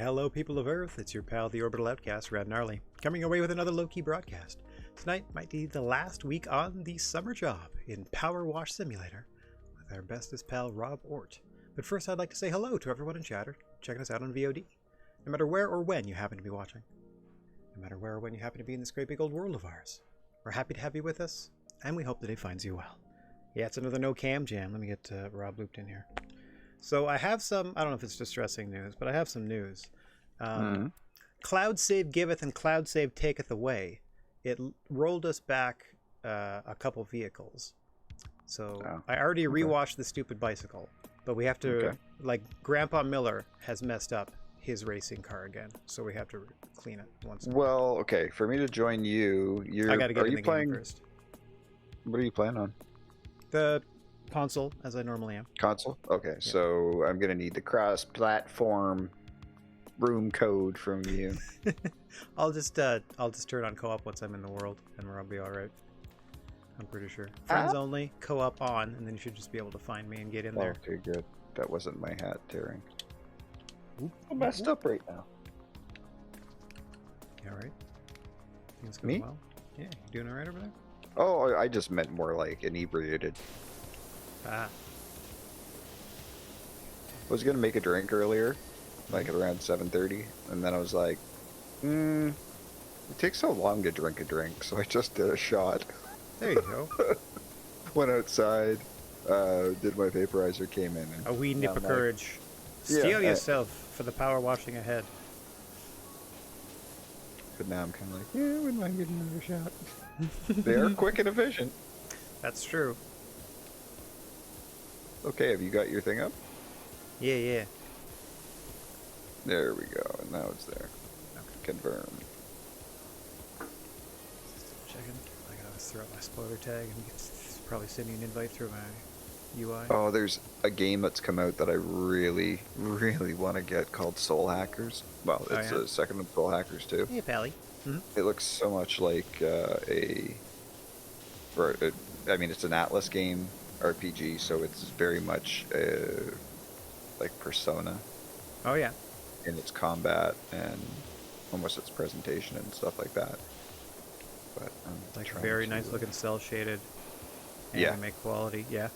Hello, people of Earth. It's your pal, the Orbital Outcast, Rad Gnarly, coming away with another low-key broadcast. Tonight might be the last week on the summer job in Power Wash Simulator with our bestest pal, Rob Ort. But first, I'd like to say hello to everyone in chatter checking us out on VOD. No matter where or when you happen to be watching. No matter where or when you happen to be in this great big old world of ours. We're happy to have you with us, and we hope that it finds you well. Yeah, it's another no cam jam. Let me get Rob looped in here. So I have some, I don't know if it's distressing news, but I have some news. Cloud save giveth and cloud save taketh away. It rolled us back a couple vehicles. So I already rewashed the stupid bicycle, but we have to, like, Grandpa Miller has messed up his racing car again, so we have to clean it once. Well, okay, for me to join you, I gotta get in the game first. What are you playing on? The console, as I normally am. Console? Okay, yeah. So I'm gonna need the cross-platform room code from you. I'll just turn on co-op once I'm in the world, and I'll be all right. I'm pretty sure. Friends only, co-op on, and then you should just be able to find me and get in there. Okay, good. That wasn't my hat tearing. I'm messed up right now. You all right? Things going well? Yeah, you doing all right over there? Oh, I just meant more like inebriated. I was gonna make a drink earlier, like at around 7:30, and then I was like, it takes so long to drink a drink, so I just did a shot. There you go. Went outside, did my vaporizer, came in. And a wee nip of courage. Steel yourself for the power washing ahead. But now I'm kind of like, yeah, I wouldn't mind getting another shot. They are quick and efficient. That's true. Okay, have you got your thing up? Yeah. There we go, and now it's there. Okay. Confirm. Checking. I gotta throw out my spoiler tag and it's probably sending an invite through my UI. Oh, there's a game that's come out that I really, really want to get called Soul Hackers. Well, it's a second of Soul Hackers too. Hey, Pally. It looks so much like it's an Atlas game RPG, so it's very much like Persona. Oh yeah. In its combat and almost its presentation and stuff like that. But like very nice looking cell shaded anime quality. Yeah.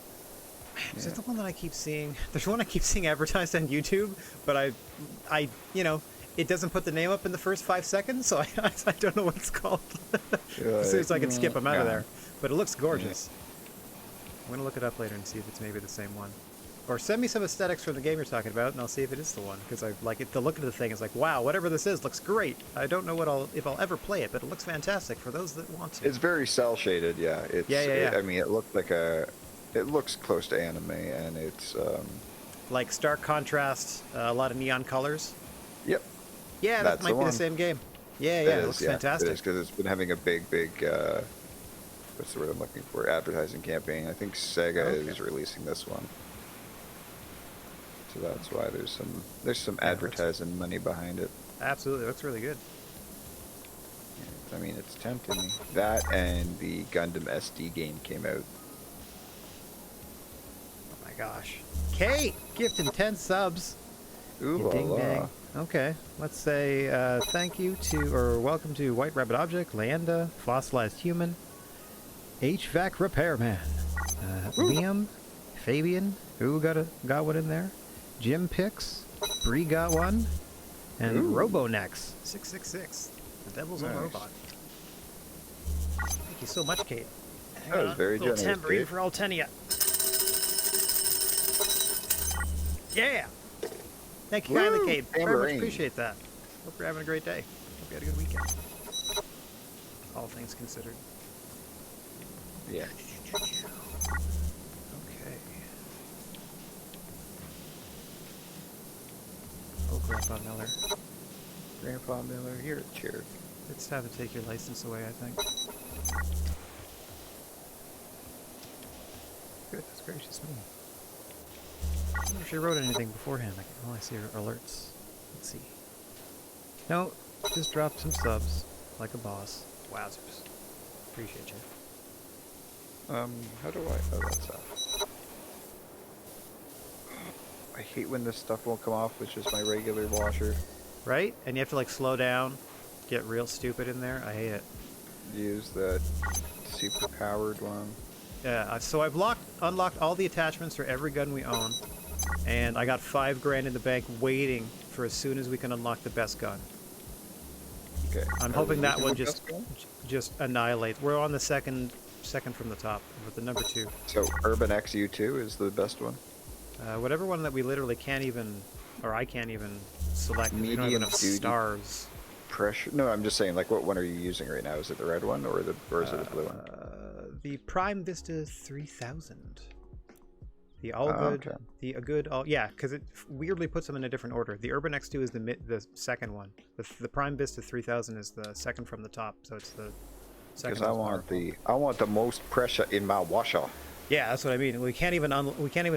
Is it the one that I keep seeing? There's one I keep seeing advertised on YouTube, but I it doesn't put the name up in the first 5 seconds, so I don't know what it's called. As soon as I can skip them out of there. But it looks gorgeous. I'm going to look it up later and see if it's maybe the same one. Or send me some aesthetics from the game you're talking about, and I'll see if it is the one. Because I like it. The look of the thing is like, wow, whatever this is looks great. I don't know if I'll ever play it, but it looks fantastic for those that want to. It's very cell shaded, yeah. I mean, it looked like it looks close to anime, and it's like stark contrast, a lot of neon colors. Yep. Yeah, that might be the same game. Yeah, it looks fantastic. It is, because it's been having a big, what's the word I'm looking for? Advertising campaign. I think Sega is releasing this one. So that's why there's some advertising money behind it. Absolutely, it looks really good. Yeah, I mean, it's tempting me. That and the Gundam SD game came out. Oh my gosh. Kate, gifting 10 subs. Ooh, ding dang. Okay, let's say thank you to, or welcome to White Rabbit Object, Leanda, Fossilized Human, HVAC Repairman, Liam, Fabian, who got one in there, Jim Pix, Bree got one, and Robonex 666. The devil's a robot. Thank you so much, Kate. That was very generous. Tambourine for all 10 of you. Yeah. Thank you kindly, Kate. Very much appreciate that. Hope you're having a great day. Hope you had a good weekend. All things considered. Yeah. Okay. Oh, Grandpa Miller. Grandpa Miller, you're a jerk. It's time to take your license away, I think. Goodness gracious me. I wonder if she wrote anything beforehand. All I see are alerts. Let's see. No, just dropped some subs. Like a boss. Wowzers. Appreciate you. How do I... Oh, that's off. I hate when this stuff won't come off, which is my regular washer. Right? And you have to like slow down, get real stupid in there. I hate it. Use that super powered one. Yeah, so I've unlocked all the attachments for every gun we own, and I got $5 grand in the bank waiting for as soon as we can unlock the best gun. Okay. I'm hoping that one just annihilates. We're on the second from the top with the number 2. So Urban XU2 is the best one. Whatever one that we literally can't even, or I can't even select. We don't have enough stars. Pressure. No, I'm just saying. Like, what one are you using right now? Is it the red one or is it the blue one? The Prime Vista 3000. The all good. Okay. The a good all. Yeah, because it weirdly puts them in a different order. The Urban X2 is the second one. The Prime Vista 3000 is the second from the top. So it's the second. Because I want the most pressure in my washer. Yeah, that's what I mean. We can't even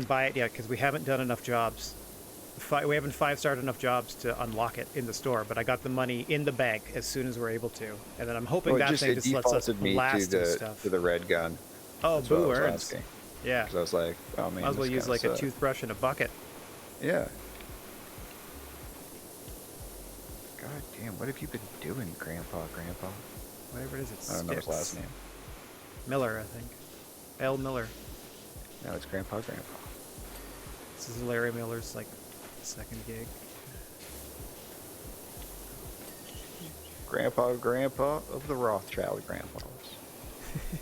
buy it yet because we haven't done enough jobs. We haven't 5-starred enough jobs to unlock it in the store, but I got the money in the bank as soon as we're able to, and then I'm hoping that thing just lets us blast and stuff. To the red gun. Oh, boo earns. Yeah. Because I was like, oh man. Might as well use like a toothbrush and a bucket. Yeah. God damn, what have you been doing, Grandpa? Whatever it is, it's I don't know his last name. Miller, I think. L. Miller. No, it's Grandpa. This is Larry Miller's like second gig. Grandpa of the Rothschild grandpas.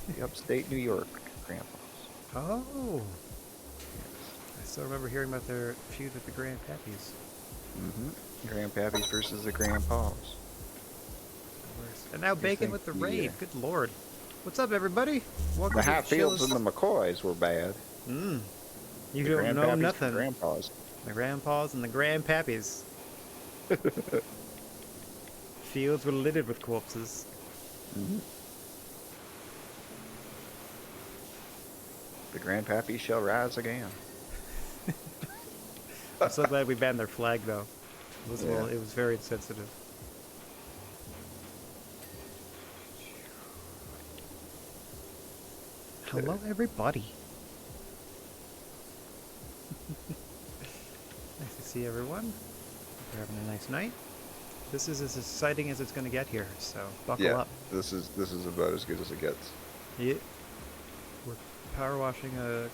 The upstate New York grandpas. Oh. Yes. I still remember hearing about their feud with the Grandpappies. Mm-hmm. Grandpappies versus the grandpas. And now Bacon with the raid. Yeah. Good lord. What's up, everybody? Welcome the Hatfields and the McCoys were bad. You don't know nothing. Grandpas. The grandpas and the grandpappies. Fields were littered with corpses. Mm-hmm. The grandpappy shall rise again. I'm so glad we banned their flag, though. It was very insensitive. Hello, everybody. Nice to see everyone. We're having a nice night. This is as exciting as it's going to get here, so buckle up. This is about as good as it gets. Yeah. We're power washing a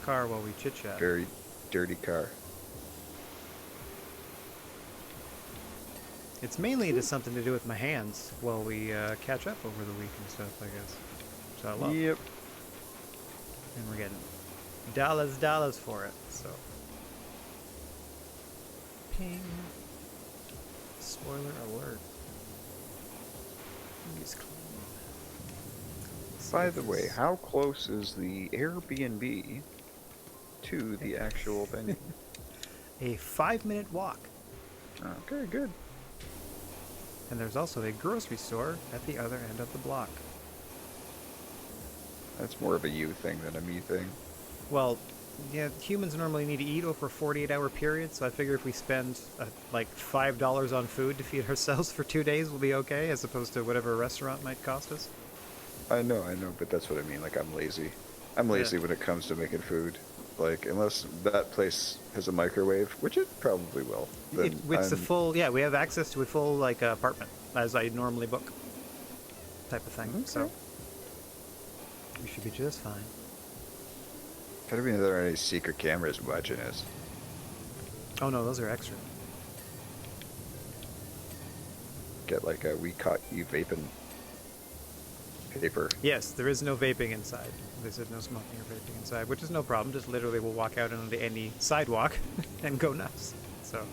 car while we chit chat. Very dirty car. It's mainly just something to do with my hands while we catch up over the week and stuff, I guess. So I love. Yep. And we're getting dollars for it, so. Ping. Spoiler alert. He's clean. By the way, how close is the Airbnb to the actual venue? A 5-minute walk. Okay, good. And there's also a grocery store at the other end of the block. That's more of a you thing than a me thing. Well, yeah, humans normally need to eat over a 48-hour period, so I figure if we spend like $5 on food to feed ourselves for 2 days, we'll be okay, as opposed to whatever a restaurant might cost us. I know, but that's what I mean. Like, I'm lazy. I'm lazy when it comes to making food. Like, unless that place has a microwave, which it probably will. It's the full, we have access to a full, like, apartment, as I normally book, type of thing, okay. So we should be just fine. I don't even know there are any secret cameras watching us. Oh no, those are extra. Get like a "we caught you vaping" paper. Yes, there is no vaping inside. They said no smoking or vaping inside, which is no problem. Just literally we'll walk out onto any sidewalk and go nuts. So.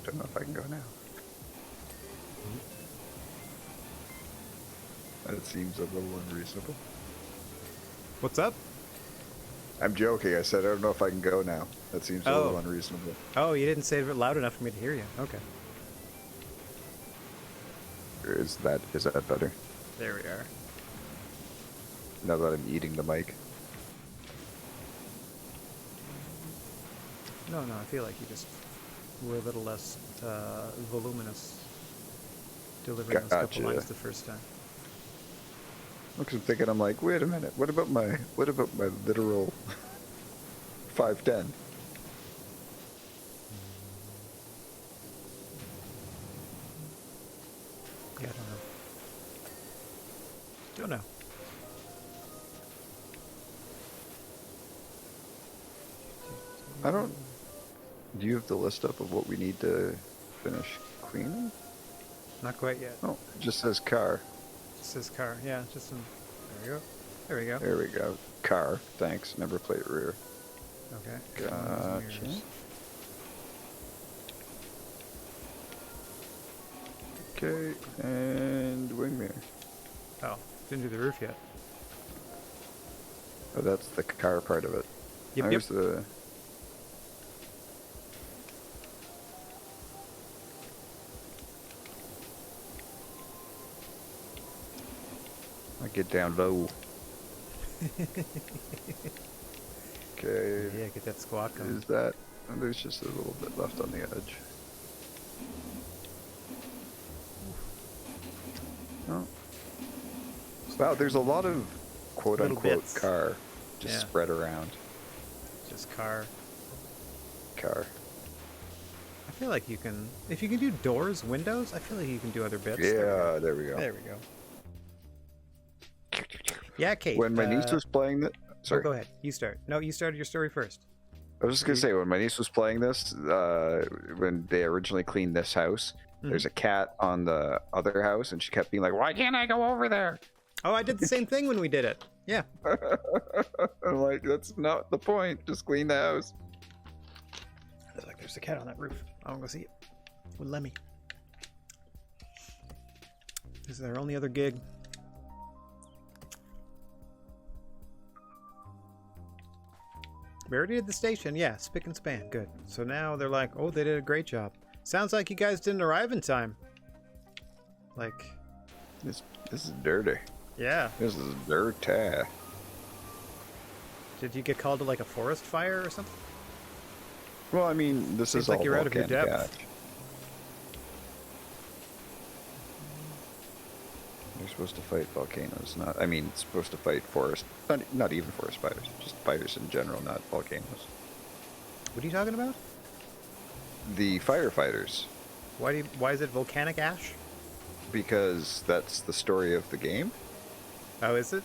Don't know if I can go now. That seems a little unreasonable. What's up? I'm joking. I said I don't know if I can go now. That seems a little unreasonable. Oh, you didn't say it loud enough for me to hear you. Okay. Is that better? There we are. Now that I'm eating the mic. No, I feel like you just were a little less voluminous delivering those couple lines the first time. I'm thinking, I'm like, wait a minute, what about my literal 5'10"? Don't know. I don't... Do you have the list up of what we need to finish cleaning? Not quite yet. Oh, it just says car. It says car. Yeah, just some. There we go. There we go. There we go. Car. Thanks. Number plate rear. Okay. Gotcha. Okay, and wing mirror. Oh, didn't do the roof yet. Oh, that's the car part of it. Yep, There's yep. the... I get down low. Okay. Yeah, get that squat going. Is that... Oh, there's just a little bit left on the edge. Oh. Wow, there's a lot of quote-unquote car just spread around. Just car. Car. I feel like you can... If you can do doors, windows, I feel like you can do other bits. Yeah, there we go. There we go. Yeah, Kate. When my niece was playing that... Sorry. Oh, go ahead. You start. No, you started your story first. I was just going to say, when my niece was playing this, when they originally cleaned this house, there's a cat on the other house, and she kept being like, why can't I go over there? Oh, I did the same thing when we did it. Yeah. I'm like, that's not the point. Just clean the house. I was like, there's a cat on that roof. I want to go see it. With Lemmy. This is our only other gig. We already did the station. Yeah, spick and span. Good. So now they're like, oh, they did a great job. Sounds like you guys didn't arrive in time. Like... This is dirty. Yeah. This is dirty. Did you get called to like a forest fire or something? Well, I mean, this Seems is like all you're out of your volcanic depth. ash. You're supposed to fight volcanoes, not... I mean, supposed to fight forest... Not even forest fires. Just fires in general, not volcanoes. What are you talking about? The firefighters. Why is it volcanic ash? Because that's the story of the game. Oh, is it?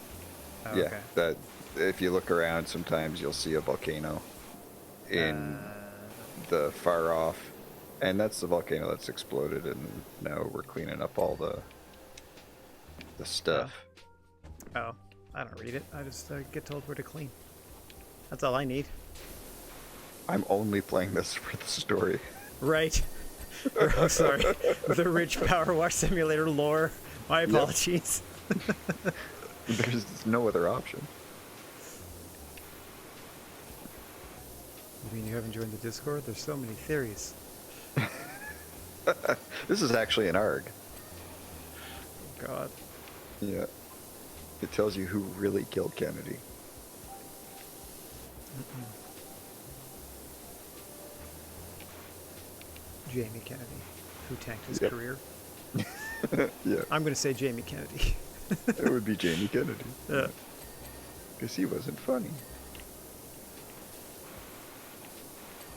Oh, Yeah, okay. that if you look around, sometimes you'll see a volcano in the far off, and that's the volcano that's exploded, and now we're cleaning up all the stuff. Oh, I don't read it. I just get told where to clean. That's all I need. I'm only playing this for the story. Right. I'm sorry. The rich power wash simulator lore. My apologies. There's no other option. You mean you haven't joined the Discord? There's so many theories. This is actually an ARG. Oh, God. Yeah. It tells you who really killed Kennedy. Jamie Kennedy, who tanked his career. Yeah. I'm going to say Jamie Kennedy. It would be Jamie Kennedy. Yeah. Because he wasn't funny.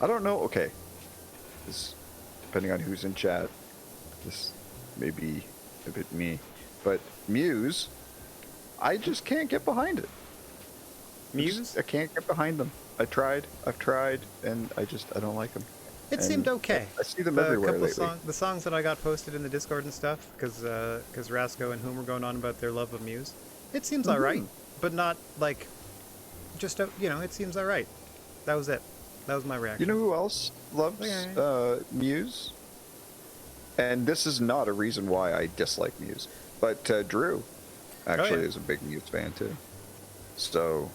I don't know. Okay. This, depending on who's in chat, this may be a bit me. But Muse, I just can't get behind it. Muse? I can't get behind them. I've tried, and I don't like them. It seemed okay. I see them everywhere lately. The songs that I got posted in the Discord and stuff, because Rasco and Whom were going on about their love of Muse. It seems alright, but not like, just, it seems alright. That was it. That was my reaction. You know who else loves Muse? And this is not a reason why I dislike Muse, but Drew actually is a big Muse fan too. So,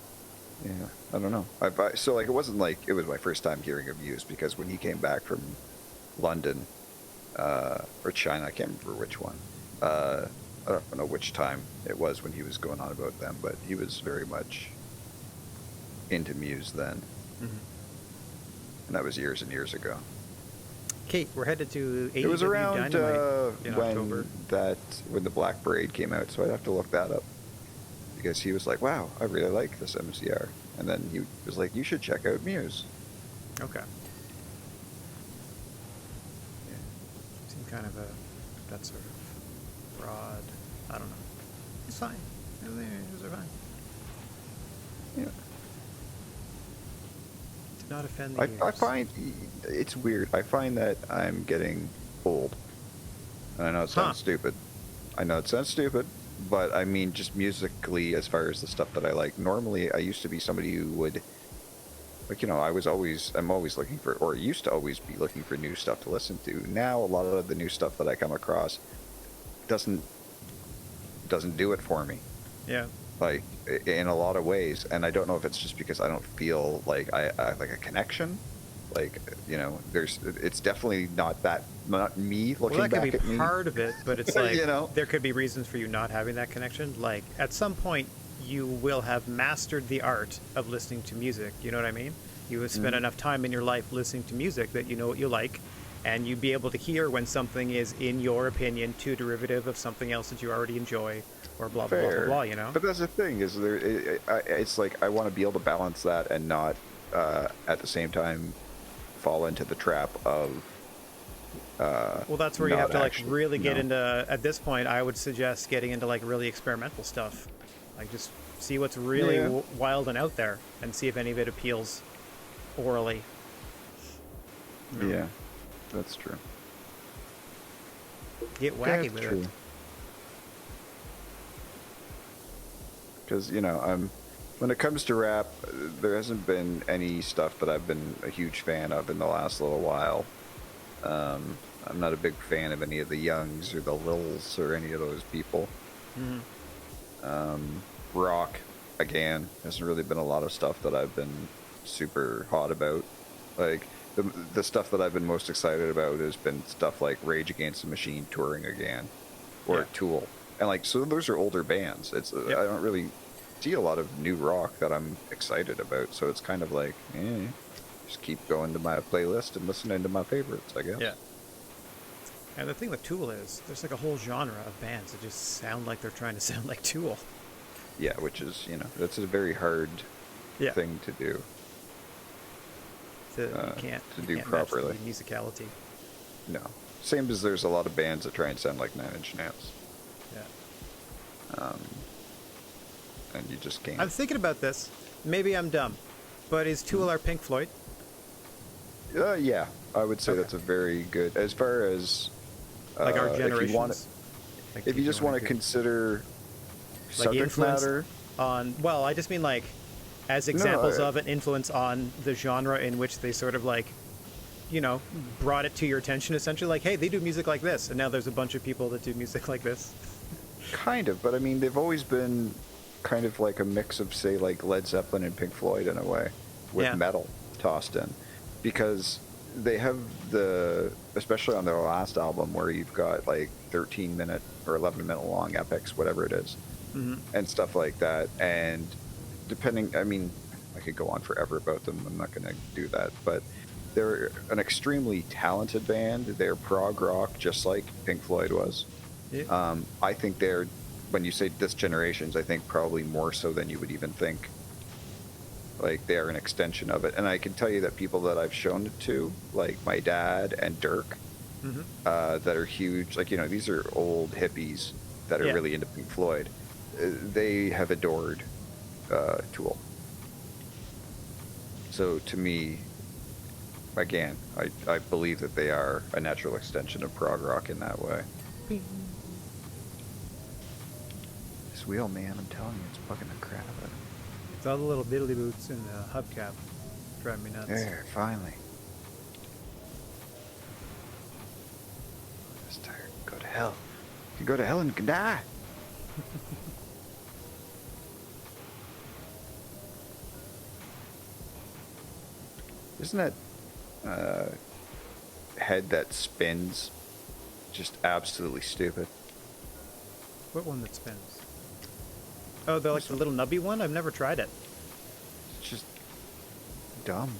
yeah, I don't know. So it wasn't like it was my first time hearing of Muse, because when he came back from London or China, I can't remember which one. I don't know which time it was when he was going on about them, but he was very much into Muse then. Mm-hmm. And that was years and years ago. Kate, we're headed to AEW It was around in October. when the Black Parade came out, so I'd have to look that up. Because he was like, wow, I really like this MCR. And then he was like, you should check out Muse. Okay. Yeah. Seemed kind of that sort of broad, I don't know. It's fine. Those are fine. Yeah. Did not offend the ears. I find it's weird. I find that I'm getting old. And I know it sounds stupid. I know it sounds stupid, but I mean just musically, as far as the stuff that I like. Normally, I used to be somebody who would, like, you know, I'm always looking for, or used to always be looking for new stuff to listen to. Now, a lot of the new stuff that I come across doesn't do it for me. Yeah. Like, in a lot of ways, and I don't know if it's just because I don't feel like I like a connection. Like, you know, it's definitely not me looking back at me. Well, that could be part of it, but it's like, you know, there could be reasons for you not having that connection. Like, at some point, you will have mastered the art of listening to music. You know what I mean? You have spent enough time in your life listening to music that you know what you like, and you'd be able to hear when something is, in your opinion, too derivative of something else that you already enjoy, or blah, blah, blah, blah, blah, you know? But that's the thing, is it's like, I want to be able to balance that and not, at the same time, fall into the trap of, well, that's where you have to, like, really get into, at this point, I would suggest getting into, like, really experimental stuff. Like, just see what's really wild and out there, and see if any of it appeals orally. Yeah, that's true. Get wacky with it. Because, you know, when it comes to rap, there hasn't been any stuff that I've been a huge fan of in the last little while. I'm not a big fan of any of the Youngs or the Lils or any of those people. Rock, again, hasn't really been a lot of stuff that I've been super hot about. Like, the stuff that I've been most excited about has been stuff like Rage Against the Machine touring again, or Tool. And, like, so those are older bands. I don't really see a lot of new rock that I'm excited about, so it's kind of like, just keep going to my playlist and listening to my favorites, I guess. Yeah. And the thing with Tool is, there's like a whole genre of bands that just sound like they're trying to sound like Tool. Yeah, which is, you know, that's a very hard thing to do. You can't do properly. Match the musicality. No. Same as there's a lot of bands that try and sound like Nine Inch Nails. Yeah. And you just can't. I'm thinking about this. Maybe I'm dumb, but is Tool our Pink Floyd? Yeah, I would say that's a very good, as far as like our generation. If you just want to consider subject matter on, well, I just mean like as examples of an influence on the genre in which they sort of like, you know, brought it to your attention, essentially. Like, hey, they do music like this, and now there's a bunch of people that do music like this. Kind of, but I mean, they've always been kind of like a mix of, say, like Led Zeppelin and Pink Floyd in a way, with metal tossed in, because they have especially on their last album, where you've got like 13-minute or 11-minute long epics, whatever it is, and stuff like that. And depending, I mean, I could go on forever about them. I'm not going to do that, but they're an extremely talented band. They're prog rock, just like Pink Floyd was. Yeah. I think they're, when you say this generation's, I think probably more so than you would even think. Like, they are an extension of it. And I can tell you that people that I've shown it to, like my dad and Dirk, that are huge, like, you know, these are old hippies that are really into Pink Floyd. They have adored Tool. So to me, again, I believe that they are a natural extension of prog rock in that way. This wheel, man, I'm telling you, it's bugging the crap out of me. It's all the little diddly boots in the hubcap driving me nuts. There, finally. I'm just tired. Go to hell. You go to hell and you can die. Isn't that head that spins just absolutely stupid? What one that spins? Oh, the little nubby one? I've never tried it. It's just dumb.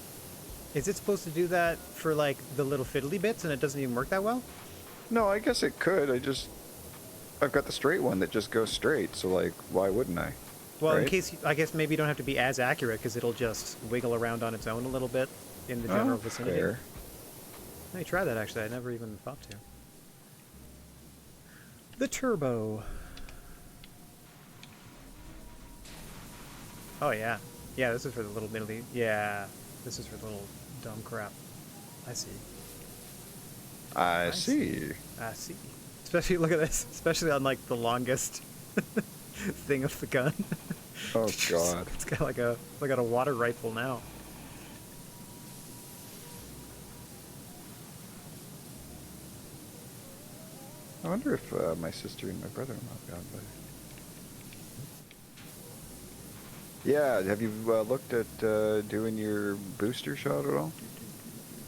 Is it supposed to do that for like the little fiddly bits and it doesn't even work that well? No, I guess it could. I've got the straight one that just goes straight, so like, why wouldn't I? Well, right? In case, I guess maybe you don't have to be as accurate because it'll just wiggle around on its own a little bit in the general vicinity. Fair. Let me try that, actually. I never even thought to. The turbo. Oh, yeah. Yeah, this is for the little middly. Yeah, this is for the little dumb crap. I see. I see. I see. Especially, look at this. Especially on, like, the longest thing of the gun. Oh, God. It's got like a water rifle now. I wonder if my sister and my brother-in-law got by. Yeah, have you looked at doing your booster shot at all?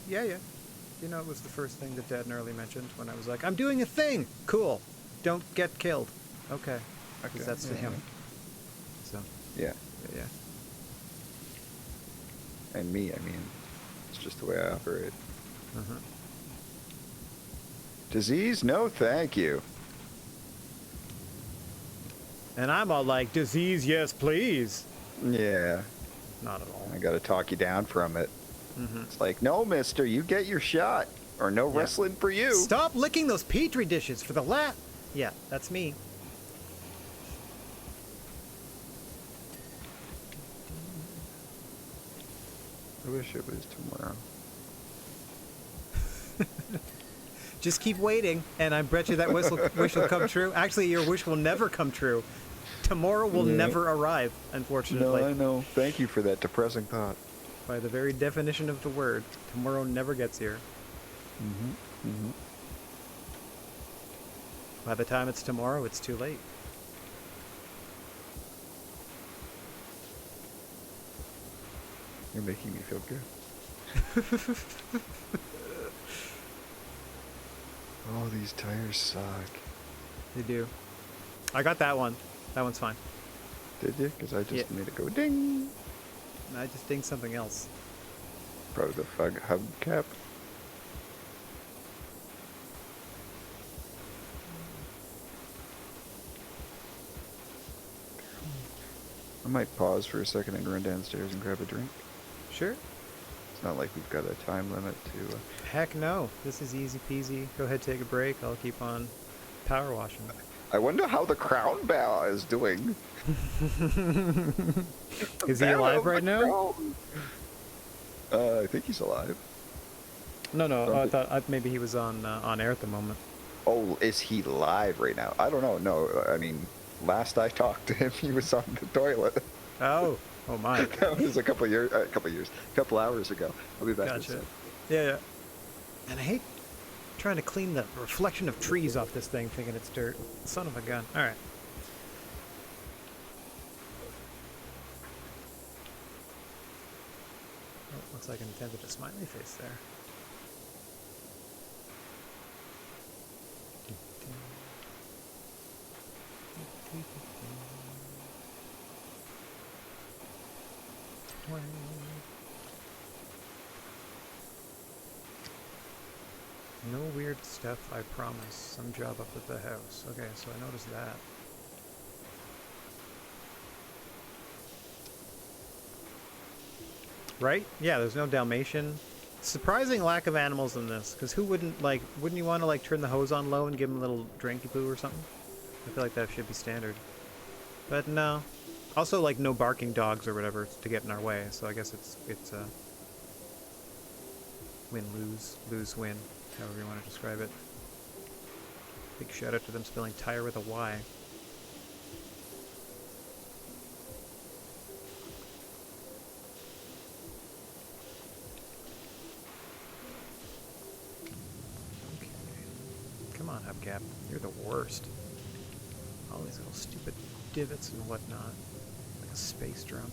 Yeah, yeah. You know, it was the first thing that Dad Gnarly mentioned when I was like, I'm doing a thing! Cool. Don't get killed. Okay. Because that's to him. So. Yeah. Yeah. And me, I mean, it's just the way I operate. Uh-huh. Disease? No, thank you. And I'm all like, disease, yes, please. Yeah. Not at all. I gotta talk you down from it. Mm-hmm. It's like, no, mister, you get your shot. Or no wrestling for you. Stop licking those Petri dishes for the Yeah, that's me. I wish it was tomorrow. Just keep waiting, and I bet you that wish will come true. Actually, your wish will never come true. Tomorrow will never arrive, unfortunately. No, I know. Thank you for that depressing thought. By the very definition of the word, tomorrow never gets here. Mm-hmm. Mm-hmm. By the time it's tomorrow, it's too late. You're making me feel good. Oh, these tires suck. They do. I got that one. That one's fine. Did you? Because I just made it go ding. I just dinged something else. Probably the hubcap. I might pause for a second and run downstairs and grab a drink. Sure. It's not like we've got a time limit to... Heck no. This is easy peasy. Go ahead, take a break. I'll keep on power washing. I wonder how the crown bow is doing. Is he alive right now? I think he's alive. No. I thought maybe he was on air at the moment. Oh, is he live right now? I don't know. No, I mean, last I talked to him, he was on the toilet. Oh my. That was a couple hours ago. I'll be back. Gotcha. Yeah. And I hate trying to clean the reflection of trees off this thing, thinking it's dirt. Son of a gun. All right. Oh, looks like I intended a smiley face there. No weird stuff, I promise. Some job up at the house. Okay, so I noticed that. Right? Yeah, there's no Dalmatian. Surprising lack of animals in this, because who wouldn't you want to turn the hose on low and give him a little drinky poo or something? I feel like that should be standard. But no. Also, no barking dogs or whatever to get in our way, so I guess it's win-lose, lose-win, however you want to describe it. Big shout out to them spelling tire with a Y. Okay. Come on, Hubcap. You're the worst. All these little stupid divots and whatnot. Like a space drum.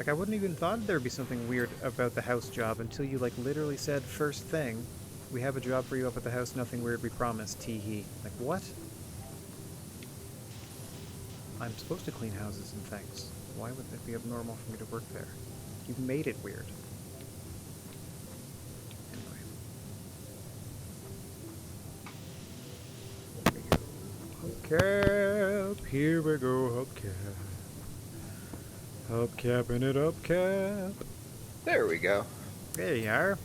I wouldn't even thought there'd be something weird about the house job until you literally said first thing, we have a job for you up at the house, nothing weird, we promise, tee-hee. What? I'm supposed to clean houses and things. Why would it be abnormal for me to work there? You've made it weird. Hubcap, here we go, Hubcap. Hubcapping it up, Cap. There we go. There you are.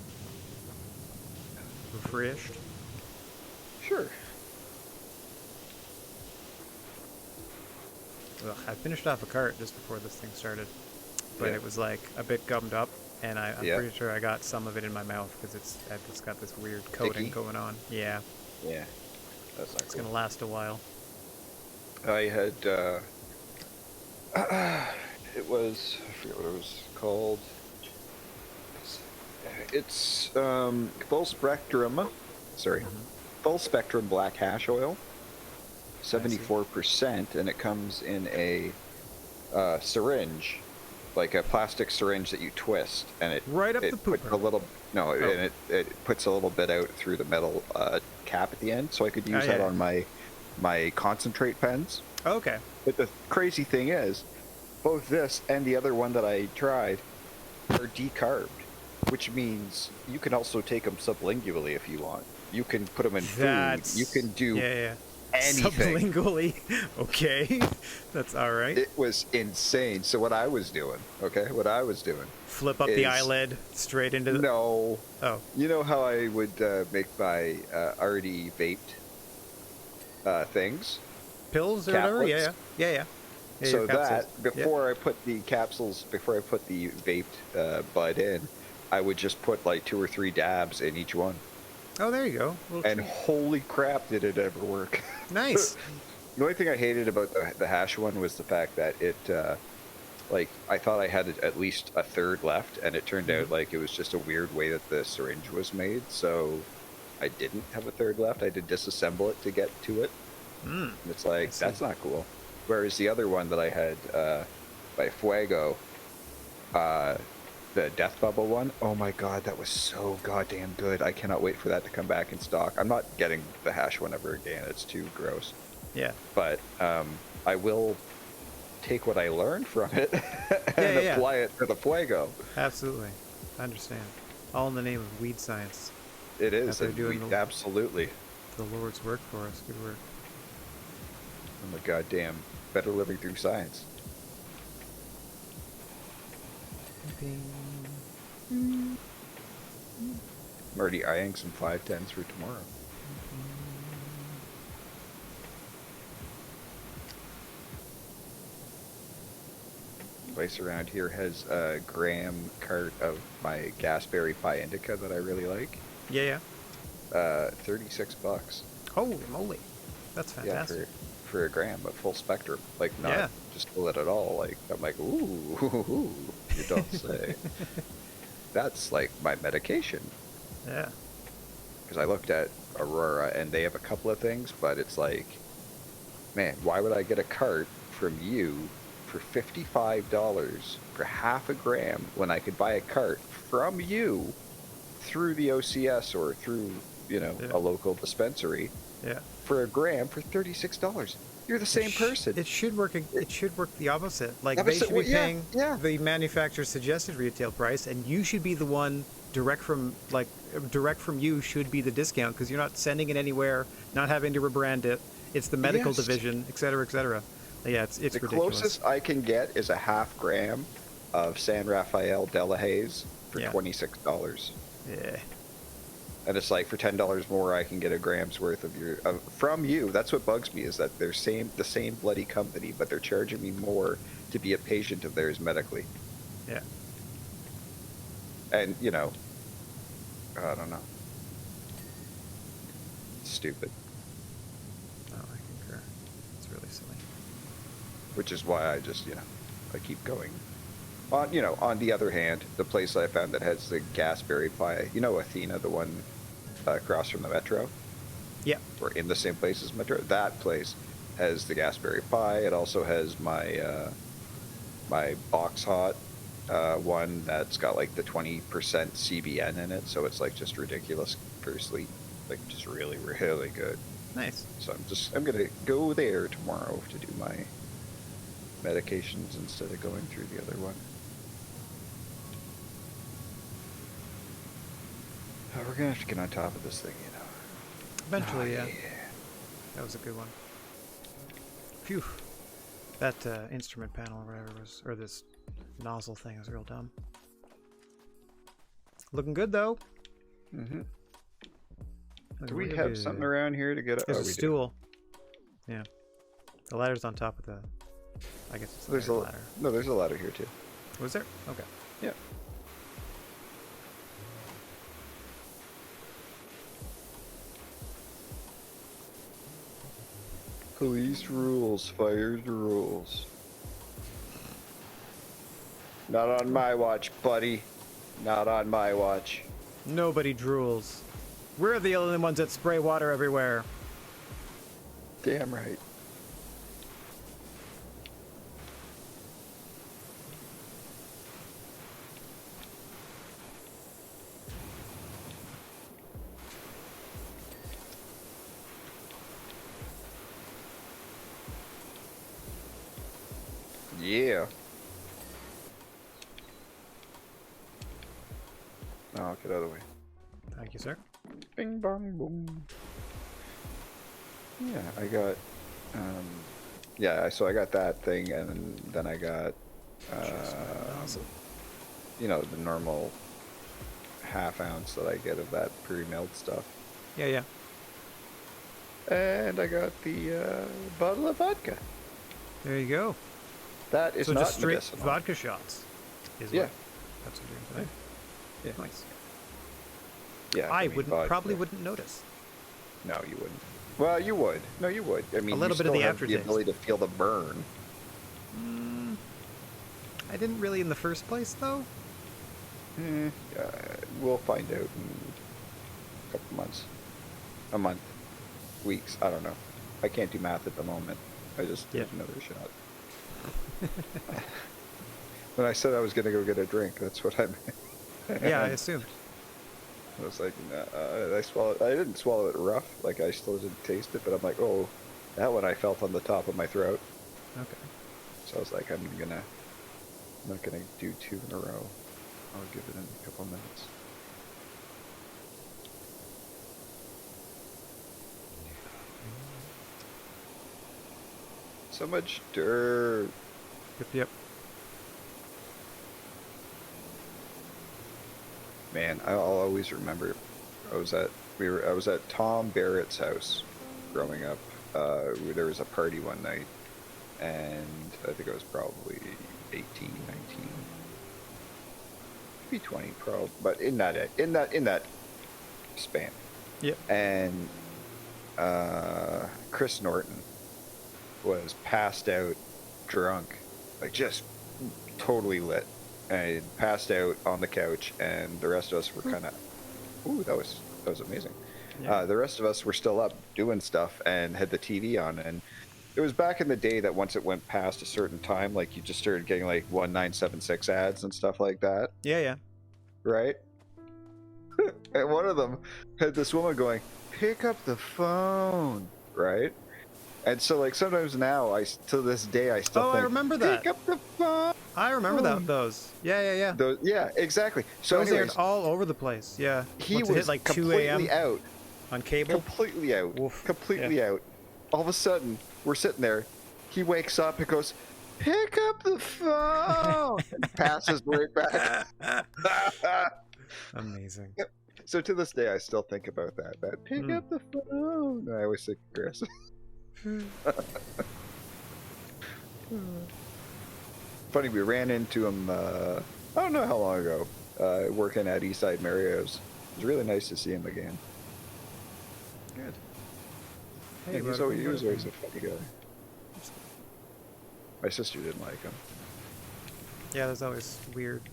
Refreshed. Sure. Ugh, I finished off a cart just before this thing started, but it was like a bit gummed up, and I'm pretty sure I got some of it in my mouth because it's got this weird coating going on. Yeah. Yeah. That's not It's cool. gonna last a while. I had it was, I forget what it was called. It's full spectrum black hash oil, 74%, and it comes in a syringe, like a plastic syringe that you twist, and it right up the pooper. Puts a little and it puts a little bit out through the metal cap at the end, so I could use that on my concentrate pens. Okay. But the crazy thing is, both this and the other one that I tried are decarbed, which means you can also take them sublingually if you want. You can put them in food. You can do anything. Sublingually. Okay. That's all right. It was insane. So what I was doing, flip up the eyelid straight into the... No. Oh. You know how I would make my already vaped things? Pills or whatever? Yeah. So that, before I put the capsules, before I put the vaped bud in, I would just put like 2 or 3 dabs in each one. Oh, there you go. And holy crap, did it ever work. Nice. The only thing I hated about the hash one was the fact that it, like, I thought I had at least a third left, and it turned out like it was just a weird way that the syringe was made, so I didn't have a third left. I had to disassemble it to get to it. It's like, that's not cool. Whereas the other one that I had by Fuego, the Death Bubble one, oh my god, that was so goddamn good. I cannot wait for that to come back in stock. I'm not getting the hash one ever again. It's too gross. Yeah. But I will take what I learned from it and apply it to the Fuego. Absolutely. I understand. All in the name of weed science. It is. Absolutely. The Lord's work for us. Good work. Oh my goddamn. Better living through science. I'm already eyeing some 510s for tomorrow. Place around here has a gram cart of my Gasberry Pie Indica that I really like. Yeah. $36. Holy moly. That's fantastic. Yeah, for a gram, but full spectrum. Like, not just full it at all. Like, I'm like, ooh, you don't say. That's like my medication. Yeah. Because I looked at Aurora, and they have a couple of things, but it's like, man, why would I get a cart from you for $55 for half a gram when I could buy a cart from you through the OCS or through, a local dispensary for a gram for $36? You're the same person. It should work. It should work the opposite. Like, they should be paying the manufacturer's suggested retail price, and you should be the one direct from you should be the discount, because you're not sending it anywhere, not having to rebrand it. It's the medical division, et cetera, et cetera. Yeah, it's the ridiculous. Closest I can get is a half gram of San Rafael Delahaye for $26. Yeah. And it's like, for $10 more, I can get a gram's worth of from you. That's what bugs me, is that they're the same bloody company, but they're charging me more to be a patient of theirs medically. Yeah. And, I don't know. It's stupid. Oh, I concur. It's really silly. Which is why I just, I keep going. On the other hand, the place I found that has the Gasberry Pie, Athena, the one across from the Metro? Yeah. Or in the same place as Metro? That place has the Gasberry Pie. It also has my my Box Hot one that's got like the 20% CBN in it, so it's like just ridiculous for sleep. Like, just really, really good. Nice. So I'm gonna go there tomorrow to do my medications instead of going through the other one. We're gonna have to get on top of this thing, Eventually, yeah. That was a good one. Phew. That instrument panel or whatever was, or this nozzle thing was real dumb. Looking good though. Do we have something around here to get? There's a stool. Do. Yeah. The ladder's on top of the. I guess it's there's a ladder. No, there's a ladder here too. Was there? Okay. Yeah. Police rules, fires rules. Not on my watch, buddy. Not on my watch. Nobody drools. We're the only ones that spray water everywhere. Damn right. Yeah. Oh, get out of the way. Thank you, sir. Bing bong boom. Yeah, I got yeah, so I got that thing, and then I got awesome. You know, the normal half ounce that I get of that pre-milled stuff. Yeah. And I got the bottle of vodka. There you go. That is so not just straight medicinal. Vodka shots. Yeah. That's what you're saying. Yeah. Nice. Yeah. I probably wouldn't notice. No, you wouldn't. Well, you would. No, you would. I mean, a little bit of the aftertaste. The ability to feel the burn. I didn't really in the first place, though. We'll find out in a couple months. A month. Weeks. I don't know. I can't do math at the moment. I just did another shot. When I said I was going to go get a drink, that's what I meant. Yeah, I assumed. I was like, I swallowed. I didn't swallow it rough. Like, I still didn't taste it, but I'm like, oh, that one I felt on the top of my throat. Okay. So I was like, I'm not gonna do two in a row. I'll give it in a couple minutes. So much dirt. Yep. Man, I'll always remember. I was at Tom Barrett's house growing up. There was a party one night, and I think I was probably 18, 19, maybe 20, probably, but in that span. Yep. And Chris Norton was passed out, drunk, like just totally lit. And passed out on the couch, and the rest of us were kind of, ooh, that was amazing. Yeah. The rest of us were still up doing stuff and had the TV on, and it was back in the day that once it went past a certain time, like you just started getting like 1976 ads and stuff like that. Yeah. Right? And one of them had this woman going, "Pick up the phone," right? And so, like, sometimes now, to this day, I still think, I remember that. Pick up the phone. I remember those. Yeah. Yeah, exactly. So those aired all over the place. Yeah. He was hit, like, 2 a.m. out. On cable? Completely out. Oof. Completely out. All of a sudden, we're sitting there. He wakes up and goes, "Pick up the phone!" and passes right back. Amazing. So to this day, I still think about that. Pick up the phone. I always think Chris. Funny, we ran into him, I don't know how long ago, working at Eastside Mario's. It was really nice to see him again. Good. Hey, he was always a funny guy. My sister didn't like him. Yeah, there's always weird,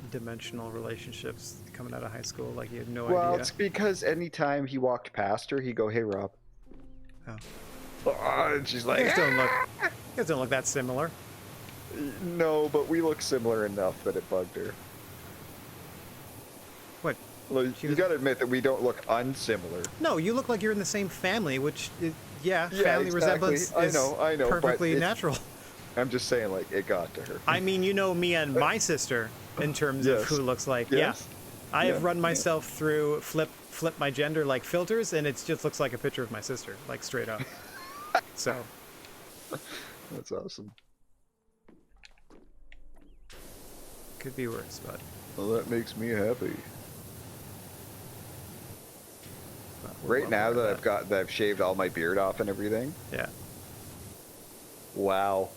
dimensional relationships coming out of high school. Like, you had no idea. Well, it's because anytime he walked past her, he'd go, "Hey, Rob." Oh, and she's like, you guys don't look that similar. No, but we look similar enough that it bugged her. What? Well, you gotta admit that we don't look unsimilar. No, you look like you're in the same family, which, family exactly. resemblance is I know, perfectly natural. I'm just saying, like, it got to her. I mean, you know me and my sister in terms of who looks like. Yes. Yeah. I have run myself through flip my gender like filters, and it just looks like a picture of my sister, like straight up. So. That's awesome. Could be worse, but. Well, that makes me happy. Right now that I've shaved all my beard off and everything. Yeah. Wow.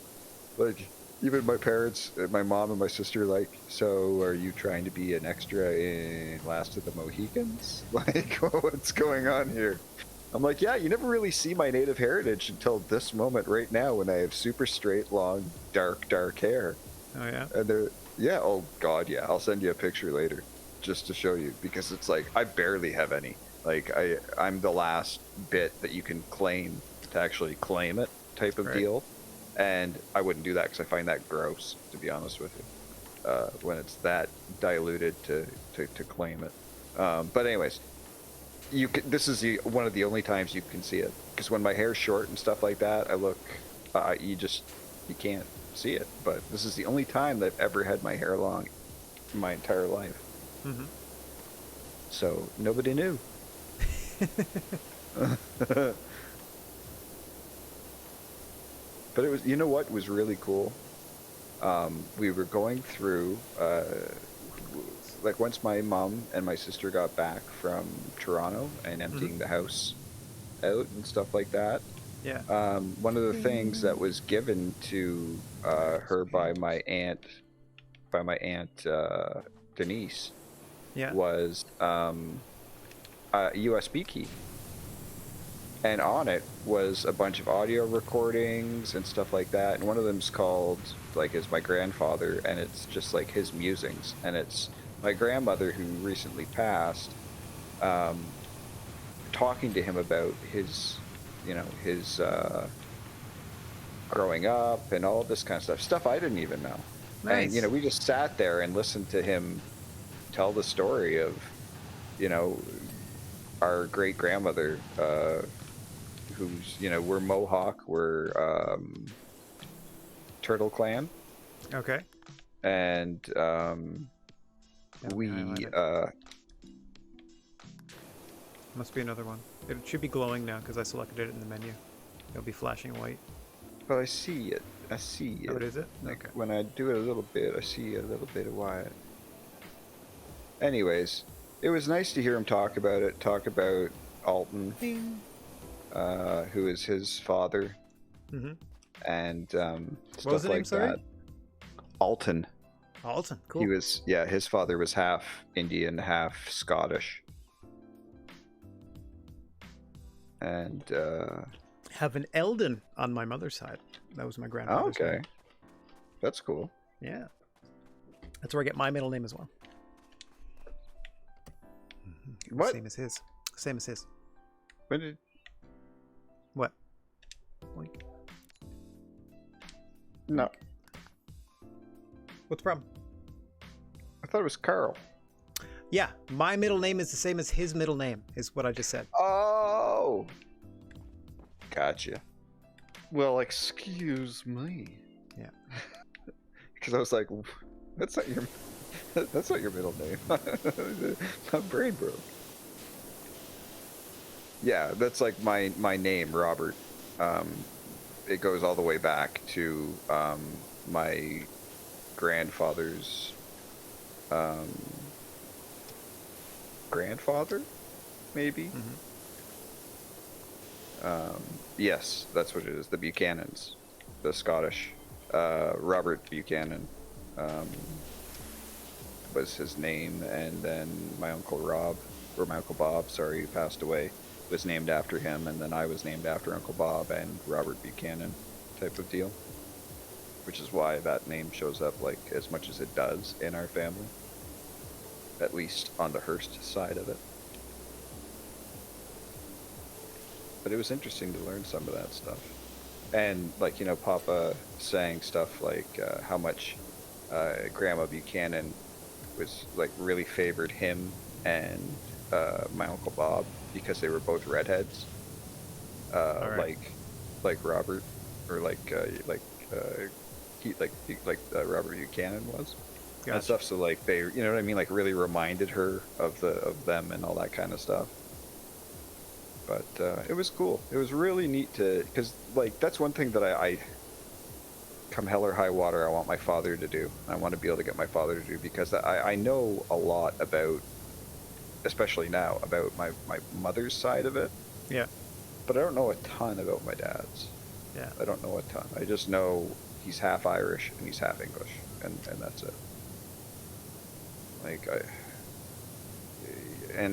Like, even my parents, my mom and my sister, like, so are you trying to be an extra in Last of the Mohicans? Like, what's going on here? I'm like, yeah, you never really see my native heritage until this moment right now when I have super straight, long, dark hair. Oh, yeah? And yeah, oh, God, yeah. I'll send you a picture later just to show you, because it's like, I barely have any. Like, I'm the last bit that you can claim to actually claim it type of deal. And I wouldn't do that because I find that gross, to be honest with you, when it's that diluted to claim it. But anyways, this is one of the only times you can see it, because when my hair's short and stuff like that, I look, you can't see it. But this is the only time that I've ever had my hair long in my entire life. Mm-hmm. So nobody knew. But it was, you know what was really cool? We were going through, like once my mom and my sister got back from Toronto and emptying the house out and stuff like that. Yeah. One of the things that was given to her by my aunt Denise, was a USB key. And on it was a bunch of audio recordings and stuff like that. And one of them's called, like, is my grandfather, and it's just like his musings. And it's my grandmother, who recently passed, talking to him about his, his growing up and all this kind of stuff I didn't even know. Nice. And, we just sat there and listened to him tell the story of, our great grandmother, who's, we're Mohawk, we're Turtle Clan. Okay. And we must be another one. It should be glowing now because I selected it in the menu. It'll be flashing white. Well, I see it. What is it? Like, okay. when I do it a little bit, I see a little bit of white. Anyways, it was nice to hear him talk about Alton, who is his father, and stuff like that. Alton. Alton, cool. He was, his father was half Indian, half Scottish, and have an Eldon on my mother's side. That was my grandfather's name. That's cool. Yeah, that's where I get my middle name as well. What? Same as his. Same as his. When did? What? Like? No. What's the problem? I thought it was Carl. Yeah, my middle name is the same as his middle name, is what I just said. Oh. Gotcha. Well, excuse me. Yeah. Because I was like, that's not your middle name. My brain broke. Yeah, that's like my name, Robert. It goes all the way back to my grandfather's grandfather, maybe. Yes, that's what it is. The Buchanans, the Scottish. Robert Buchanan was his name, and then my Uncle Rob, or my Uncle Bob, sorry, who passed away, was named after him, and then I was named after Uncle Bob and Robert Buchanan type of deal, which is why that name shows up like as much as it does in our family, at least on the Hearst side of it. But it was interesting to learn some of that stuff. And, like, Papa saying stuff like how much Grandma Buchanan was, like, really favored him and my Uncle Bob because they were both redheads. Right. Like Robert, or like Robert Buchanan was. Gotcha. And stuff. So, like, they, you know what I mean? Like, really reminded her of them and all that kind of stuff. But it was cool. It was really neat because, like, that's one thing that I come hell or high water, I want my father to do. I want to be able to get my father to do, because I know a lot about especially now, about my mother's side of it. Yeah. But I don't know a ton about my dad's. Yeah. I don't know a ton. I just know he's half Irish and he's half English, and that's it. Like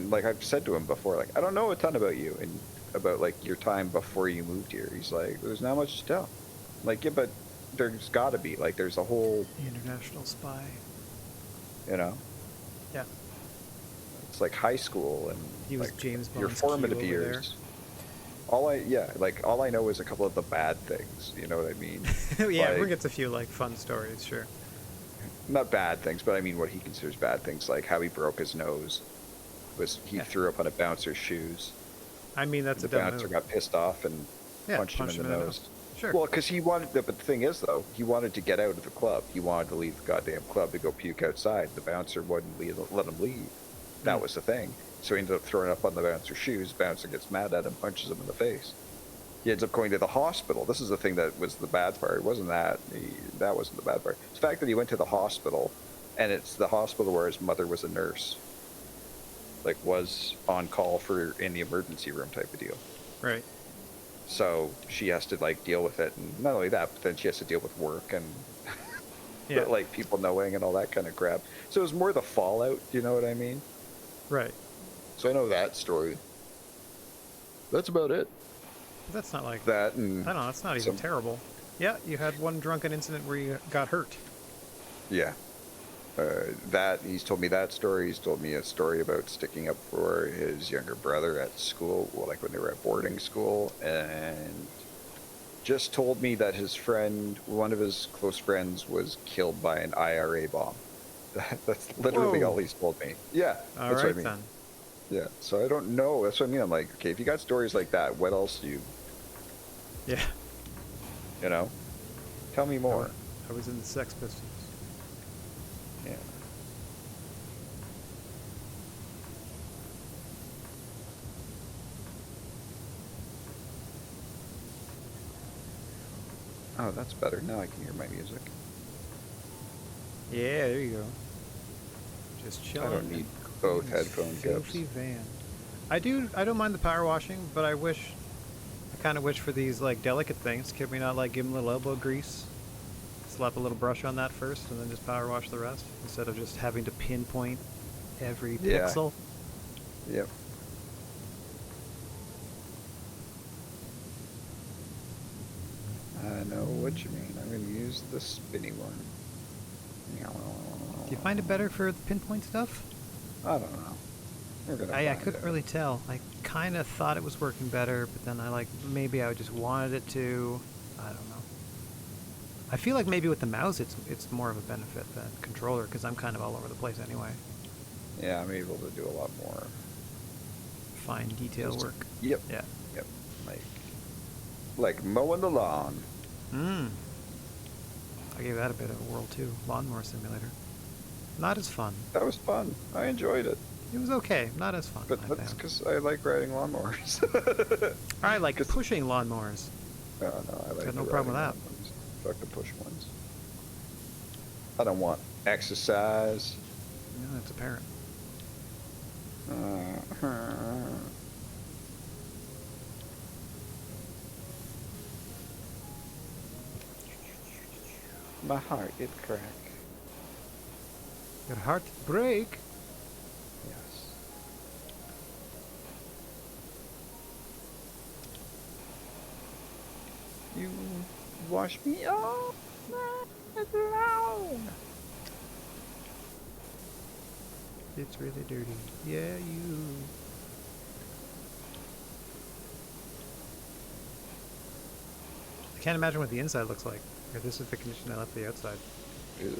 like I've said to him before, like, I don't know a ton about you and about like your time before you moved here. He's like, there's not much to tell. I'm like, yeah, but there's got to be, like, there's a whole The international spy. You know. Yeah. It's like high school and he was like James Bond's your formative Q over years. All I know is a couple of the bad things. You know what I mean? Yeah, like, everyone gets a few like fun stories, sure. Not bad things, but I mean what he considers bad things, like how he broke his nose. He threw up on a bouncer's shoes. I mean, that's the bouncer got pissed off and punched him in the nose. Sure. Well, because he wanted, but the thing is though, he wanted to get out of the club. He wanted to leave the goddamn club to go puke outside. The bouncer wouldn't let him leave. That was the thing. So he ended up throwing up on the bouncer's shoes. The bouncer gets mad at him, punches him in the face. He ends up going to the hospital. This is the thing that was the bad part. It wasn't that. That wasn't the bad part. It's the fact that he went to the hospital, and it's the hospital where his mother was a nurse. Like, was on call for in the emergency room type of deal. Right. So she has to, like, deal with it. And not only that, but then she has to deal with work and, like, people knowing and all that kind of crap. So it was more the fallout, you know what I mean? Right. So I know that story. That's about it. That's not like that, and I don't know. That's not even terrible. Yeah, you had one drunken incident where you got hurt. Yeah, he's told me that story. He's told me a story about sticking up for his younger brother at school, well, like when they were at boarding school, and just told me that his friend, one of his close friends, was killed by an IRA bomb. That's literally all he's told me. Yeah, all right, what I mean. Then. Yeah, so I don't know. That's what I mean. I'm like, okay, if you got stories like that, what else do you... Yeah. You know? Tell me more. I was in the Sex Pistols. Yeah. Oh, that's better. Now I can hear my music. Yeah, there you go. Just chilling. I don't need both headphone caps. I don't mind the power washing, but I kind of wish for these like delicate things. Can we not like give them a little elbow grease, slap a little brush on that first, and then just power wash the rest instead of just having to pinpoint every pixel? Yep. I know what you mean. I'm going to use the spinny one. Do you find it better for the pinpoint stuff? I don't know. I couldn't really tell. I kind of thought it was working better, but then maybe I just wanted it to. I don't know. I feel like maybe with the mouse it's more of a benefit than controller because I'm kind of all over the place anyway. Yeah, I'm able to do a lot more fine detail work. Yep. Yeah. Yep. Like mowing the lawn. I gave that a bit of a whirl too. Lawnmower Simulator. Not as fun. That was fun. I enjoyed it. It was okay. Not as fun. But that's because I like riding lawnmowers. I like pushing lawnmowers. No, I like got no problem with that. Fuck the push ones. I don't want exercise. Yeah, that's apparent. My heart, it crack. Your heart break? Yes. You wash me off alone. It's really dirty. Yeah, you. I can't imagine what the inside looks like. This is the condition I left the outside. Ew.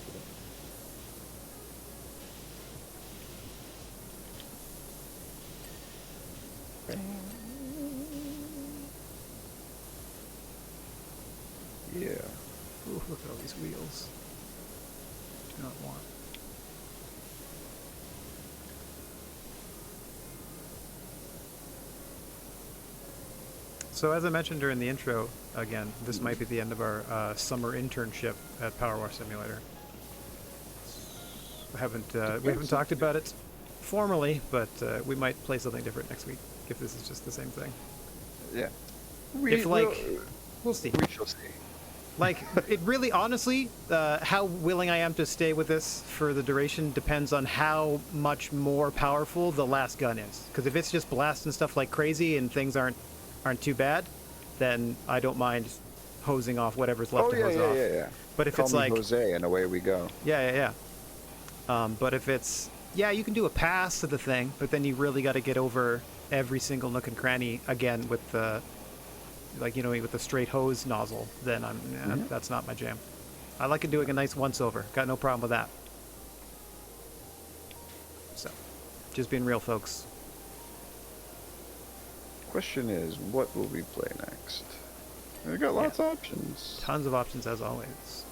Yeah. Ooh, look at all these wheels. Do not want. So as I mentioned during the intro, again, this might be the end of our summer internship at Power Wash Simulator. We haven't talked about it formally, but we might play something different next week if this is just the same thing. Yeah. We'll see. We shall see. Like, it really, honestly, how willing I am to stay with this for the duration depends on how much more powerful the last gun is. Because if it's just blasting stuff like crazy and things aren't too bad, then I don't mind hosing off whatever's left to hose off. Yeah. But if Call it's me like Jose, and away we go. Yeah. But if it's you can do a pass to the thing, but then you really got to get over every single nook and cranny again with the with the straight hose nozzle. Then that's not my jam. I like doing a nice once over. Got no problem with that. So, just being real, folks. Question is, what will we play next? We've got lots of options. Tons of options as always.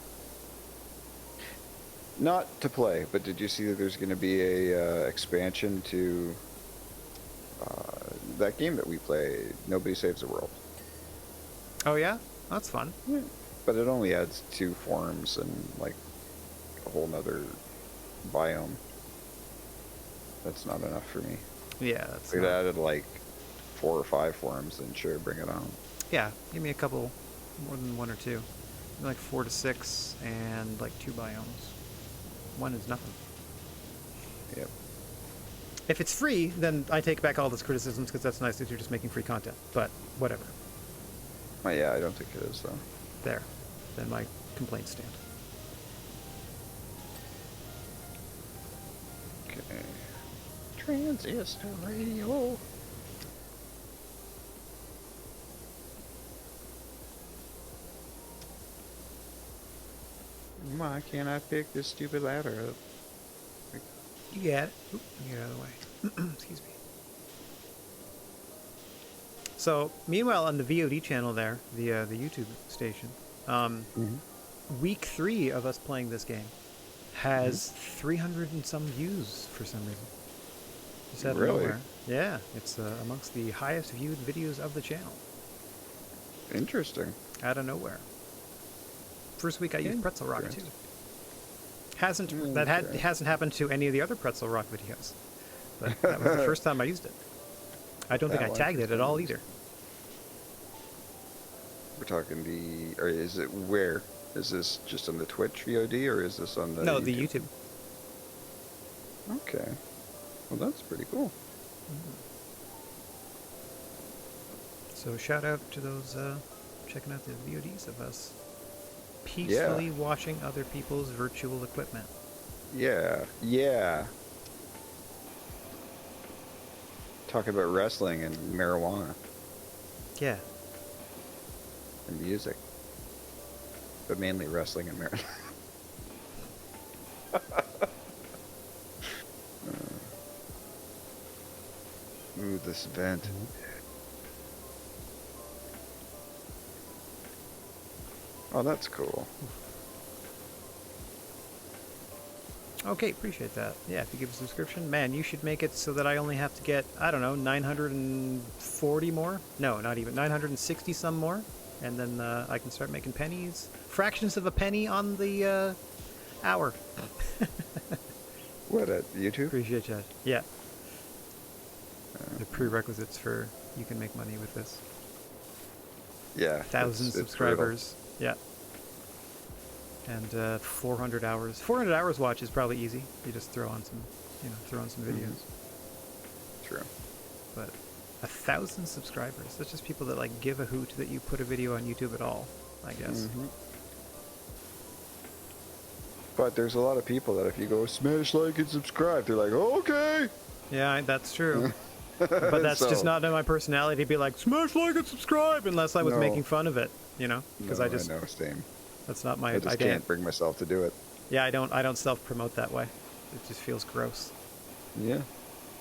Not to play, but did you see that there's going to be a expansion to that game that we play, Nobody Saves the World? Oh yeah? That's fun. Yeah. But it only adds 2 forums and like a whole nother biome. That's not enough for me. Yeah, that's if it added like 4 or 5 forums, then sure, bring it on. Yeah, give me a couple, more than 1 or 2. Like 4 to 6 and like 2 biomes. 1 is nothing. Yep. If it's free, then I take back all those criticisms because that's nice that you're just making free content. But whatever. Oh, yeah, I don't think it is though. There. Then my complaints stand. Okay. Transistor radio. Why can't I pick this stupid ladder up? You get it. Oop, get out of the way. Excuse me. So, meanwhile, on the VOD channel there, the YouTube station, week 3 of us playing this game has 300 and some views for some reason. Just out of nowhere. Yeah, it's amongst the highest viewed videos of the channel. Interesting. Out of nowhere. First week I used Pretzel Rock too. Hasn't happened to any of the other Pretzel Rock videos, but that was the first time I used it. I don't think I tagged it at all either. We're talking or is it where? Is this just on the Twitch VOD or is this on the No, the YouTube. Okay. Well, that's pretty cool. So shout out to those checking out the VODs of us peacefully watching other people's virtual equipment. Yeah. Talking about wrestling and marijuana. Yeah. And music. But mainly wrestling and marijuana. Ooh, this vent. Oh, that's cool. Okay, appreciate that. Yeah, if you give a subscription, man, you should make it so that I only have to get, I don't know, 940 more? No, not even, 960 some more. And then I can start making pennies. Fractions of a penny on the hour. What, at YouTube? Appreciate that. Yeah. The prerequisites for you can make money with this. Yeah. 1,000 subscribers. Yeah. And 400 hours. 400 hours watch is probably easy. You just throw on some, videos. True. But 1,000 subscribers. That's just people that like give a hoot that you put a video on YouTube at all, I guess. But there's a lot of people that if you go smash like and subscribe, they're like, oh, okay. Yeah, that's true. But that's just not in my personality to be like, smash like and subscribe, unless I was making fun of it, Because I know, same. That's not my. I just can't bring myself to do it. Yeah, I don't self-promote that way. It just feels gross. Yeah,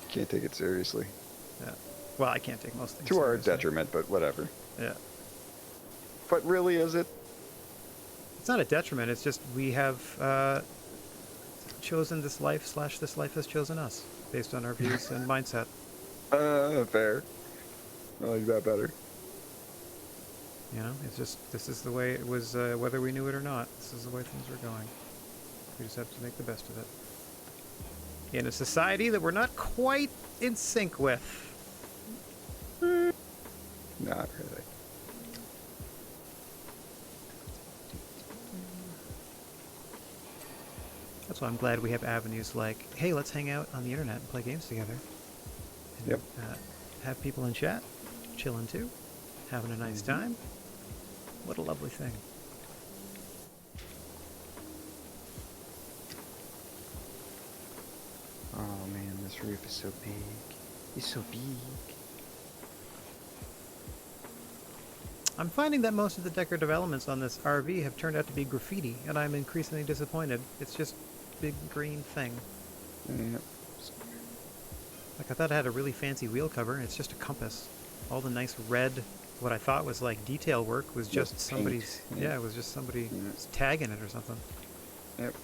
can't take it seriously. Yeah. Well, I can't take most things to our seriously. detriment, but whatever. Yeah. But really, is it? It's not a detriment. It's just we have chosen this life / this life has chosen us based on our views and mindset. Fair. I like that better. It's just, this is the way it was, whether we knew it or not. This is the way things were going. We just have to make the best of it. in a society that we're not quite in sync with. Not really. That's why I'm glad we have avenues like, hey, let's hang out on the internet and play games together. And, Yep. Have people in chat, chilling too, having a nice time. What a lovely thing. Oh man, this roof is so big. It's so big. I'm finding that most of the decorative elements on this RV have turned out to be graffiti, and I'm increasingly disappointed. It's just big green thing. Yep. Like, I thought it had a really fancy wheel cover, and it's just a compass. All the nice red, what I thought was like detail work, was just somebody's. Yeah, it was just somebody tagging it or something. Yep.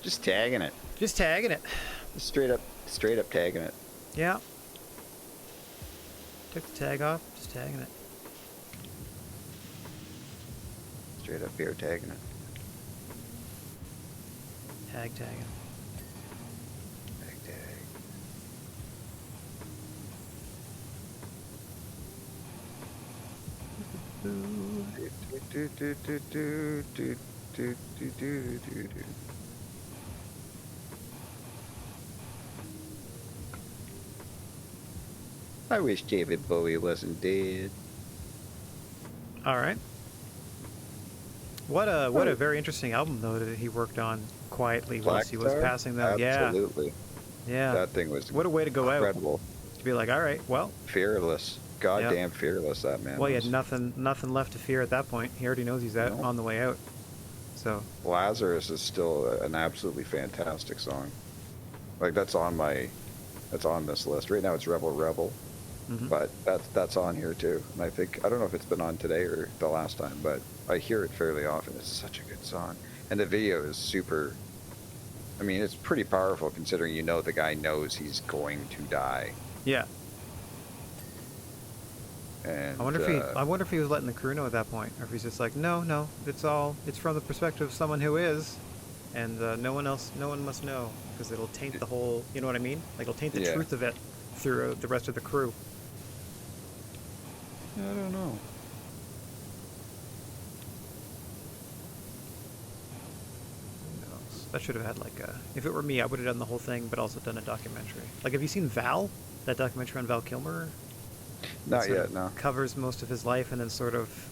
Just tagging it. Just tagging it. Just straight up tagging it. Yeah. Took the tag off, just tagging it. Straight up here tagging it. Tag tagging. Tag tag. I wish David Bowie wasn't dead. All right. What a very interesting album though that he worked on quietly whilst he was passing them. Absolutely. Yeah. That thing was what a way to go incredible. Out. To be like, all right, well. Fearless. Goddamn fearless that man. Well, he had nothing left to fear at that point. He already knows he's out on the way out. So. Lazarus is still an absolutely fantastic song. Like that's on this list right now. It's Rebel Rebel. Mm-hmm. But that's on here too, and I don't know if it's been on today or the last time, but I hear it fairly often. It's such a good song, and the video is super. I mean, it's pretty powerful considering the guy knows he's going to die. Yeah. And I wonder if he was letting the crew know at that point, or if he's just like, no, it's from the perspective of someone who is, and no one must know because it'll taint the whole. You know what I mean? Like it'll taint the truth of it through the rest of the crew. I don't know. That should have had like a... If it were me, I would have done the whole thing, but also done a documentary. Like, have you seen Val? That documentary on Val Kilmer? Not yet, no. Covers most of his life and then sort of,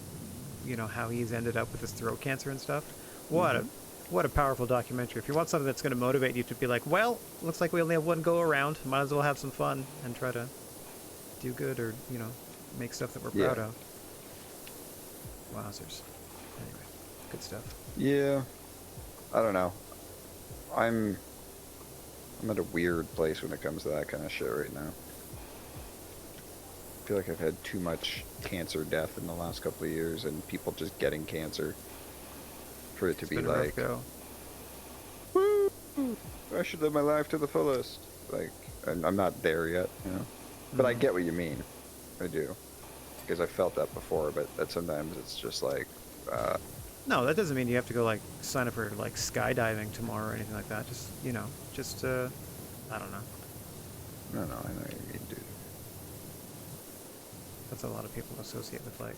how he's ended up with his throat cancer and stuff. What a powerful documentary. If you want something that's going to motivate you to be like, well, looks like we only have one go around. Might as well have some fun and try to do good or, make stuff that we're proud of. Wowzers. Anyway, good stuff. Yeah. I don't know. I'm at a weird place when it comes to that kind of shit right now. I feel like I've had too much cancer death in the last couple of years and people just getting cancer for it to be like, woo, I should live my life to the fullest. Like, I'm not there yet, But I get what you mean. I do. Because I felt that before, but that sometimes it's just like... No, that doesn't mean you have to go, like, sign up for, like, skydiving tomorrow or anything like that. Just, I don't know. No, I know what you mean, dude. That's what a lot of people associate with, like,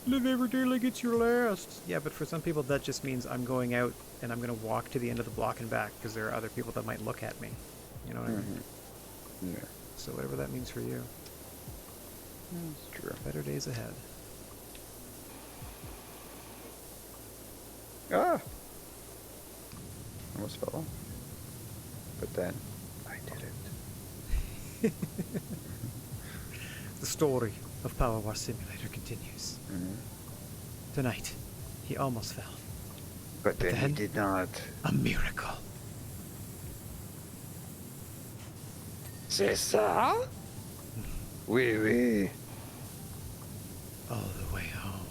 live every day like it's your last. Yeah, but for some people that just means I'm going out and I'm going to walk to the end of the block and back because there are other people that might look at me. You know what I mean? Yeah. So whatever that means for you. That's true. Better days ahead. Ah! Almost fell off. But then, I did it. The story of Power Wash Simulator continues. Mm-hmm. Tonight, he almost fell. But then he did not. A miracle. C'est ça? Oui, oui. All the way home.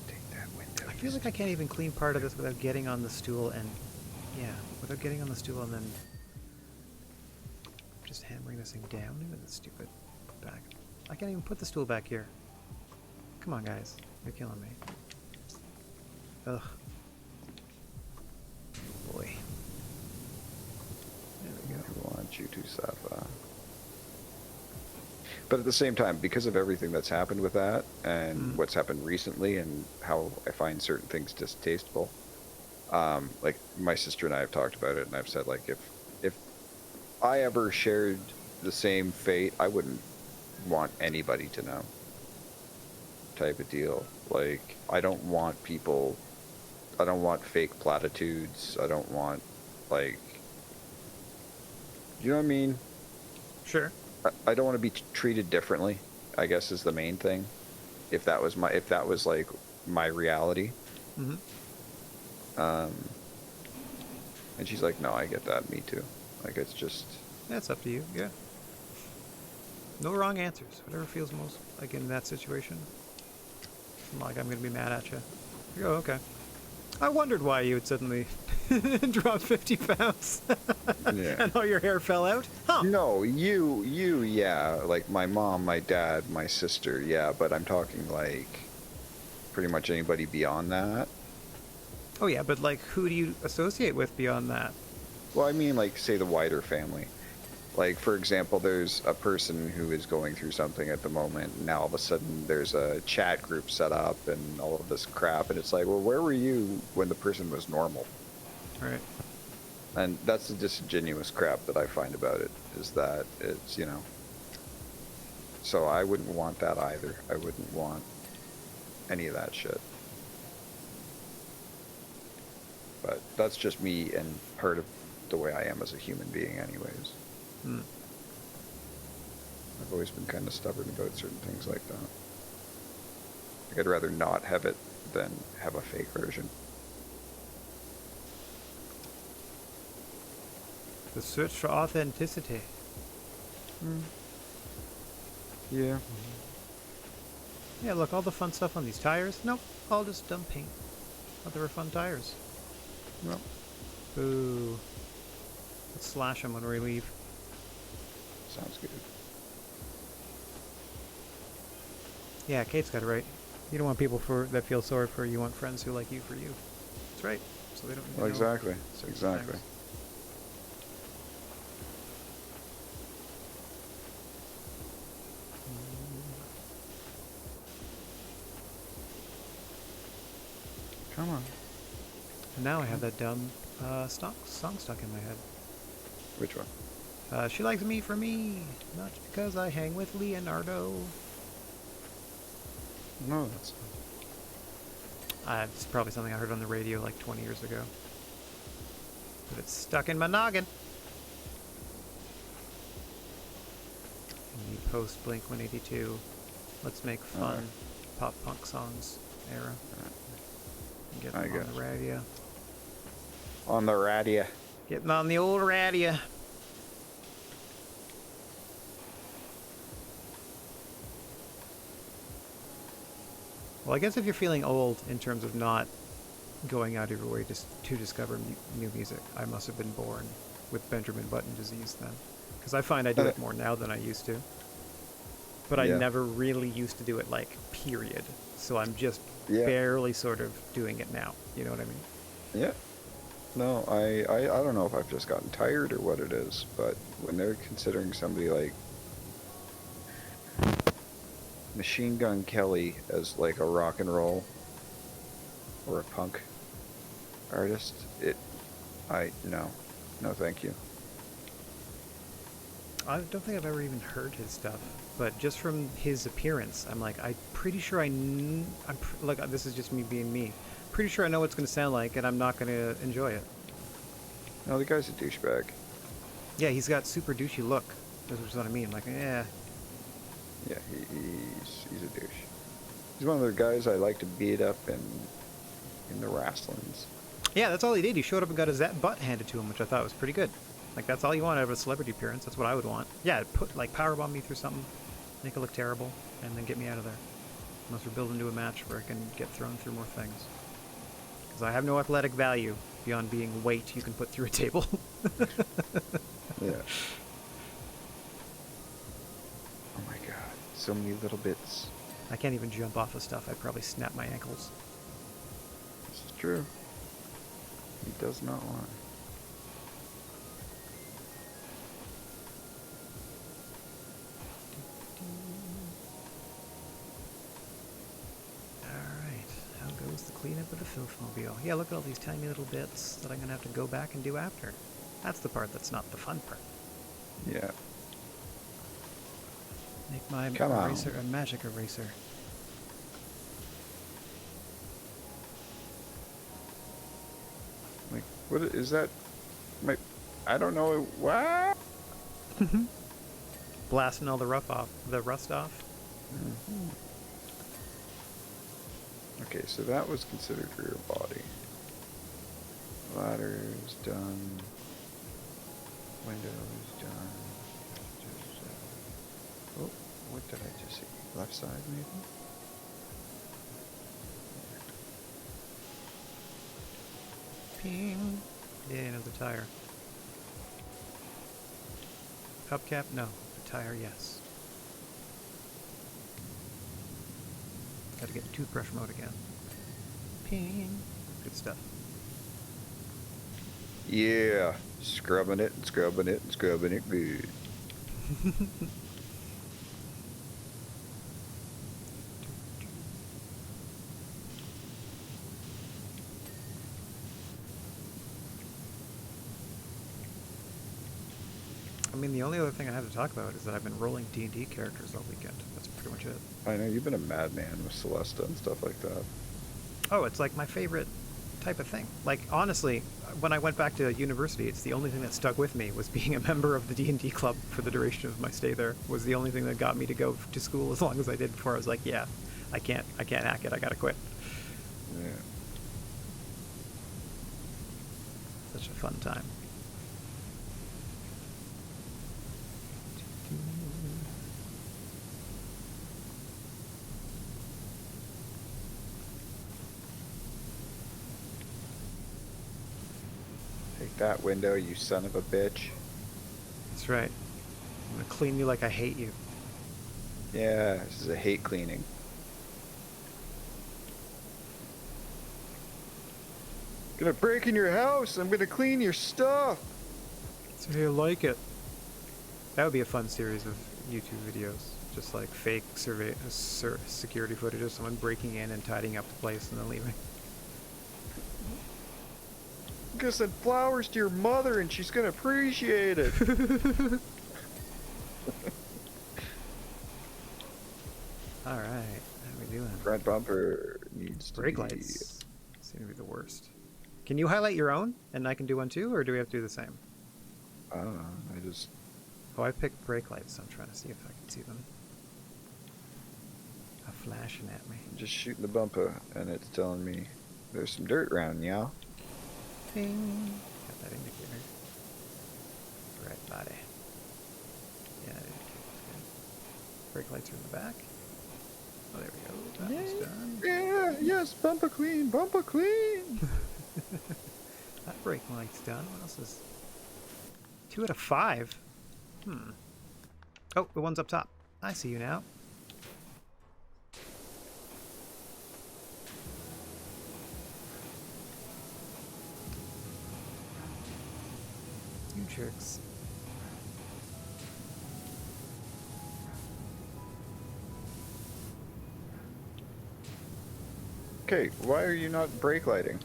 Take that window. I feel like I can't even clean part of this without getting on the stool and... Yeah, without getting on the stool and then... Just hammering this thing down into the stupid back. I can't even put the stool back here. Come on, guys. You're killing me. Ugh. Boy. There we go. I want you to suffer. But at the same time, because of everything that's happened with that, and what's happened recently, and how I find certain things distasteful, like my sister and I have talked about it, and I've said, like, if I ever shared the same fate, I wouldn't want anybody to know. Type of deal. Like, I don't want fake platitudes. I don't want, like, you know what I mean? Sure. I don't want to be treated differently, I guess, is the main thing. If that was like my reality. Mm-hmm. And she's like, no, I get that. Me too. Like, it's just. That's up to you. Yeah. No wrong answers. Whatever feels most like in that situation. It's not like I'm going to be mad at you. You go, okay. I wondered why you would suddenly drop 50 pounds Yeah. and all your hair fell out. Huh. No, you, yeah. Like my mom, my dad, my sister, yeah. But I'm talking like pretty much anybody beyond that. Oh, yeah, but like, who do you associate with beyond that? Well, I mean, like, say the wider family. Like, for example, there's a person who is going through something at the moment, and now all of a sudden there's a chat group set up and all of this crap, and it's like, well, where were you when the person was normal? Right. And that's the disingenuous crap that I find about it, is that it's, you know. So I wouldn't want that either. I wouldn't want any of that shit. But that's just me and part of the way I am as a human being anyways. I've always been kind of stubborn about certain things like that. Like, I'd rather not have it than have a fake version. The search for authenticity. Yeah. Yeah, look, all the fun stuff on these tires. Nope, all just dumb paint. Thought they were fun tires. Well, Ooh. Let's slash them when we leave. sounds good. Yeah, Kate's got it right. You don't want people that feel sorry for you. You want friends who like you for you. That's right. So they don't even Well, know exactly. certain Exactly. things. Come on. And now I have that dumb song stuck in my head. Which one? She likes me for me, not because I hang with Leonardo. No, that's It's probably something I heard on the radio like 20 years ago. But it's stuck in my noggin. In the post-Blink 182, let's make fun pop-punk songs era. And get them on the radio. on the radio. Getting on the old radio. Well, I guess if you're feeling old in terms of not going out of your way to discover new music, I must have been born with Benjamin Button disease then. Because I find I do it more now than I used to. But I never really used to do it, like, period. So I'm just barely sort of doing it now. You know what I mean? Yeah. No, I don't know if I've just gotten tired or what it is, but when they're considering somebody like Machine Gun Kelly as like a rock and roll or a punk artist, no thank you. I don't think I've ever even heard his stuff, but just from his appearance, I'm like, I'm pretty sure look, this is just me being me. Pretty sure I know what it's going to sound like, and I'm not going to enjoy it. No, the guy's a douchebag. Yeah, he's got super douchey look. That's what I mean. Like, yeah. Yeah, he's a douche. He's one of the guys I like to beat up in the wrestlings. Yeah, that's all he did. He showed up and got his butt handed to him, which I thought was pretty good. Like, that's all you want out of a celebrity appearance. That's what I would want. Yeah, powerbomb me through something, make it look terrible, and then get me out of there. Unless we're building to a match where I can get thrown through more things. Because I have no athletic value beyond being weight you can put through a table. Yeah. Oh my god, so many little bits. I can't even jump off of stuff. I'd probably snap my ankles. This is true. He does not lie. Goes the cleanup of the filthmobile. Yeah, look at all these tiny little bits that I'm gonna have to go back and do after. That's the part that's not the fun part. Yeah. Make my eraser a magic eraser. Like, what is that? I don't know. What? Blasting all the rust off. Mm-hmm. Okay, so that was considered rear body. Ladders done. Windows done. Oh, what did I just see? Left side, maybe? Ping. Yeah, another tire. Hubcap? No. The tire, yes. Gotta get toothbrush mode again. Ping. Good stuff. Yeah. Scrubbing it and scrubbing it and scrubbing it good. I mean, the only other thing I have to talk about is that I've been rolling D&D characters all weekend. That's pretty much it. I know, you've been a madman with Celesta and stuff like that. Oh, it's like my favorite type of thing. Like, honestly, when I went back to university, it's the only thing that stuck with me was being a member of the D&D club for the duration of my stay there. Was the only thing that got me to go to school as long as I did before I was like, yeah, I can't hack it, I gotta quit. Yeah. Such a fun time. Take that window, you son of a bitch. That's right. I'm gonna clean you like I hate you. Yeah, this is a hate cleaning. Gonna break in your house. I'm gonna clean your stuff. So you like it. That would be a fun series of YouTube videos. Just like fake security footage of someone breaking in and tidying up the place and then leaving. I'm gonna send flowers to your mother and she's gonna appreciate it. Alright, how we doing? Front bumper needs to brake be... lights seem to be the worst. Can you highlight your own and I can do one too, or do we have to do the same? I don't know, I just... Oh, I picked brake lights, so I'm trying to see if I can see them. They're flashing at me. I'm just shooting the bumper and it's telling me there's some dirt around, y'all. Bing. Got that indicator. Right body. Yeah, that indicator's good. Brake lights are in the back. Oh, there we go. That one's done. Yeah, yes, bumper clean, bumper clean. That brake light's done. What else is... 2 out of 5. Oh, the one's up top. I see you now. You jerks. Okay, why are you not brake lighting?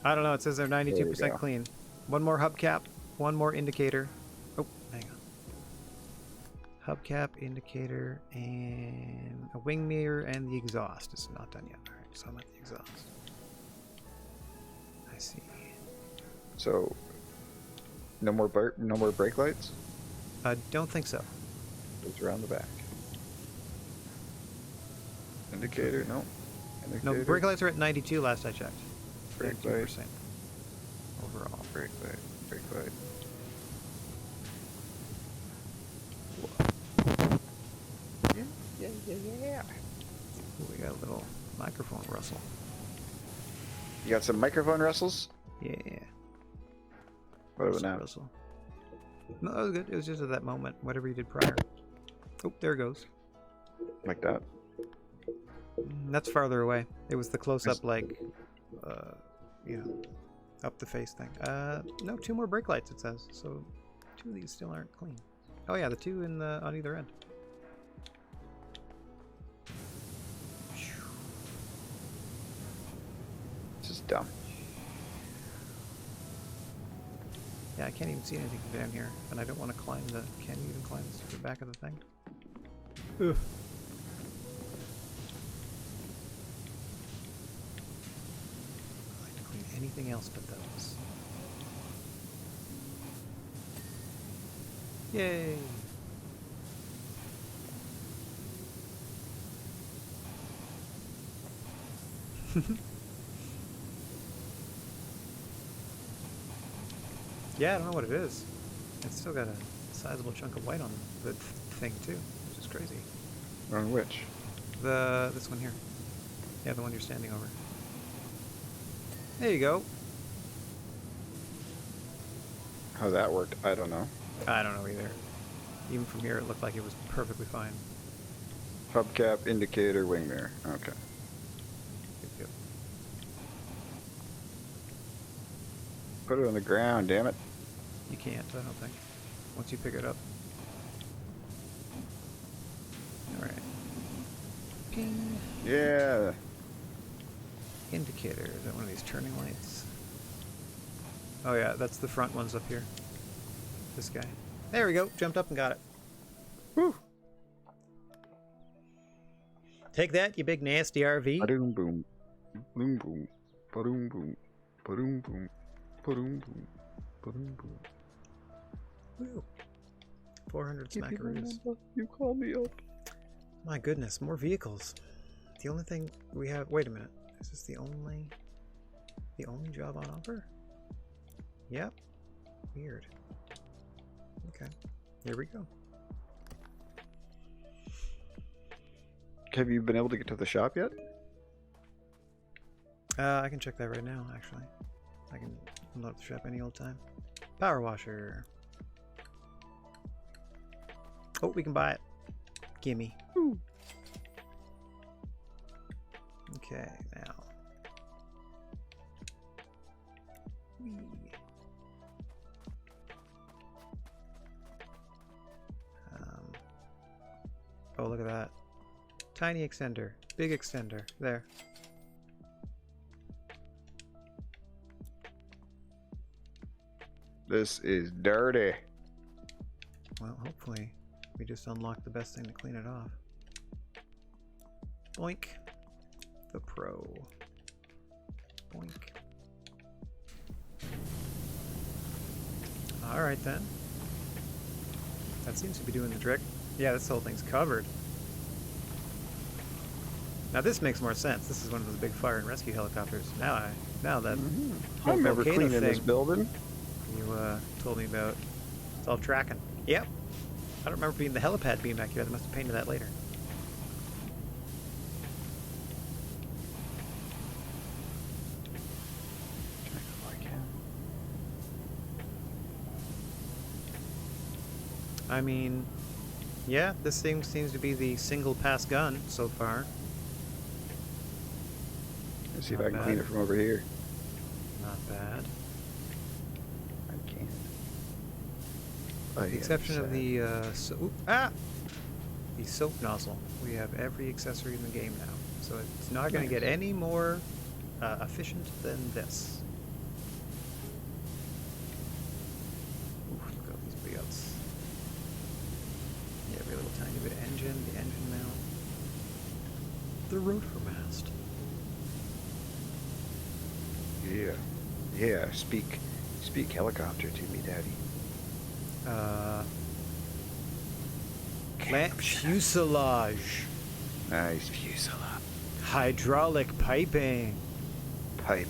I don't know. It says they're 92% clean. One more hubcap. One more indicator. Oh, hang on. Hubcap, indicator, and a wing mirror, and the exhaust. It's not done yet. Alright, so I'm at the exhaust. I see. So, no more brake lights? I don't think so. It's around the back. Indicator, no. Indicator. No, brake lights are at 92 last I checked. Brake 92% light. overall. Brake light, brake light. Yeah. Ooh, we got a little microphone rustle. You got some microphone rustles? Yeah. What about now? Rustle. No, that was good. It was just at that moment, whatever you did prior. Oh, there it goes. Like that? That's farther away. It was the close-up, like, you know, up the face thing. No, 2 more brake lights, it says. So 2 of these still aren't clean. Oh yeah, the 2 in the on either end. This is dumb. Yeah, I can't even see anything from down here, and I don't want to climb the... Can you even climb the back of the thing? Ugh. I like to clean anything else but those. Yay! Yeah, I don't know what it is. It's still got a sizable chunk of white on the thing too, which is crazy. On which? This one here. Yeah, the one you're standing over. There you go. How that worked, I don't know. I don't know either. Even from here, it looked like it was perfectly fine. Hubcap, indicator, wing mirror. Okay. Yep. Put it on the ground, damn it. You can't, I don't think. Once you pick it up. Alright. Ping. Yeah. Indicator. Is that one of these turning lights? Oh yeah, that's the front ones up here. This guy. There we go. Jumped up and got it. Woo! Take that, you big nasty RV. Ba-doom boom. Boom boom. Ba-doom boom. Ba-doom boom. Ba-doom boom. Ba-doom boom. Woo. 400 smackaroos. You call me up. My goodness, more vehicles. The only thing we have... Wait a minute. Is this the only job on offer? Yep. Weird. Okay. Here we go. Have you been able to get to the shop yet? I can check that right now, actually. I can load the shop any old time. Power washer. Oh, we can buy it. Gimme. Ooh. Okay, now. Whee. Oh, look at that. Tiny extender. Big extender. There. This is dirty. Well, hopefully we just unlocked the best thing to clean it off. Boink. The Pro. Boink. Alright then. That seems to be doing the trick. Yeah, this whole thing's covered. Now this makes more sense. This is one of those big fire and rescue helicopters. Now that I remember volcano cleaning this thing building. you told me about, it's all tracking. Yep. I don't remember being the helipad being back here. They must have painted that later. I mean, yeah, this thing seems to be the single pass gun so far. Let's see if I can clean it from over here. Not bad. I can't. With the exception of the the soap nozzle. We have every accessory in the game now, so it's not going to get any more efficient than this. Oof, look at these big-outs. Yeah, every little tiny bit of engine, the engine mount, the rotor mast. Yeah. Yeah, speak helicopter to me, Daddy. Fuselage. Nice fuselage. Hydraulic piping. Piping.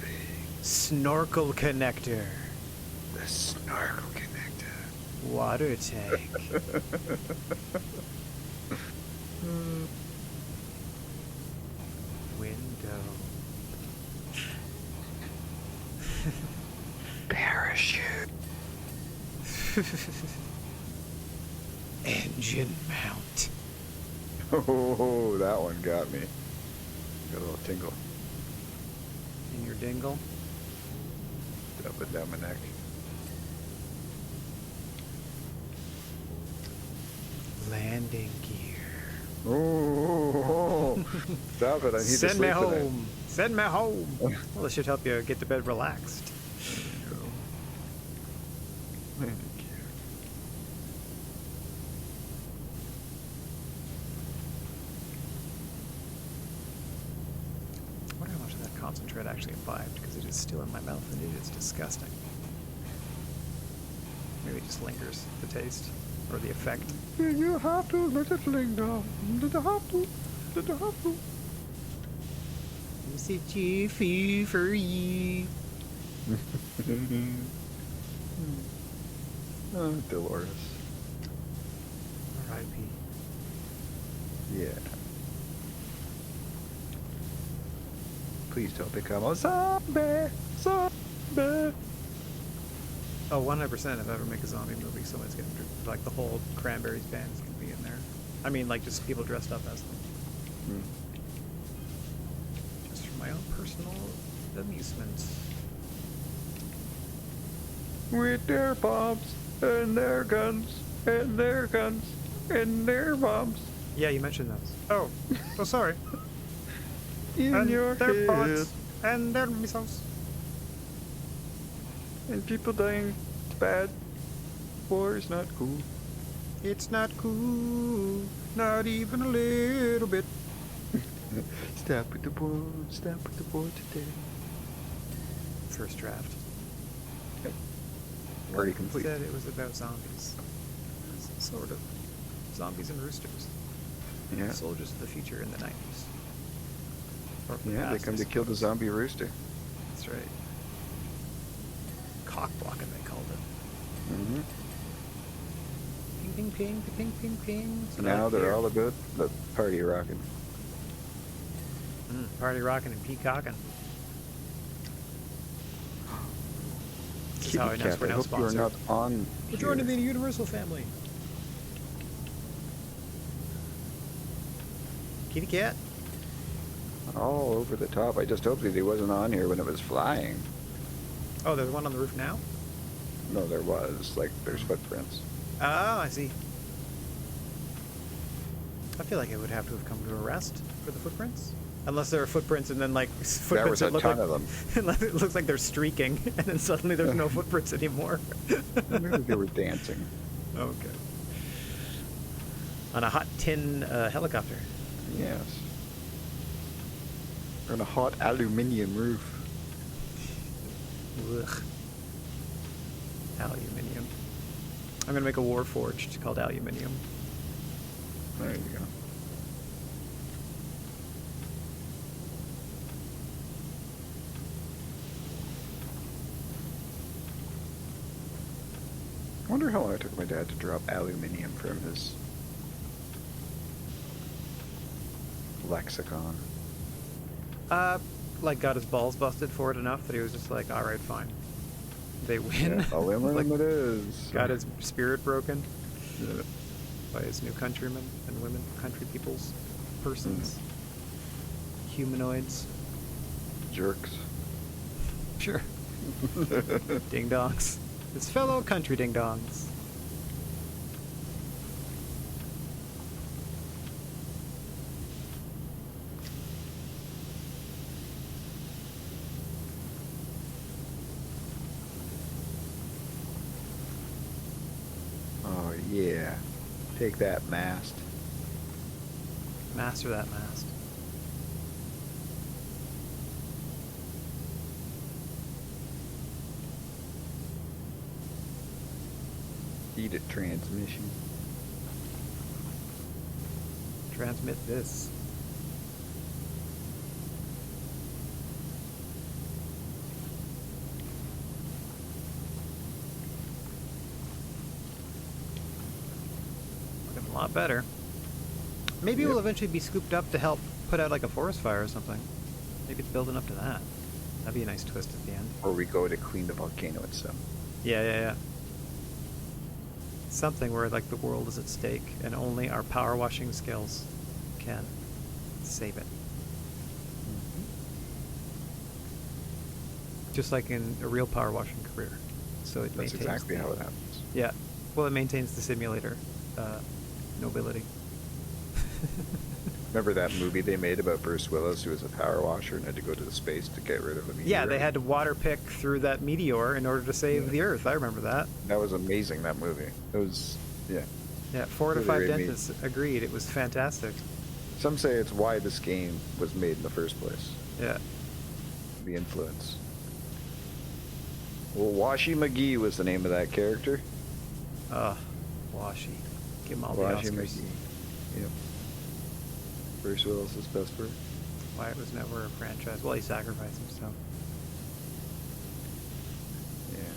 Snorkel connector. The snorkel connector. Water tank. Window. Parachute. Engine mount. Oh, that one got me. Got a little tingle. In your dingle? up and down my neck. Landing gear. Oh, stop it! I need to sleep Send me home. tonight. Send me home. Well, this should help you get to bed relaxed. There you go. Landing gear. I wonder how much of that concentrate actually imbibed, because it is still in my mouth and it is disgusting. Maybe it just lingers, the taste, or the effect. You have to let it linger. Let it have to. Let it have to. Is it jiffy for you? Oh, Dolores. R.I.P. Yeah. Please don't become a zombie. Zombie. Oh, 100% if I ever make a zombie movie, someone's gonna, like, the whole Cranberries band is gonna be in there. I mean, like, just people dressed up as them. Hmm. Just for my own personal amusement. With their bombs and their guns and their guns and their bombs Yeah, you mentioned those. Oh, so sorry. in And your their head. bullets and their missiles. And people dying. It's bad. War is not cool. It's not cool, not even a little bit. Stop with the war. Stop with the war today. First draft. Already complete. Said it was about zombies. Sort of. Zombies and roosters. Yeah. Soldiers of the future in the 90s. Or the Yeah, they past, come I to kill the suppose. zombie rooster. That's right. Cock blocking, they called it. Mm-hmm. Ping, ping, ping, ping, ping, ping. So Now like they're here. all about the party rocking. Party rocking and peacocking. This is Kitty how I know cat, we're I now hope you are sponsored. not on We're here. joining the Universal family. Kitty cat. All over the top. I just hoped that he wasn't on here when it was flying. Oh, there's one on the roof now? No, there was. Like, there's footprints. Oh, I see. I feel like it would have to have come to a rest for the footprints. Unless there are footprints and then, like, There footprints was a that look ton like, of them. it looks like they're streaking, and then suddenly there's no footprints anymore. Maybe they were dancing. Okay. On a hot tin helicopter. Yes. On a hot aluminium roof. Ugh. Aluminium. I'm gonna make a Warforged called Aluminium. There you go. I wonder how long it took my dad to drop aluminium from his lexicon. Like got his balls busted for it enough that he was just like, all right, fine. They win. Yeah, aluminum Like, it is. got his spirit broken Yeah. by his new countrymen and women, country peoples, persons, humanoids. Jerks. Sure. Ding dongs. His fellow country ding dongs. Oh yeah. Take that, mast. Master that mast. Eat it, transmission. Transmit this. Looking a lot better. Maybe it will Yep. eventually be scooped up to help put out like a forest fire or something. Maybe it's building up to that. That'd be a nice twist at the end. Or we go to clean the volcano itself. Yeah. Something where like the world is at stake and only our power washing skills can save it. just like in a real power washing career. So it That's exactly how it happens. Yeah. Well, it maintains the simulator nobility. Remember that movie they made about Bruce Willis, who was a power washer and had to go to the space to get rid of the meteor? Yeah, they had to water pick through that meteor in order to save the Earth. I remember that. That was amazing, that movie. It was, yeah. Yeah, 4 out of 5 dentists agreed. It was fantastic. Some say it's why this game was made in the first place. Yeah. The influence. Well, Washi McGee was the name of that character. Washi. Give him all Washi the Oscars. McGee. Yep. Bruce Willis's best friend. Why it was never a franchise. Well, he sacrificed himself. Yeah.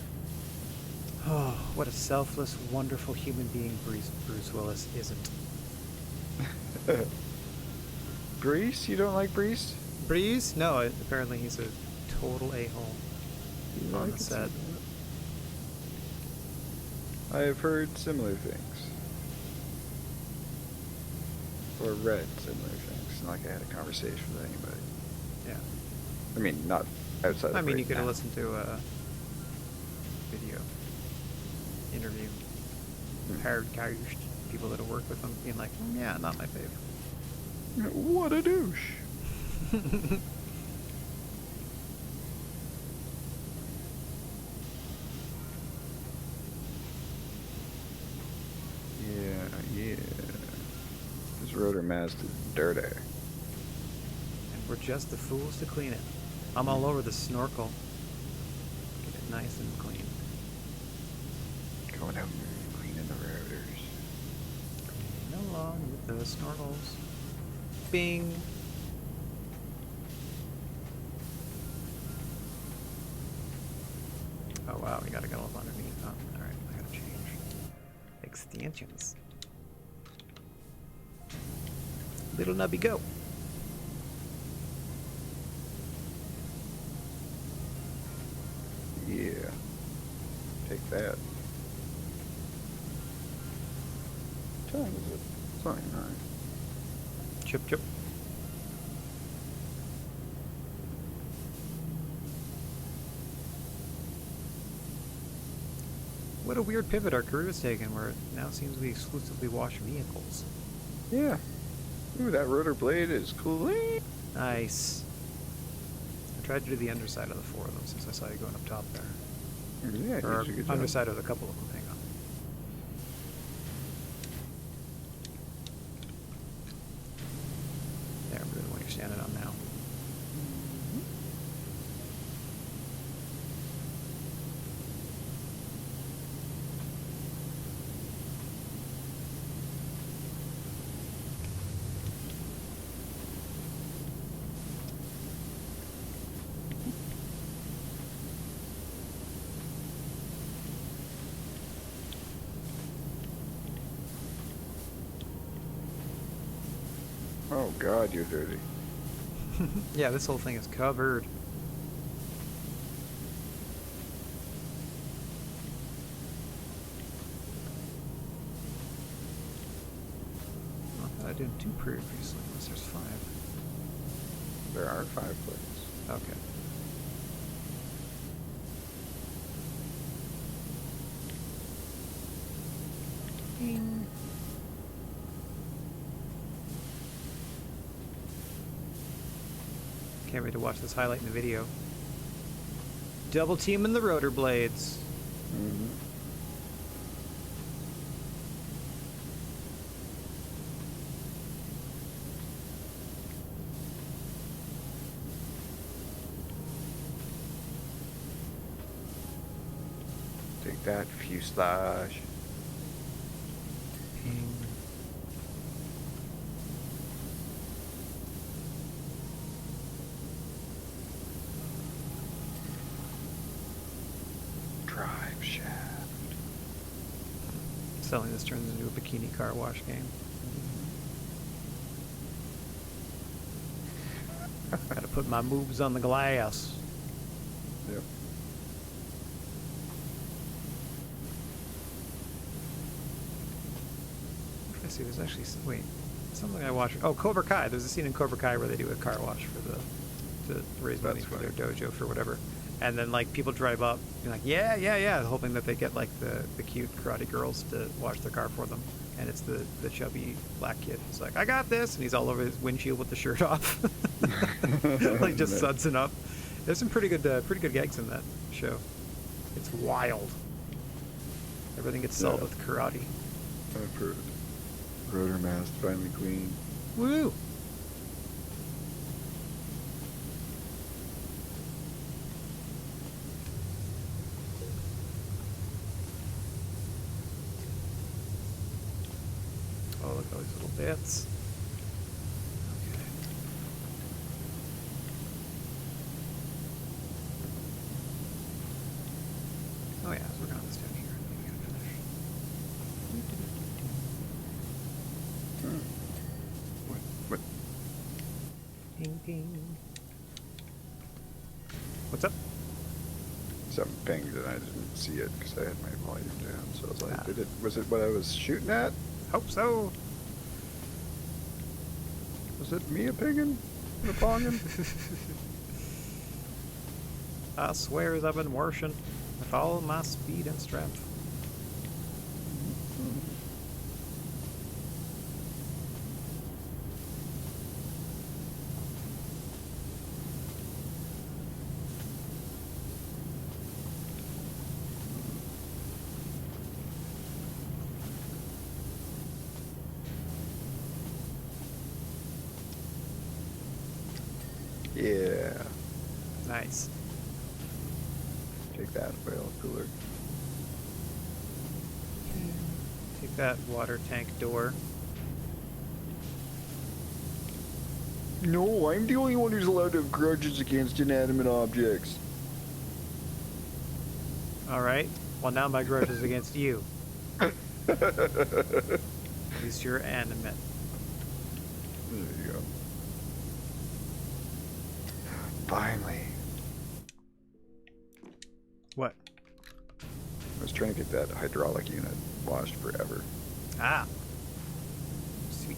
Oh, what a selfless, wonderful human being Bruce Willis isn't. Brees? You don't like Brees? Breeze? No, apparently he's a total a-hole on the set. I have heard similar things. Or read similar things. Not like I had a conversation with anybody. Yeah. I mean, not outside of you could have listened to a video interview. Hired people that have worked with him being like, yeah, not my favorite. What a douche. Yeah. This rotor mast is dirty. And we're just the fools to clean it. I'm all over the snorkel. Get it nice and clean. Going out and cleaning the rotors. Cleaning along with the snorkels. Bing. Oh wow, we gotta go up underneath, huh? Alright, I gotta change. Extensions. Little nubby go. Yeah. Take that. What time is it? It's only 9. Chip chip. What a weird pivot our career has taken, where it now seems we exclusively wash vehicles. Yeah. Ooh, that rotor blade is clean. Nice. I tried to do the underside of the 4 of them since I saw you going up top there. Yeah, Or you did a good job. underside of a couple of them, hang on. There, really the one you're standing on now. Oh God, you're dirty. Yeah, this whole thing is covered. I thought I did 2 previously, unless there's 5. There are 5 plates. Okay. Ding. Can't wait to watch this highlight in the video. Double teaming the rotor blades. Mm-hmm. Take that, fuselage. Ping. Drive shaft. Suddenly this turns into a bikini car wash game. Gotta put my moves on the glass. Yep. I see, there's actually wait, something I watched. Oh, Cobra Kai. There's a scene in Cobra Kai where they do a car wash for to raise money That's for funny. their dojo for whatever. And then like people drive up, and like yeah, hoping that they get like the cute karate girls to wash their car for them. And it's the chubby black kid. It's like, I got this, and he's all over his windshield with the shirt off, like just sudsing up. There's some pretty good gags in that show. It's wild. Everything gets solved with karate. I've heard. Rotor mast finally clean. Woo! Oh, look at all these little bits. Okay. Oh yeah, so we're going this down here. We gotta finish. What? Ding ding. What's up? Something pinged and I didn't see it because I had my volume down. So I was like, was it what I was shooting at? Hope so. Was it me a pinging? A ponging? I swear as I've been worshing with all my speed and strength. Yeah. Nice. Take that, whale cooler. Take that water tank door. No, I'm the only one who's allowed to have grudges against inanimate objects. Alright. Well, now my grudge is against you. At least you're animate. There you go. Finally. What? I was trying to get that hydraulic unit washed forever. Ah. Sweet.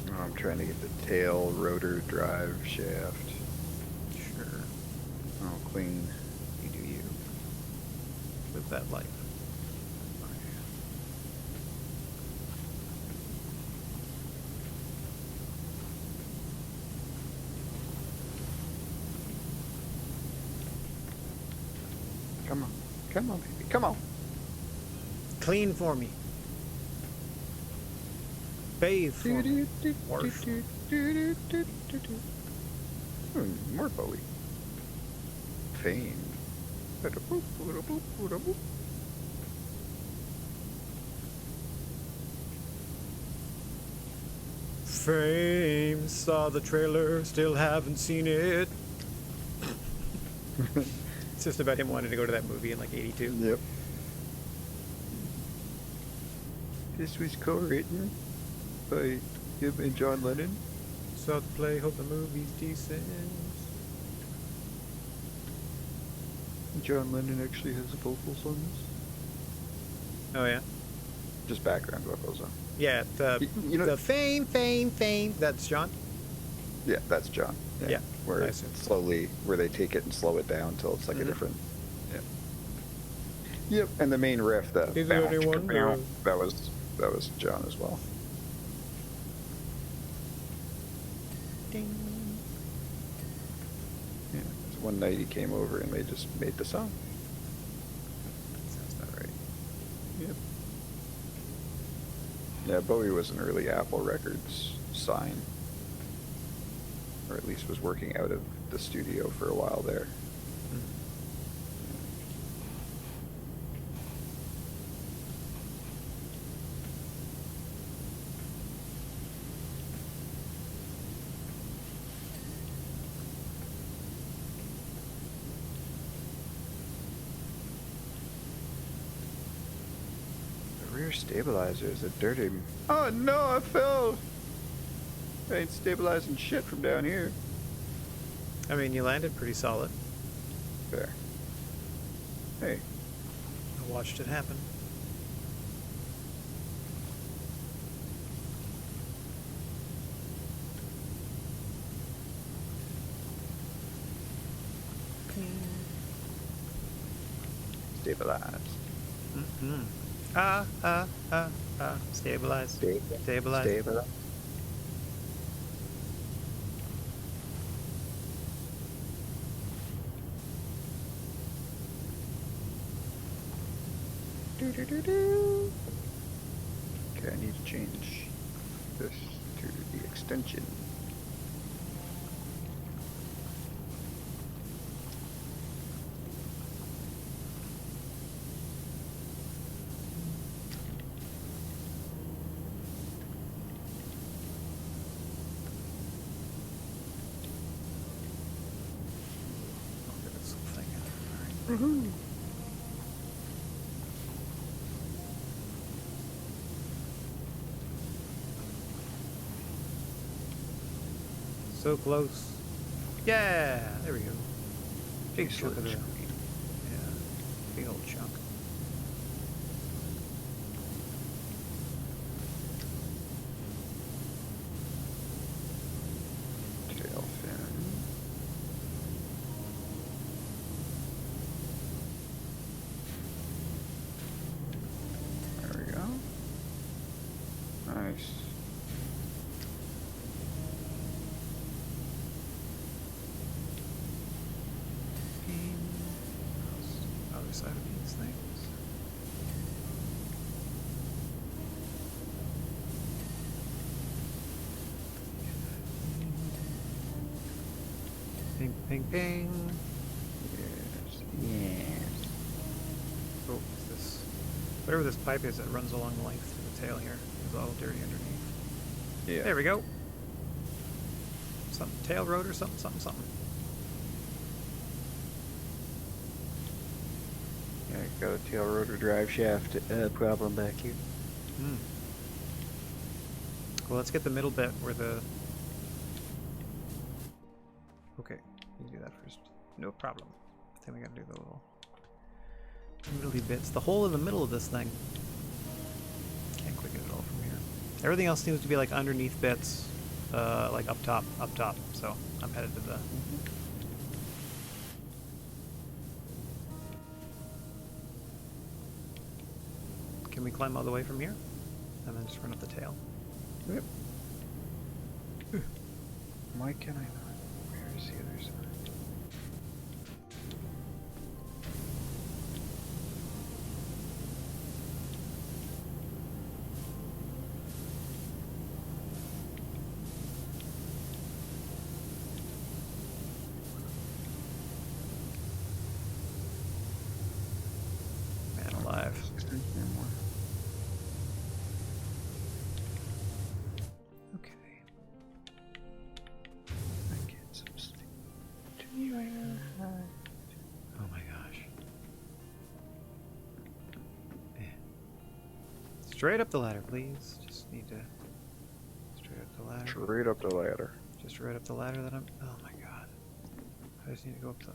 Oh, I'm trying to get the tail rotor drive shaft. Sure. Oh, clean. You do you. Live that life. Come on. Come on, baby. Come on. Clean for me. Bathe for me. Wash. More Bowie. Fame. Fame. Saw the trailer. Still haven't seen it. It's just about him wanting to go to that movie in like 82. Yep. This was co-written by him and John Lennon. Saw the play. Hope the movie's decent. John Lennon actually has vocals on this. Oh yeah. Just background vocals on. Yeah. The fame. That's John. Yeah, that's John. Yeah. Where it's slowly, where they take it and slow it down until it's like a different. Yeah. Yep, and the main riff, that was John as well. Ding. Yeah. So one night he came over and they just made the song. Sounds about right. Yep. Yeah, Bowie was an early Apple Records sign. Or at least was working out of the studio for a while there. The rear stabilizer is a dirty... Oh no, I fell! I ain't stabilizing shit from down here. I mean, you landed pretty solid. There. Hey. I watched it happen. Stabilize. Stabilize. Stabilize. Stabilize. Okay, I need to change this to the extension. Woohoo! So close. Yeah, there we go. Big chunk of the, yeah, big old chunk. Tail fin. There we go. Nice. Other side of these things. Ping, ping, ping. Yes. Yes. Oh, is this whatever this pipe is that runs along the length of the tail here is all dirty underneath. Yeah. There we go. Something tail rotor, something, something, something. Yeah, got a tail rotor drive shaft problem back here. Hmm. Well, let's get the middle bit where the... Okay, you can do that first. No problem. Then we gotta do the little middly bits. The hole in the middle of this thing. Can't quite get it all from here. Everything else seems to be like underneath bits, like up top. So I'm headed to the... Can we climb all the way from here? And then just run up the tail. Yep. Why can I not? Where is the other side? Man alive. Okay. I get some stick. Oh my gosh. Eh. Straight up the ladder, please. Just need to... Straight up the ladder. Straight up the ladder. Just right up the ladder that I'm... Oh my god. I just need to go up the...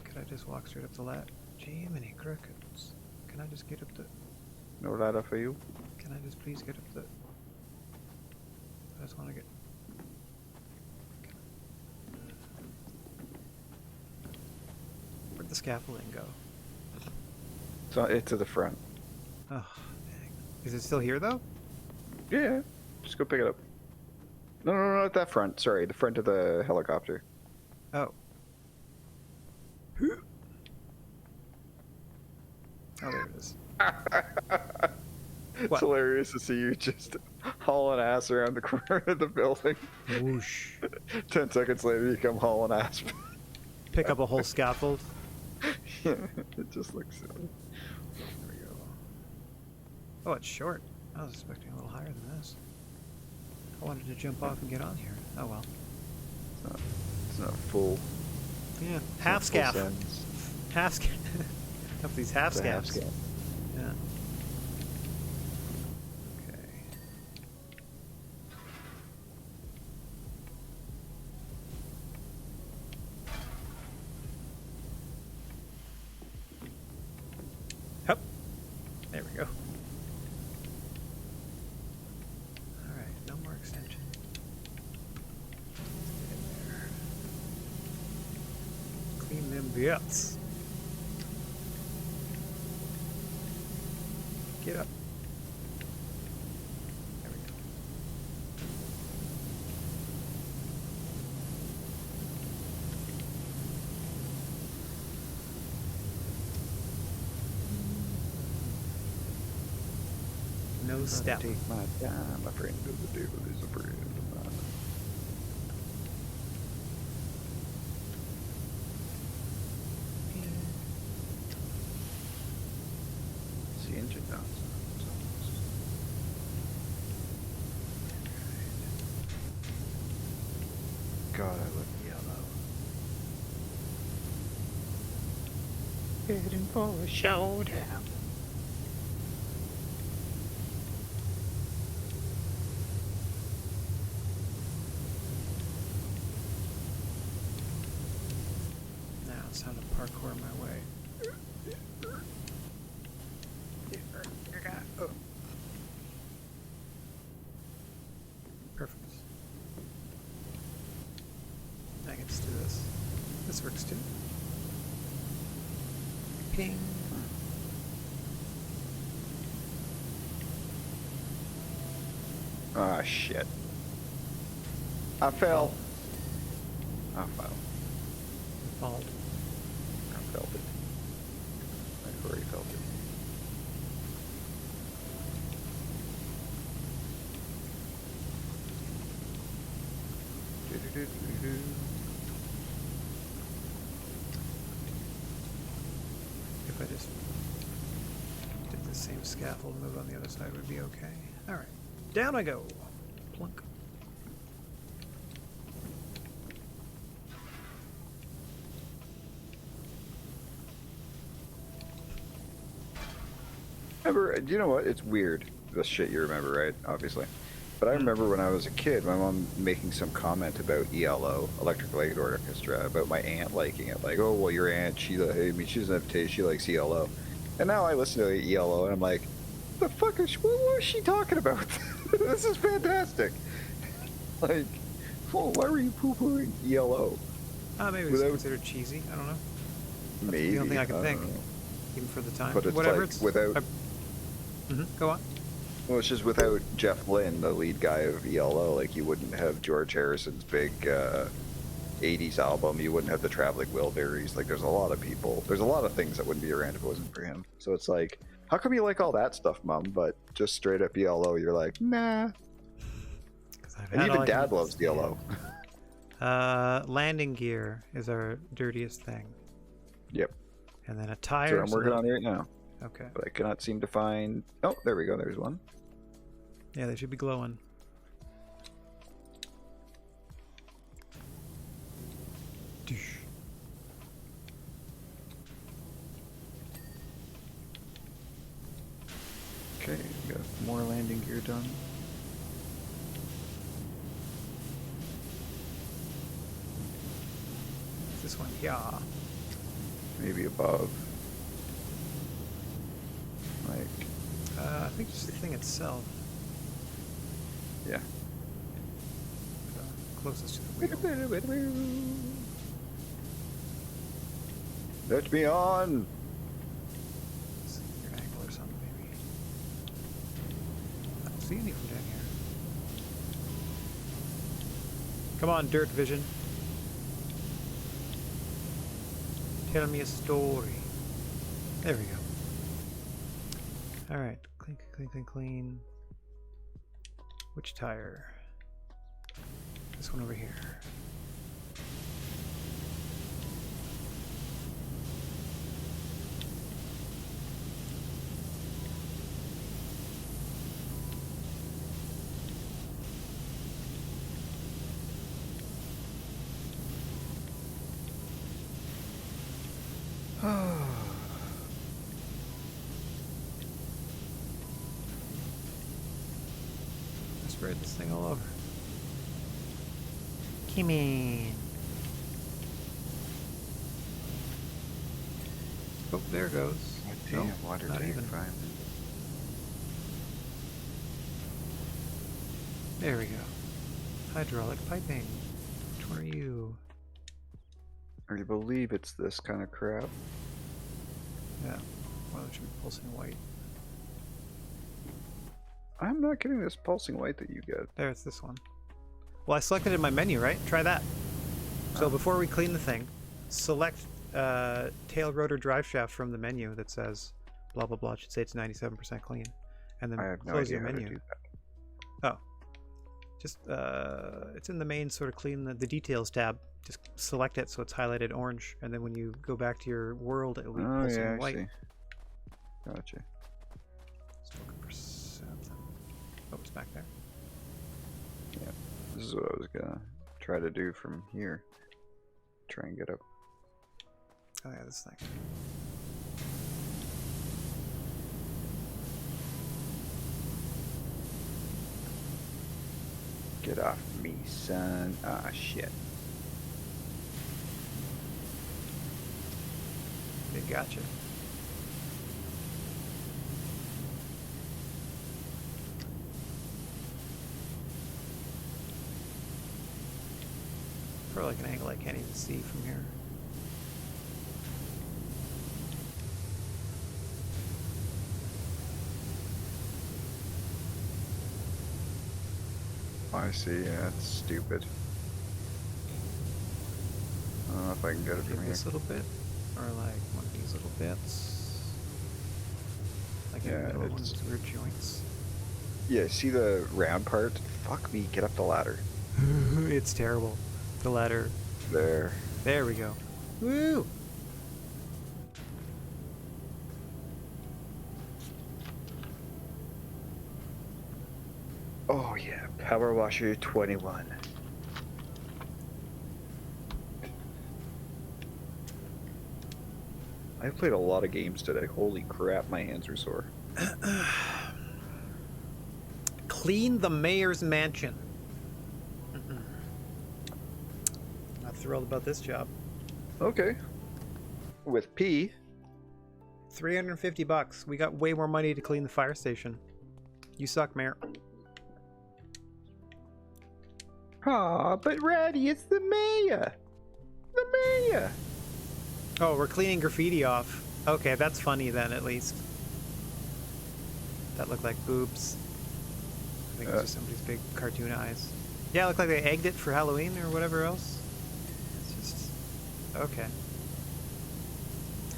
Could I just walk straight up the ladder? Jiminy crickets. Can I just get up the... No ladder for you? Can I just please get up the... I just want to get... Where'd the scaffolding go? So it's to the front. Oh, dang. Is it still here, though? Yeah. Just go pick it up. No, not that front. Sorry, the front of the helicopter. Oh. Oh, there it is. It's What? hilarious to see you just hauling ass around the corner of the building. Whoosh. 10 seconds later, you come hauling ass. Pick up a whole scaffold. Yeah, it just looks silly. There we go. Oh, it's short. I was expecting a little higher than this. I wanted to jump off and get on here. Oh well. It's not full. Yeah. It's Half not full scaff. sends. Half scaff. Up these half It's a half scaffs. scaff. Yeah. Okay. Hup. There we go. Alright, no more extension. Get in there. Clean them bits. Get up. There we go. No step. Take my time, my friend of the devil is a friend of mine. It's the engine down. God, I look yellow. Heading for a showdown. Now it's time to parkour my way. Perfect. I can just do this. This works too. Ping. Ah, shit. I fell. I fell. Fault. I felt it. I already felt it. If I just did the same scaffold move on the other side, would be okay. Alright. Down I go. Plunk. Remember, you know what? It's weird. This shit you remember, right? Obviously. But I remember when I was a kid, my mom making some comment about ELO, Electric Light Orchestra, about my aunt liking it. Like, oh, well, your aunt, she doesn't have taste, she likes ELO. And now I listen to ELO, and I'm like, the fuck is, what was she talking about? This is fantastic. Like, well, why were you poo-pooing ELO? Maybe it's considered cheesy. I don't know. That's Maybe. the only thing I can think. Know. Even for the time. But it's whatever. like, without... Go on. Well, it's just without Jeff Lynne, the lead guy of ELO, like you wouldn't have George Harrison's big 80s album, you wouldn't have the Traveling Wilburys. Like there's a lot of people, there's a lot of things that wouldn't be around if it wasn't for him. So it's like, how come you like all that stuff, Mom, but just straight up ELO, you're like, nah. And even Dad loves ELO. Landing gear is our dirtiest thing. Yep. And then a That's tire. what I'm working on right now. Okay. But I cannot seem to find... Oh, there we go, there's one. Yeah, they should be glowing. Okay, we got more landing gear done. This one, yeah. Maybe above. Like... I think just the thing itself. Yeah. Closest to the wheel. Let me on! Your angle or something, maybe. I don't see any from down here. Come on, Dirt Vision. Tell me a story. There we go. Alright, clean, clean, clean, clean. Which tire? This one over here. I sprayed this thing all over. Come in. Oh, there it goes. Damn, No, water not tank even. fine. There we go. Hydraulic piping. Which one are you? I believe it's this kind of crap. Yeah. Well, it should be pulsing white. I'm not getting this pulsing light that you get. There, it's this one. Well, I selected it in my menu, right? Try that. So before we clean the thing, select tail rotor drive shaft from the menu that says blah blah blah. It should say it's 97% clean, and then I have no close idea your how to menu. do that. Oh, just it's in the main sort of clean the details tab. Just select it so it's highlighted orange, and then when you go back to your world, it will be Oh pulsing yeah, I white. see. Gotcha. Just looking for something. Oh, it's back there. Yeah, this is what I was gonna try to do from here. Try and get up. Oh yeah, this thing. Get off me, son. Ah, shit. It gotcha. Probably like an angle I can't even see from here. I see, yeah, that's stupid. I don't know if I can get it from Maybe here. this little bit, or like one of these little bits. Like in the Yeah, middle of one of it's- those weird joints. Yeah, see the round part? Fuck me, get up the ladder. It's terrible. The ladder. There. There we go. Woo! Oh yeah, Power Washer 21. I played a lot of games today. Holy crap, my hands are sore. Clean the mayor's mansion. Not thrilled about this job. Okay. With P. $350. We got way more money to clean the fire station. You suck, mayor. Aw, but Raddy, it's the mayor! The mayor! Oh, we're cleaning graffiti off. Okay, that's funny then, at least. That looked like boobs. I think it was just somebody's big cartoon eyes. Yeah, it looked like they egged it for Halloween or whatever else. It's just... okay.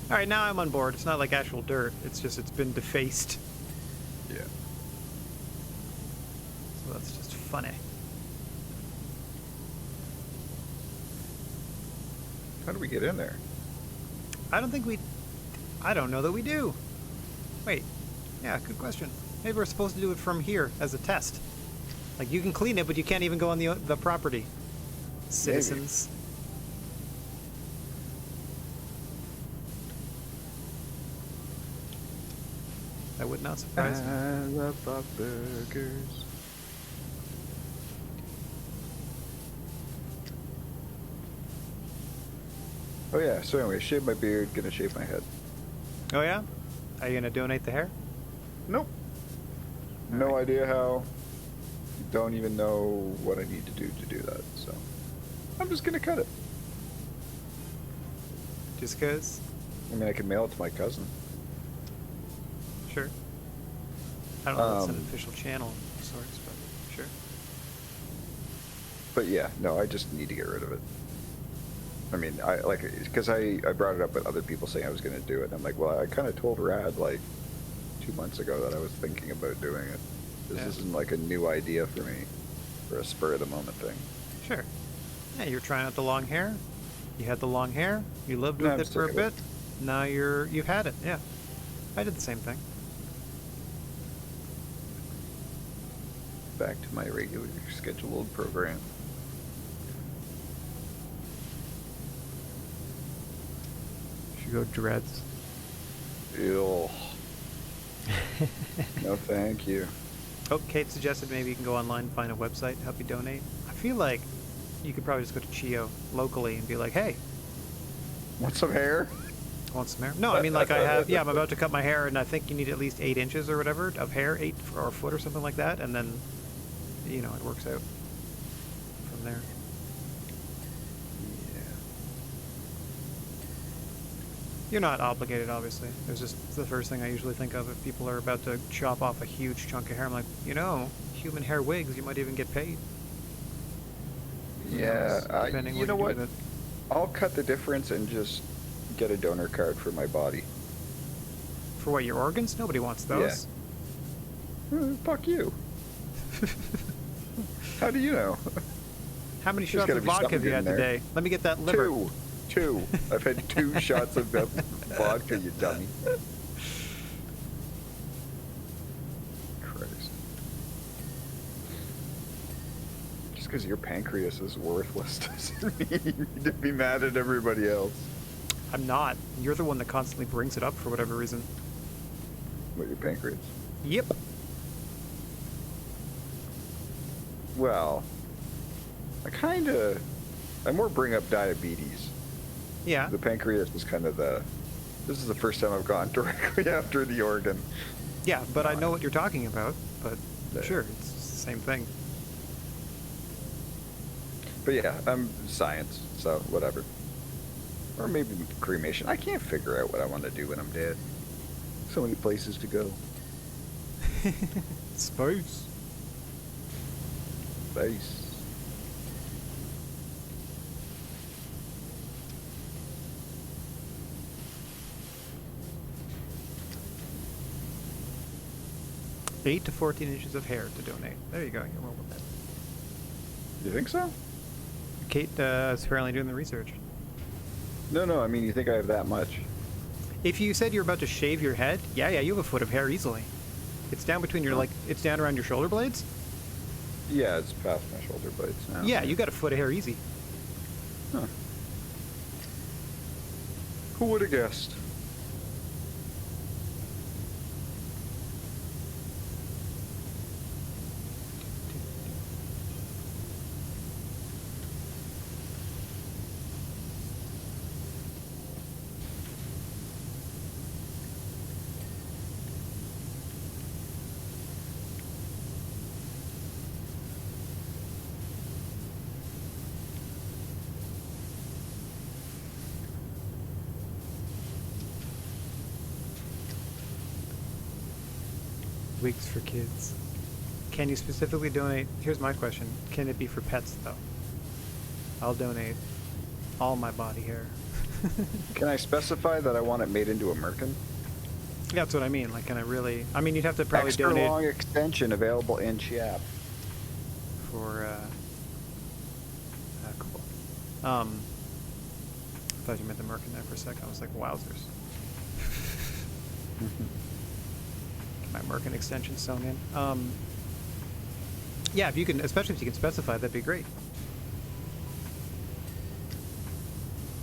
Alright, now I'm on board. It's not like actual dirt. It's just, it's been defaced. Yeah. So that's just funny. How do we get in there? I don't know that we do. Wait. Yeah, good question. Maybe we're supposed to do it from here as a test. Like, you can clean it, but you can't even go on the property. Citizens. That would not surprise me. I love Bob Burgers. Oh yeah, so anyway, shave my beard, gonna shave my head. Oh, yeah? Are you going to donate the hair? Nope. No idea how. Don't even know what I need to do that, so. I'm just gonna cut it. Just because? I mean, I can mail it to my cousin. Sure. I don't know if it's an official channel of sorts, but sure. But yeah, no, I just need to get rid of it. I mean, I like, because I brought it up with other people saying I was going to do it. And I'm like, well, I kind of told Rad like 2 months ago that I was thinking about doing it. This isn't like a new idea for me, for a spur of the moment thing. Sure. Yeah, you're trying out the long hair. You had the long hair. You lived with it for a bit. Now you've had it. Yeah. I did the same thing. Back to my regular scheduled program. Should go dreads. Ew. No, thank you. Oh, Kate suggested maybe you can go online and find a website to help you donate. I feel like you could probably just go to Chio locally and be like, hey, Want some hair? want some hair? No, I mean, like I have, yeah, I'm about to cut my hair and I think you need at least 8 inches or whatever of hair, 8 or a foot or something like that. And then, you know, it works out from there. You're not obligated, obviously. It's just the first thing I usually think of if people are about to chop off a huge chunk of hair. I'm like, human hair wigs, you might even get paid. Yeah, Depending you know what? what? I'll cut the difference and just get a donor card for my body. For what, your organs? Nobody wants those. Yeah. Fuck you. How do you know? How many shots of vodka have you had today? Let me get that liver. Two. I've had 2 shots of vodka, you dummy. Christ. Just because your pancreas is worthless doesn't mean you need to be mad at everybody else. I'm not. You're the one that constantly brings it up for whatever reason. What, your pancreas? Yep. Well, I more bring up diabetes. Yeah. The pancreas is kind of this is the first time I've gone directly after the organ. Yeah, but I know what you're talking about, but sure, it's the same thing. But yeah, I'm science, so whatever. Or maybe cremation. I can't figure out what I want to do when I'm dead. So many places to go. Space. Space. $8 to 14 inches of hair to donate. There you go. You're well with it. You think so? Kate is apparently doing the research. No, I mean, you think I have that much? If you said you're about to shave your head, yeah, you have a foot of hair easily. It's down between your, it's down around your shoulder blades? Yeah, it's past my shoulder blades now. Yeah, you got a foot of hair easy. Huh. Who would have guessed? Wigs for kids. Can you specifically donate? Here's my question. Can it be for pets, though? I'll donate all my body hair. Can I specify that I want it made into a merkin? Yeah, that's what I mean. Like, can I really? I mean, you'd have to probably Extra donate long extension available in Chiap. for. Cool. I thought you meant the merkin there for a second. I was like, wowzers. My merkin extension sewn in. Yeah, if you can, especially if you can specify, that'd be great.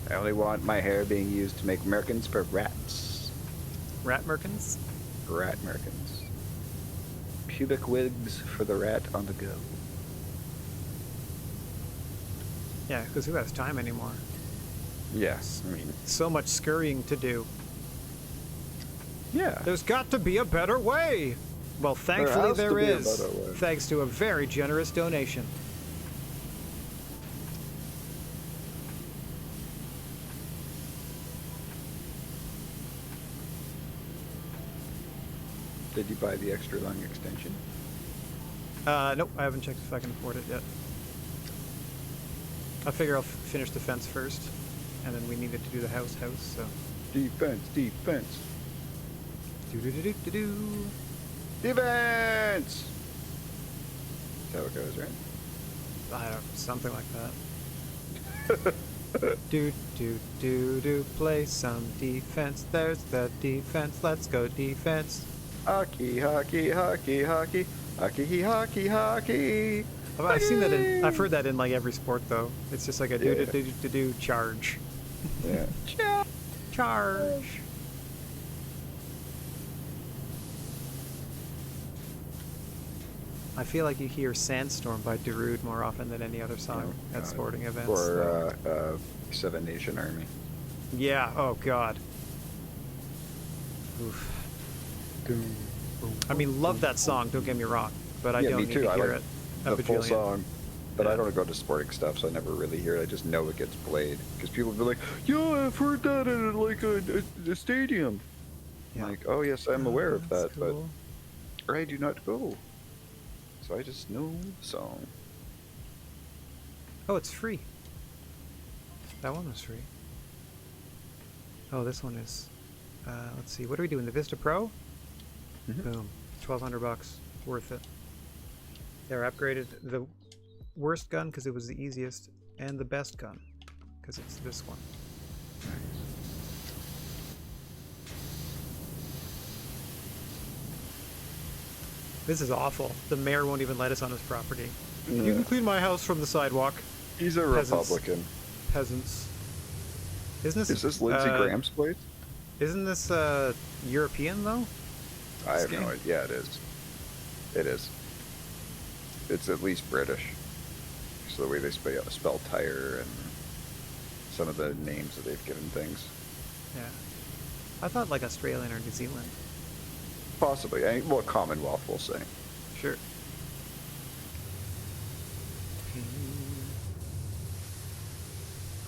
I only want my hair being used to make merkins for rats. Rat merkins? Rat merkins. Pubic wigs for the rat on the go. Yeah, because who has time anymore? Yes, I mean... So much scurrying to do. Yeah. There's got to be a better way! Well, thankfully there is, thanks to a very generous donation. Did you buy the extra long extension? Nope, I haven't checked if I can afford it yet. I figure I'll finish the fence first, and then we needed to do the house, so... Defense! Do-do-do-do-do-do. Defense! Is that how it goes, right? I don't know, something like that. Do, play some defense. There's the defense. Let's go defense. Hockey. Hockey. I've seen that I've heard that in like every sport though. It's just like a do charge. Yeah. Charge. I feel like you hear Sandstorm by Darude more often than any other song at sporting events. Or Seven Nation Army. Yeah, oh god. Oof. I mean, love that song, don't get me wrong, but I don't need to hear it the full song. But I don't go to sporting stuff, so I never really hear it. I just know it gets played. Because people will be like, yeah, I've heard that at like a stadium. Yeah. I'm like, oh, yes, I'm aware of That's that, cool. but I do not go. So I just know the song. Oh, it's free. That one was free. Oh, this one is. Let's see. What are we doing? The Vista Pro? Mm-hmm. Boom. $1,200. Worth it. They're upgraded the worst gun because it was the easiest, and the best gun because it's this one. This is awful. The mayor won't even let us on his property. Yeah. You can clean my house from the sidewalk. He's a Republican. Peasants. Isn't this? Is this Lindsey Graham's place? Isn't this European though? I have no idea. Yeah, it is. It is. It's at least British. So the way they spell tire and some of the names that they've given things. Yeah. I thought like Australian or New Zealand. Possibly. Well, Commonwealth, we'll say. Sure.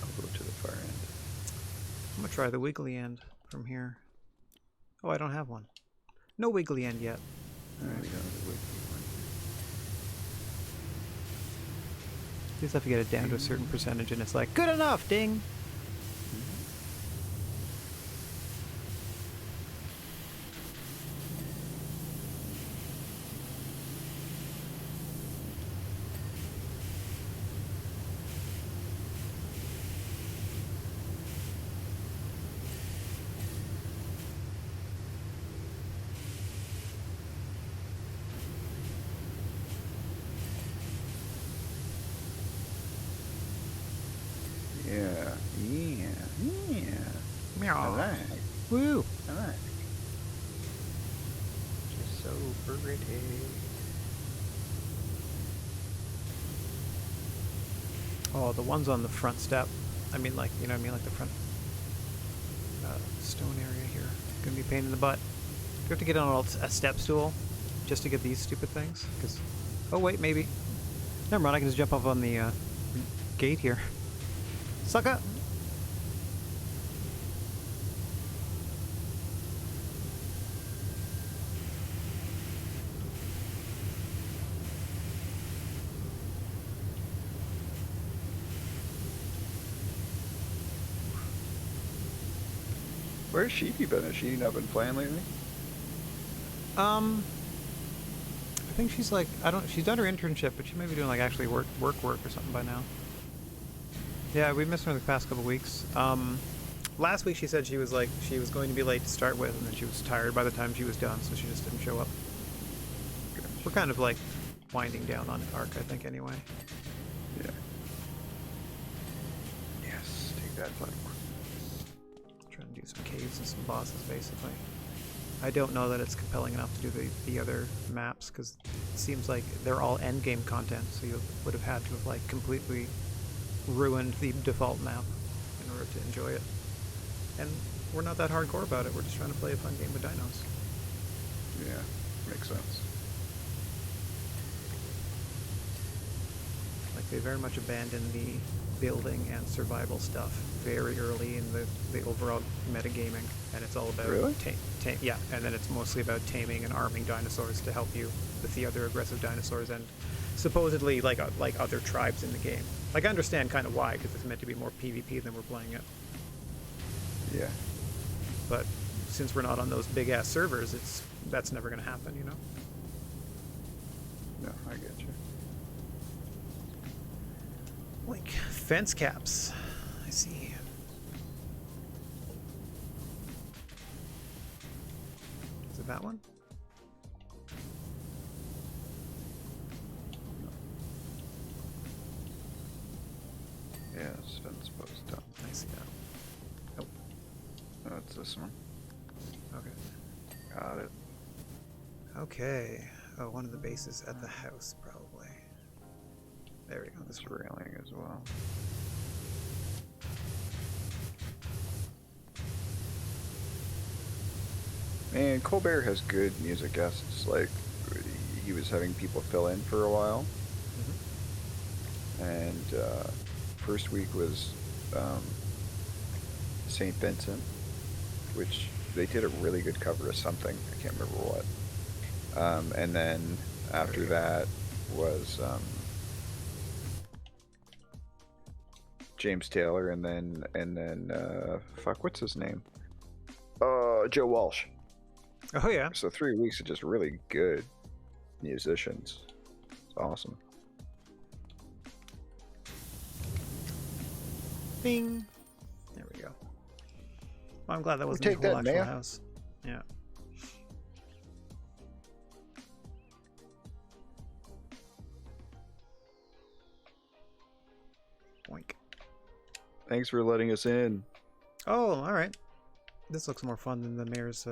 I'll go to the far end. I'm gonna try the wiggly end from here. Oh, I don't have one. No wiggly end yet. Alright, we got the wiggly one. You just have to get it down to a certain percentage and it's like, good enough, ding! Yeah. I like. Woo! I like. Just so pretty. Oh, the ones on the front step. I mean, like, you know what I mean? Like the front stone area here. Gonna be a pain in the butt. You have to get on a step stool just to get these stupid things. Cause, oh wait, maybe. Never mind, I can just jump up on the gate here. Sucker! Where's Sheepy been? Has she not been playing lately? I think she's like, she's done her internship, but she may be doing like actually work or something by now. Yeah, we missed her the past couple weeks. Last week she said she was going to be late to start with, and then she was tired by the time she was done, so she just didn't show up. We're kind of like winding down on Arc, I think, anyway. Yeah. Yes, take that platform. Trying to do some caves and some bosses, basically. I don't know that it's compelling enough to do the other maps, because it seems like they're all endgame content, so you would have had to have like completely ruined the default map in order to enjoy it. And we're not that hardcore about it, we're just trying to play a fun game with dinos. Yeah, makes sense. Like, they very much abandoned the building and survival stuff very early in the overall metagaming, and it's all about really? Yeah, and then it's mostly about taming and arming dinosaurs to help you with the other aggressive dinosaurs and supposedly like other tribes in the game. Like, I understand kind of why, because it's meant to be more PvP than we're playing it. Yeah. But since we're not on those big ass servers, that's never going to happen, you know. No, I get you. Like fence caps. I see. Is it that one? Yeah, fence post up. I see that. Nope. No, it's this one. Okay. Got it. Okay. Oh, one of the bases at the house, probably. There we go. This railing as well. Man, Colbert has good music guests. Like, he was having people fill in for a while. and first week was St. Vincent, which they did a really good cover of something. I can't remember what. And then after that was James Taylor, and then fuck, what's his name? Joe Walsh. Oh yeah. So 3 weeks of just really good musicians. It's awesome. Bing. There we go. Well, I'm glad that wasn't take the whole that, actual Naya. house. Yeah. Boink. Thanks for letting us in. Oh, all right. This looks more fun than the mayor's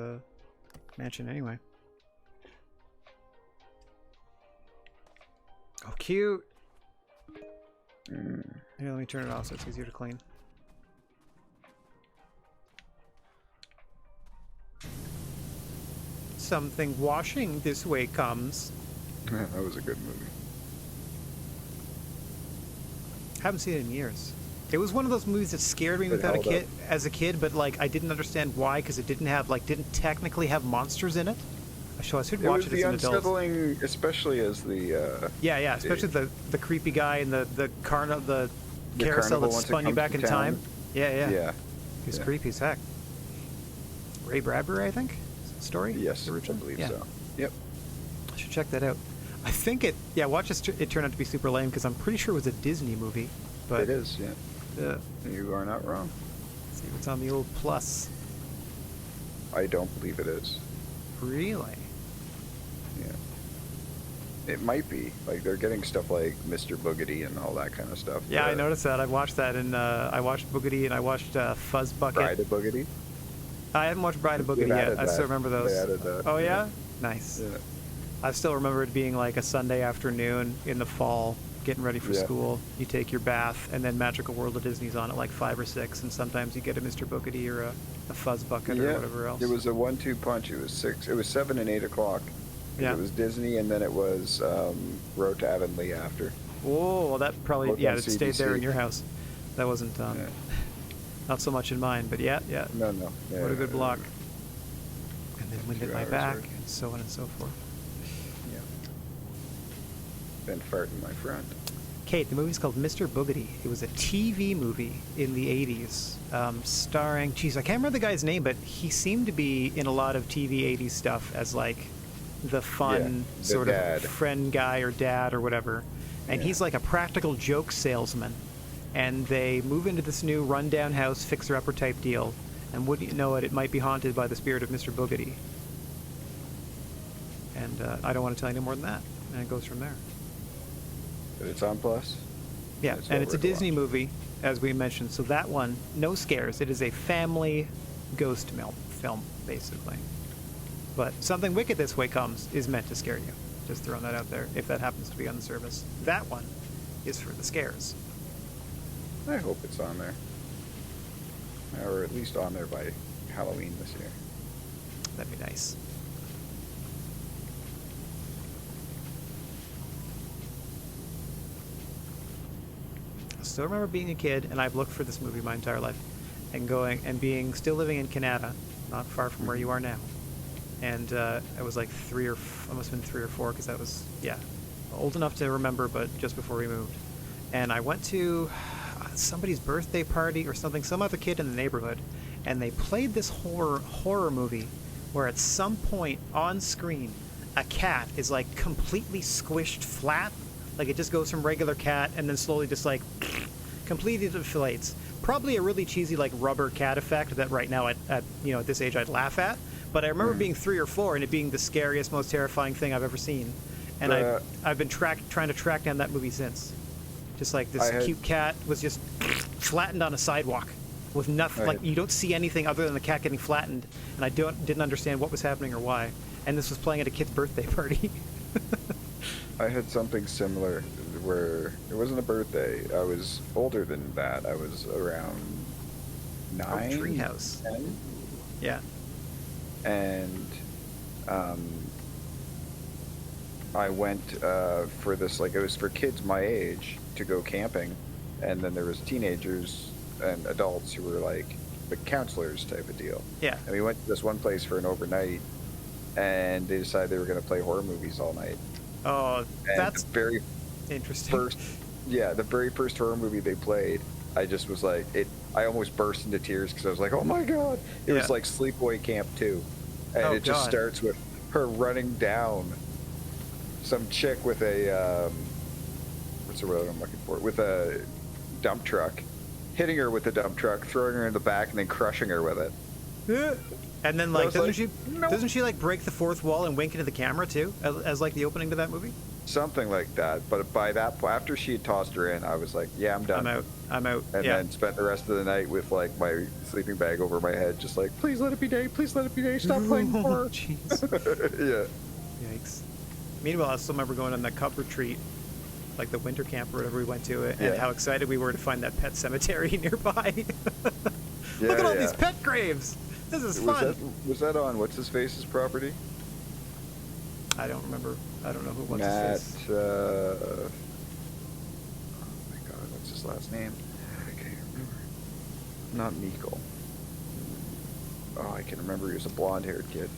mansion anyway. Oh, cute. Here, let me turn it off so it's easier to clean. Something washing this way comes. That was a good movie. Haven't seen it in years. It was one of those movies that scared me It without held up. as a kid, but like I didn't understand why, because it didn't technically have monsters in it. So I should It watch was it as the an adult. unsettling, especially as the Yeah, especially the creepy guy and the carousel carnival that once it spun you comes back to in town. time. Yeah. yeah. He was Yeah. creepy as heck. Ray Bradbury, I think. Is the story? Yes, The I original? believe Yeah. so. Yep. I should check that out. I think it. Yeah, watch it turned out to be super lame because I'm pretty sure it was a Disney movie. But It is, yeah. You are not wrong. let's see what's on the old Plus. I don't believe it is. Really? Yeah. It might be. Like, they're getting stuff like Mr. Boogedy and all that kind of stuff. Yeah, I noticed that. I watched that, and I watched Boogedy, and I watched Fuzz Bucket. Bride of Boogedy? I haven't watched Bride of They've Boogedy yet. added I still that. remember those. They added that. Oh yeah? Nice. Yeah. I still remember it being like a Sunday afternoon in the fall, getting ready for Yeah. school. You take your bath, and then Magical World of Disney's on at like 5 or 6, and sometimes you get a Mr. Boogedy or a Fuzz Bucket or whatever else. It was a 1-2 punch. It was 6. It was 7 and 8 o'clock. Yeah. It was Disney, and then it was Road to Avonlea after. Whoa, well, that probably, Both yeah, on it stayed there CBC. in your house. That wasn't, Yeah. not so much in mine, but yeah. No. What a good block. And then wind 2 at my hours back, worth. and so on and so forth. Yeah. Been farting my friend. Kate, the movie's called Mr. Boogedy. It was a TV movie in the 80s, starring, geez, I can't remember the guy's name, but he seemed to be in a lot of TV 80s stuff as like the fun the sort dad. of friend guy or dad or whatever. And Yeah. he's like a practical joke salesman. And they move into this new rundown house, fixer-upper type deal. And wouldn't you know it, it might be haunted by the spirit of Mr. Boogedy. And I don't want to tell you any more than that. And it goes from there. But it's on Plus? Yeah, It's and well it's a worth a Disney watch. movie, as we mentioned. So that one, no scares. It is a family ghost film, basically. But Something Wicked This Way Comes is meant to scare you. Just throwing that out there, if that happens to be on the service. That one is for the scares. I hope it's on there. Or at least on there by Halloween this year. That'd be nice. I still remember being a kid, and I've looked for this movie my entire life, and still living in Canada, not far from where you are now. And I was like I must have been 3 or 4, because I was, old enough to remember, but just before we moved. And I went to somebody's birthday party or something, some other kid in the neighborhood, and they played this horror movie where at some point on screen, a cat is like completely squished flat. Like it just goes from regular cat and then slowly just like completely deflates. Probably a really cheesy like rubber cat effect that right now at this age I'd laugh at. But I remember being 3 or 4 and it being the scariest, most terrifying thing I've ever seen. And I've been trying to track down that movie since. Just like this cute cat was just flattened on a sidewalk with nothing. Like you don't see anything other than the cat getting flattened. And I didn't understand what was happening or why. And this was playing at a kid's birthday party. I had something similar where it wasn't a birthday. I was older than that. I was around 9. Treehouse. 10. Yeah. And I went for this, like it was for kids my age, to go camping, and then there was teenagers and adults who were like the counselors type of deal. Yeah. And we went to this one place for an overnight, and they decided they were going to play horror movies all night. Oh, And that's the very interesting. the very first horror movie they played, I just was like, I almost burst into tears because I was like, oh my god! It was like Sleepaway Camp 2, and it just starts with her running down some chick with a what's the word I'm looking for? With a dump truck, hitting her with the dump truck, throwing her in the back, and then crushing her with it. And then like doesn't she like break the fourth wall and wink into the camera too, as like the opening to that movie? Something like that. But by that point, after she had tossed her in, I was like, yeah, I'm done. I'm out. And then spent the rest of the night with like my sleeping bag over my head, just like, please let it be day, please let it be day, stop playing horror. Jeez. Yeah. Yikes. Meanwhile, I still remember going on that cub retreat, like the winter camp or whatever we went to it, and how excited we were to find that pet cemetery nearby. Look at all these pet graves. This is fun. Was that on what's his face's property? I don't remember. I don't know who what's Matt, his face. oh my god, what's his last name? I can't remember. Not Meikle. Oh, I can remember he was a blonde-haired kid.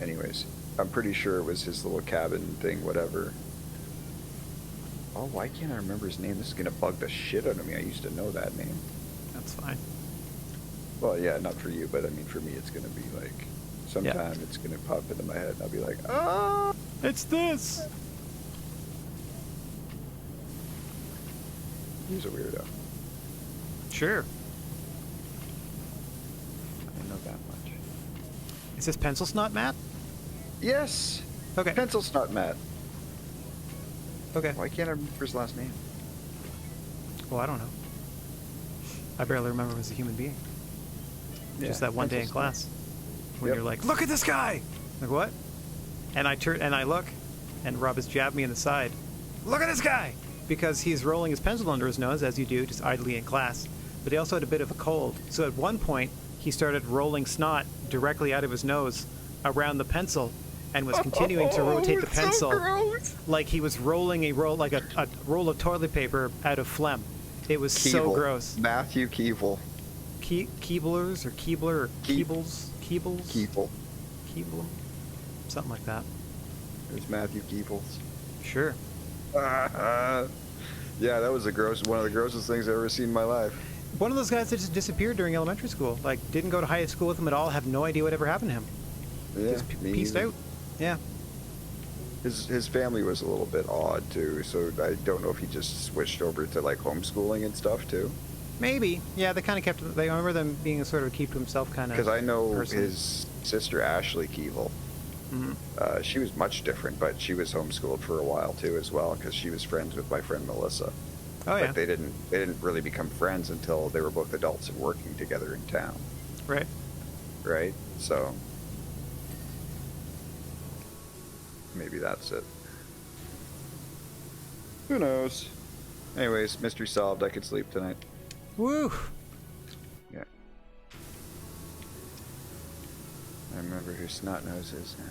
Anyways, I'm pretty sure it was his little cabin thing, whatever. Oh, why can't I remember his name? This is gonna bug the shit out of me. I used to know that name. That's fine. Well, yeah, not for you, but I mean, for me, it's gonna be like, sometime it's gonna pop into my head, and I'll be like, ah, it's this. He's a weirdo. Sure. I didn't know that much. Is this Pencil Snot Matt? Yes. Okay. Pencil Snot Matt. Okay. Why can't I remember his last name? Well, I don't know. I barely remember him as a human being. Just that one day in class when you're like, look at this guy. Like, what? And I turn and I look, and Rob has jabbed me in the side. Look at this guy, because he's rolling his pencil under his nose, as you do, just idly in class. But he also had a bit of a cold, so at one point he started rolling snot directly out of his nose around the pencil, and was continuing to rotate the pencil like he was rolling a roll of toilet paper out of phlegm. It was so gross. Matthew Keeble. Keeblers or Keebler or Keebles? Keeble. Keeble? Something like that. There's Matthew Keebles. Sure. Yeah, that was one of the grossest things I've ever seen in my life. One of those guys that just disappeared during elementary school. Like, didn't go to high school with him at all, have no idea what ever happened to him. Yeah, just pieced out. Yeah. His family was a little bit odd, too, so I don't know if he just switched over to, like, homeschooling and stuff, too. Maybe. Yeah, they kind of kept... I remember them being a sort of keep to himself kind of Because I know person. his sister, Ashley Keeble. Mm-hmm. She was much different, but she was homeschooled for a while, too, as well, because she was friends with my friend Melissa. Oh, yeah. But they didn't really become friends until they were both adults and working together in town. Right. Right? So... maybe that's it. Who knows? Anyways, mystery solved. I could sleep tonight. Woo! Yeah. I remember who Snotnose is now.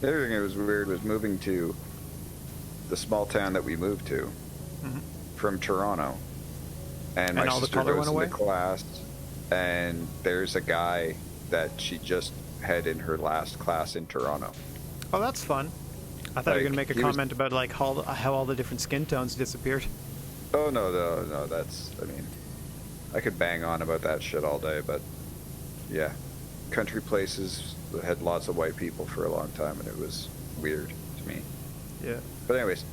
The other thing that was weird was moving to the small town that we moved to from Toronto. And my sister goes into class, and there's a guy that she just had in her last class in Toronto. Oh, that's fun. I thought you were going to make a comment about like how all the different skin tones disappeared. Oh, no, that's, I mean, I could bang on about that shit all day, but yeah. Country places had lots of white people for a long time, and it was weird to me. Yeah. But anyways,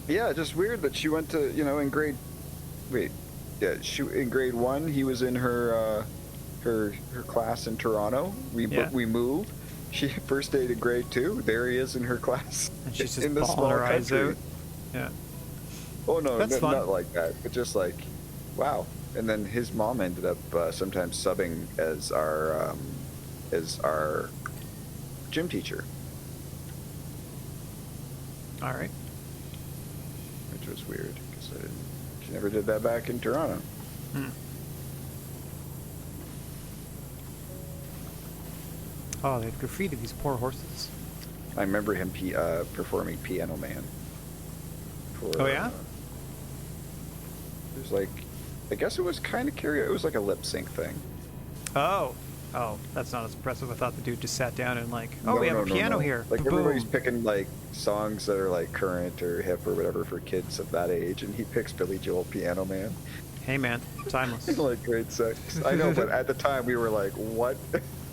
yeah, just weird that she went to, in grade... Wait, yeah, in grade 1, he was in her class in Toronto. We moved. She first day to grade 2. There he is in her class. And she's just in the small her eyes country. out. Yeah. Oh no, That's fun. not like that, but just like, wow. And then his mom ended up sometimes subbing as our gym teacher. All right. Which was weird because she never did that back in Toronto. Oh, they've graffitied these poor horses. I remember him performing Piano Man. Oh, yeah? It was like, I guess it was kind of karaoke. It was like a lip sync thing. Oh. Oh, that's not as impressive. I thought the dude just sat down and like, oh, No, we have no, a no, piano no. here. Like Boom. everybody's picking like songs that are like current or hip or whatever for kids of that age, and he picks Billy Joel Piano Man. Hey, man. Timeless. Like grade 6. I know, but at the time we were like, what?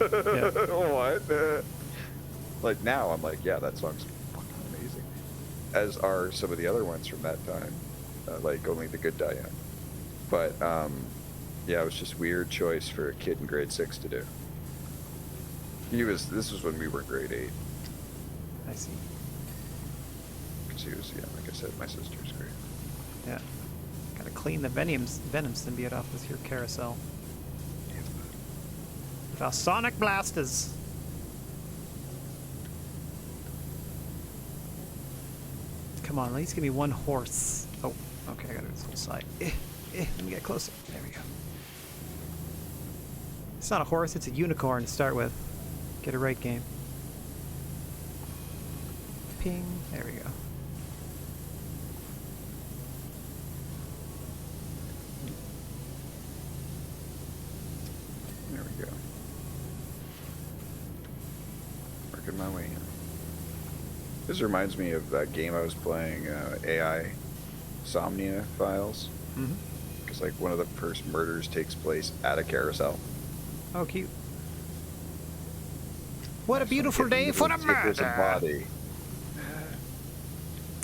Yeah. What? Like now I'm like, yeah, that song's fucking amazing. As are some of the other ones from that time, like Only the Good Die Young. But yeah, it was just weird choice for a kid in grade 6 to do. This was when we were grade 8. I see. Because he was, yeah, like I said, my sister's grade. Yeah. Gotta clean the venom symbiote off this here carousel. With our sonic blasters. Come on, at least give me one horse. Oh, okay, I gotta do this whole side. Let me get closer. There we go. It's not a horse, it's a unicorn to start with. Get it right, game. Ping. There we go. There we go. Working my way in. This reminds me of that game I was playing, AI Somnia Files. Mm-hmm. Because like one of the first murders takes place at a carousel. Oh, cute. What a beautiful day for a There's a murder! body.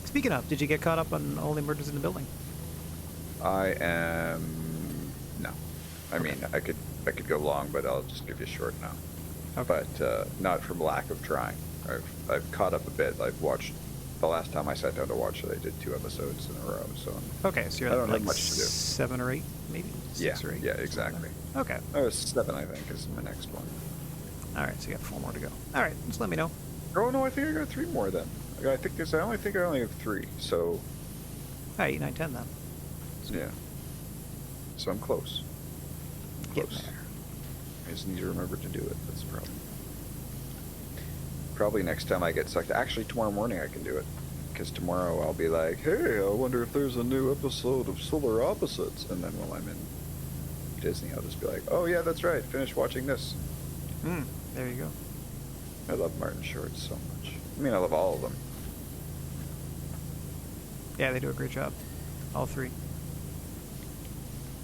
Speaking of, did you get caught up on all the murders in the building? I am no. I mean, I could go long, but I'll just give you a short now. Okay. But not from lack of trying. I've caught up a bit. I've watched. The last time I sat down to watch it, I did 2 episodes in a row. So Okay, so you're I don't like have much to do. 7 or 8, maybe? 6 or 8? Yeah, exactly. Okay. Oh, 7, I think, is my next one. Alright, so you got 4 more to go. Alright, just let me know. Oh no, I think I got 3 more then. I only have 3. So Alright, 8, 9, 10 then. yeah. So I'm close. Get Close. there. I just need to remember to do it. That's the problem. Probably next time I get sucked. Actually, tomorrow morning I can do it. Because tomorrow I'll be like, hey, I wonder if there's a new episode of Solar Opposites. And then while I'm in Disney, I'll just be like, oh yeah, that's right. Finish watching this. There you go. I love Martin Short so much. I mean, I love all of them. Yeah, they do a great job. All 3.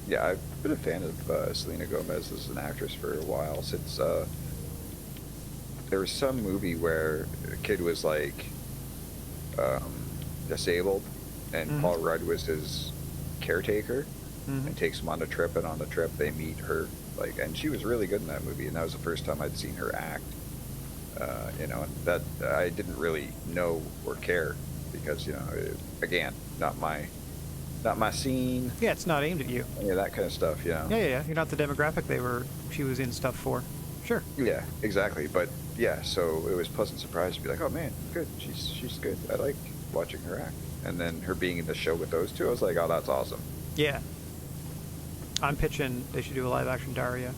Yeah, I've been a fan of Selena Gomez as an actress for a while, since there was some movie where a kid was like disabled, and Paul Rudd was his caretaker, and takes him on a trip, and on the trip they meet her, like, and she was really good in that movie, and that was the first time I'd seen her act. You know, and that I didn't really know or care, because, you know, again, not my scene. Yeah, it's not aimed at you. Yeah, that kind of stuff, you know. Yeah. You're not the demographic she was in stuff for. Sure. Yeah, exactly. But yeah, so it was a pleasant surprise to be like, oh man, good. She's good. I like watching her act. And then her being in the show with those two, I was like, oh, that's awesome. Yeah. I'm pitching they should do a live action Daria.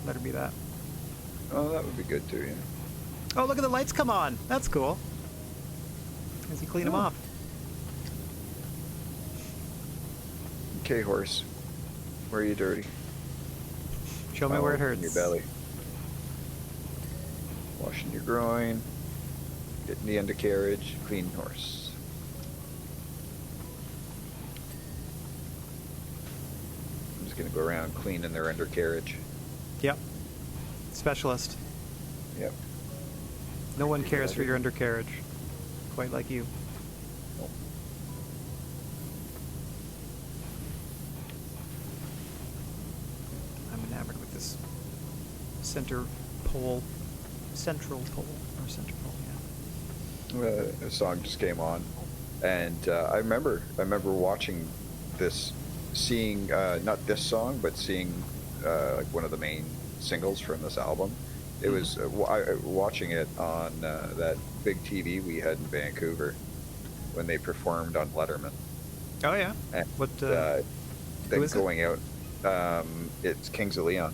Let her be that. Oh, that would be good too, yeah. Oh, look at the lights come on. That's cool. As you clean them off. Okay, horse. Where are you dirty? Show me where it hurts. In your belly. Washing your groin. Getting the undercarriage. Clean horse. I'm just going to go around cleaning their undercarriage. Yep. Specialist. Yep. No one cares for your undercarriage. Quite like you. Nope. I'm enamored with this central pole, yeah. A song just came on, and I remember watching this, seeing not this song, but seeing like one of the main singles from this album. It was watching it on that big TV we had in Vancouver when they performed on Letterman. Oh yeah. And, What? then who is going out, it's Kings of Leon.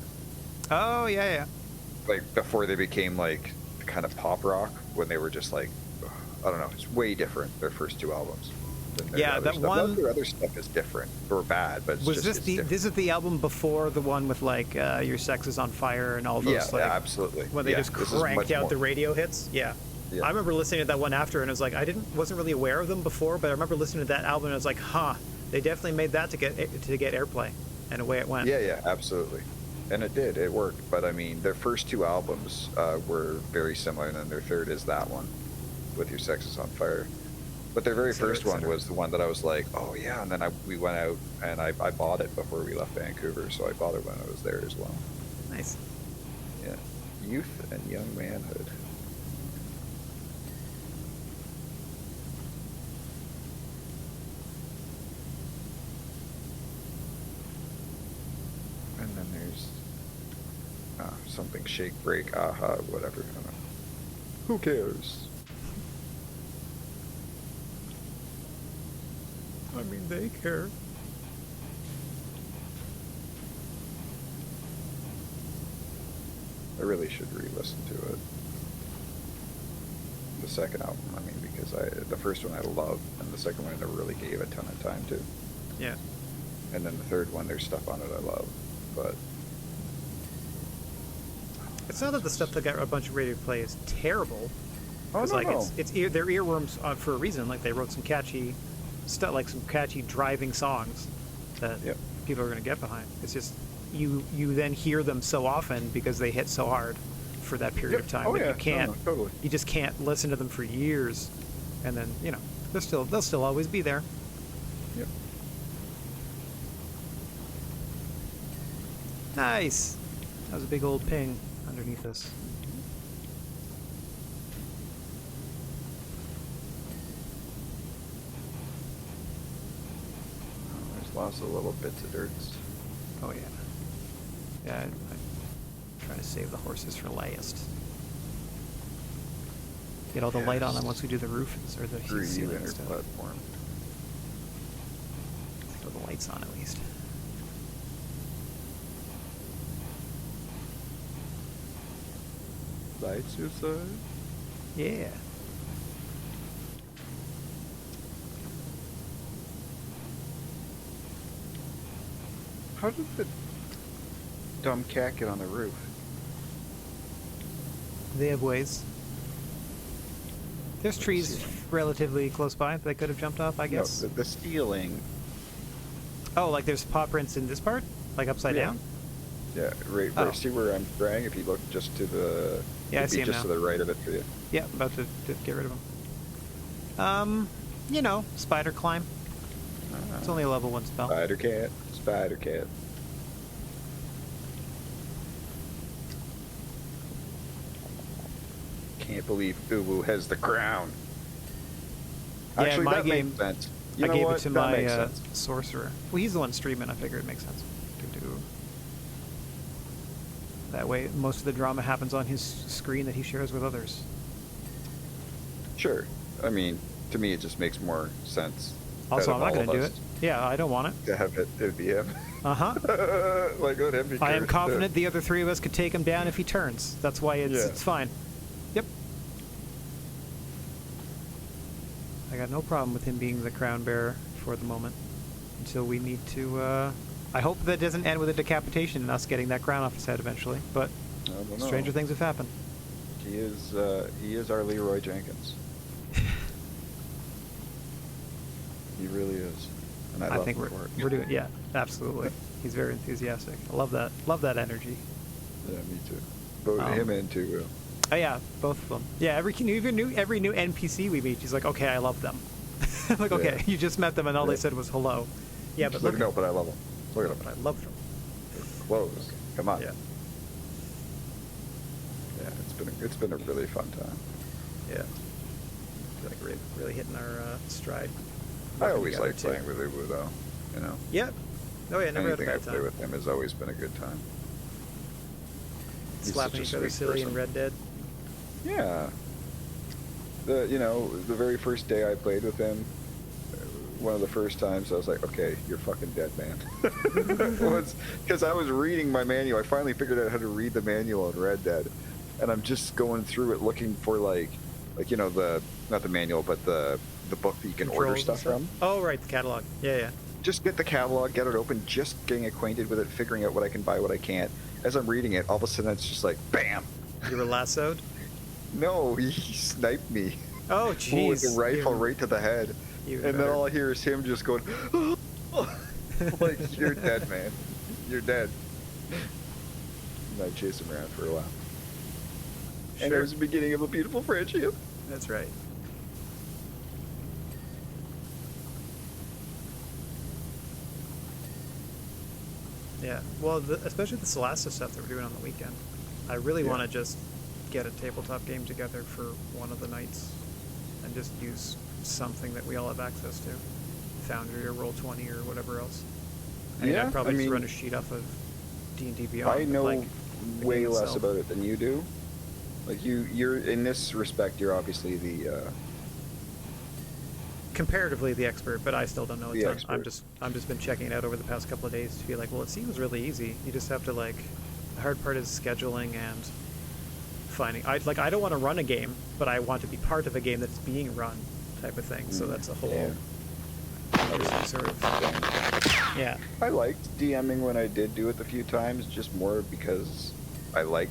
Oh yeah. like before they became like kind of pop rock, when they were just like, I don't know, it's way different, their first two albums. Yeah, that stuff. one. Their other stuff is different or bad, but it's Was just, this it's the different. this is the album before the one with like Your Sex Is on Fire and all those? Yeah, like, yeah, absolutely. when they just this is cranked much out more. the radio hits. Yeah. Yeah. I remember listening to that one after, and I was like, wasn't really aware of them before, but I remember listening to that album, and I was like, huh, they definitely made that to get airplay, and away it went. Yeah, yeah, absolutely. And it did. It worked. But I mean, their first two albums were very similar, and then their third is that one with Your Sex Is on Fire. But their very first one was the one that I was like, oh yeah. And then we went out and I bought it before we left Vancouver, so I bought it when I was there as well. Nice. Yeah, youth and young manhood. And then there's something shake, break, aha, whatever. I don't know. Who cares? I mean, they care. I really should re-listen to it. The second album, I mean, because the first one I loved, and the second one I never really gave a ton of time to. Yeah. And then the third one, there's stuff on it I love, but It's not that the stuff that got a bunch of radio play is terrible. Oh, It's no, like no. they're earworms for a reason. Like they wrote some catchy stuff, like some catchy driving songs that Yep. people are going to get behind. It's just you then hear them so often because they hit so hard for that period of time Oh, that yeah. you can't. No, totally. You just can't listen to them for years, and then they'll still always be there. Yep. Nice. That was a big old ping underneath us. There's lots of little bits of dirt. Oh yeah. Yeah, I'm trying to save the horses for last. Get all the light on them once we do the roof or the ceiling and stuff. platform. Throw the lights on at least. Lights inside. Yeah. How did the dumb cat get on the roof? They have ways. There's trees relatively close by that they could have jumped off, I guess. No, the ceiling. Oh, like there's paw prints in this part? Like upside down? Yeah, right. Oh. See where I'm trying? If you look just to the... Yeah, I it'd be see 'em just now. to the right of it for you. Yeah, about to get rid of them. Spider climb. It's only a level 1 spell. Spider cat. Spider cat. Can't believe Uwu has the crown. Yeah, Actually, my that game, makes sense. You I know gave what? it to That my makes sense. sorcerer. Well, he's the one streaming. I figured it makes sense to do. That way, most of the drama happens on his screen that he shares with others. Sure. I mean, to me, it just makes more sense. Also, out I'm of not all going to do of it. us Yeah, I don't want it. To have it be him. Uh-huh. Like, let him be I am cursed. confident the other three of us could take him down if he turns. That's why it's fine. Yep. I got no problem with him being the crown bearer for the moment. Until we need to, I hope that doesn't end with a decapitation and us getting that crown off his head eventually, but I don't know. stranger things have happened. He is our Leroy Jenkins. He really is. And I love think him for it. we're doing, yeah, absolutely. He's very enthusiastic. I love that energy. Yeah, me too. Both him and too. Oh yeah, both of them. Yeah, every new NPC we meet, he's like, okay, I love them. I'm like, okay, Yeah. you just met them and all they said was hello. Yeah, but Look, no, but I love him. Look at him. but I love them. Close. Come on. Yeah. Yeah, it's been a really fun time. Yeah. I feel like we're really hitting our stride. I Working always together, like too. playing with Ubu though. You know. Yeah. Oh yeah, never Anything I had a bad play time. with him has always been a good time. He's Slapping such a each other sweet silly in person. Red Dead. Yeah. The very first day I played with him, one of the first times I was like, okay, you're fucking dead, man. Because I was reading my manual. I finally figured out how to read the manual in Red Dead, and I'm just going through it looking for like you know, not the manual, but the book that you can order stuff from. Oh, right, the catalog. Yeah, yeah. Just get the catalog, get it open, just getting acquainted with it, figuring out what I can buy, what I can't. As I'm reading it, all of a sudden it's just like, bam! You were lassoed? No, he sniped me. Oh, jeez. With a rifle right to the head. And then all I hear is him just going, like, you're dead, man. You're dead. And I chased him around for a while. Sure. And it was the beginning of a beautiful friendship. That's right. Yeah, well, especially the Solasta stuff that we're doing on the weekend. I really want to just get a tabletop game together for one of the nights and just use something that we all have access to. Foundry or Roll20 or whatever else. I'd probably just run a sheet off of D&D Beyond. I know way less about it than you do. Like, you're in this respect, you're obviously the... comparatively the expert, but I still don't know a ton. Expert. I'm just been checking it out over the past couple of days to be like, well, it seems really easy. You just have to, like, the hard part is scheduling and finding. I don't want to run a game, but I want to be part of a game that's being run, type of thing. So that's a whole sort of yeah. I liked DMing when I did do it the few times, just more because I like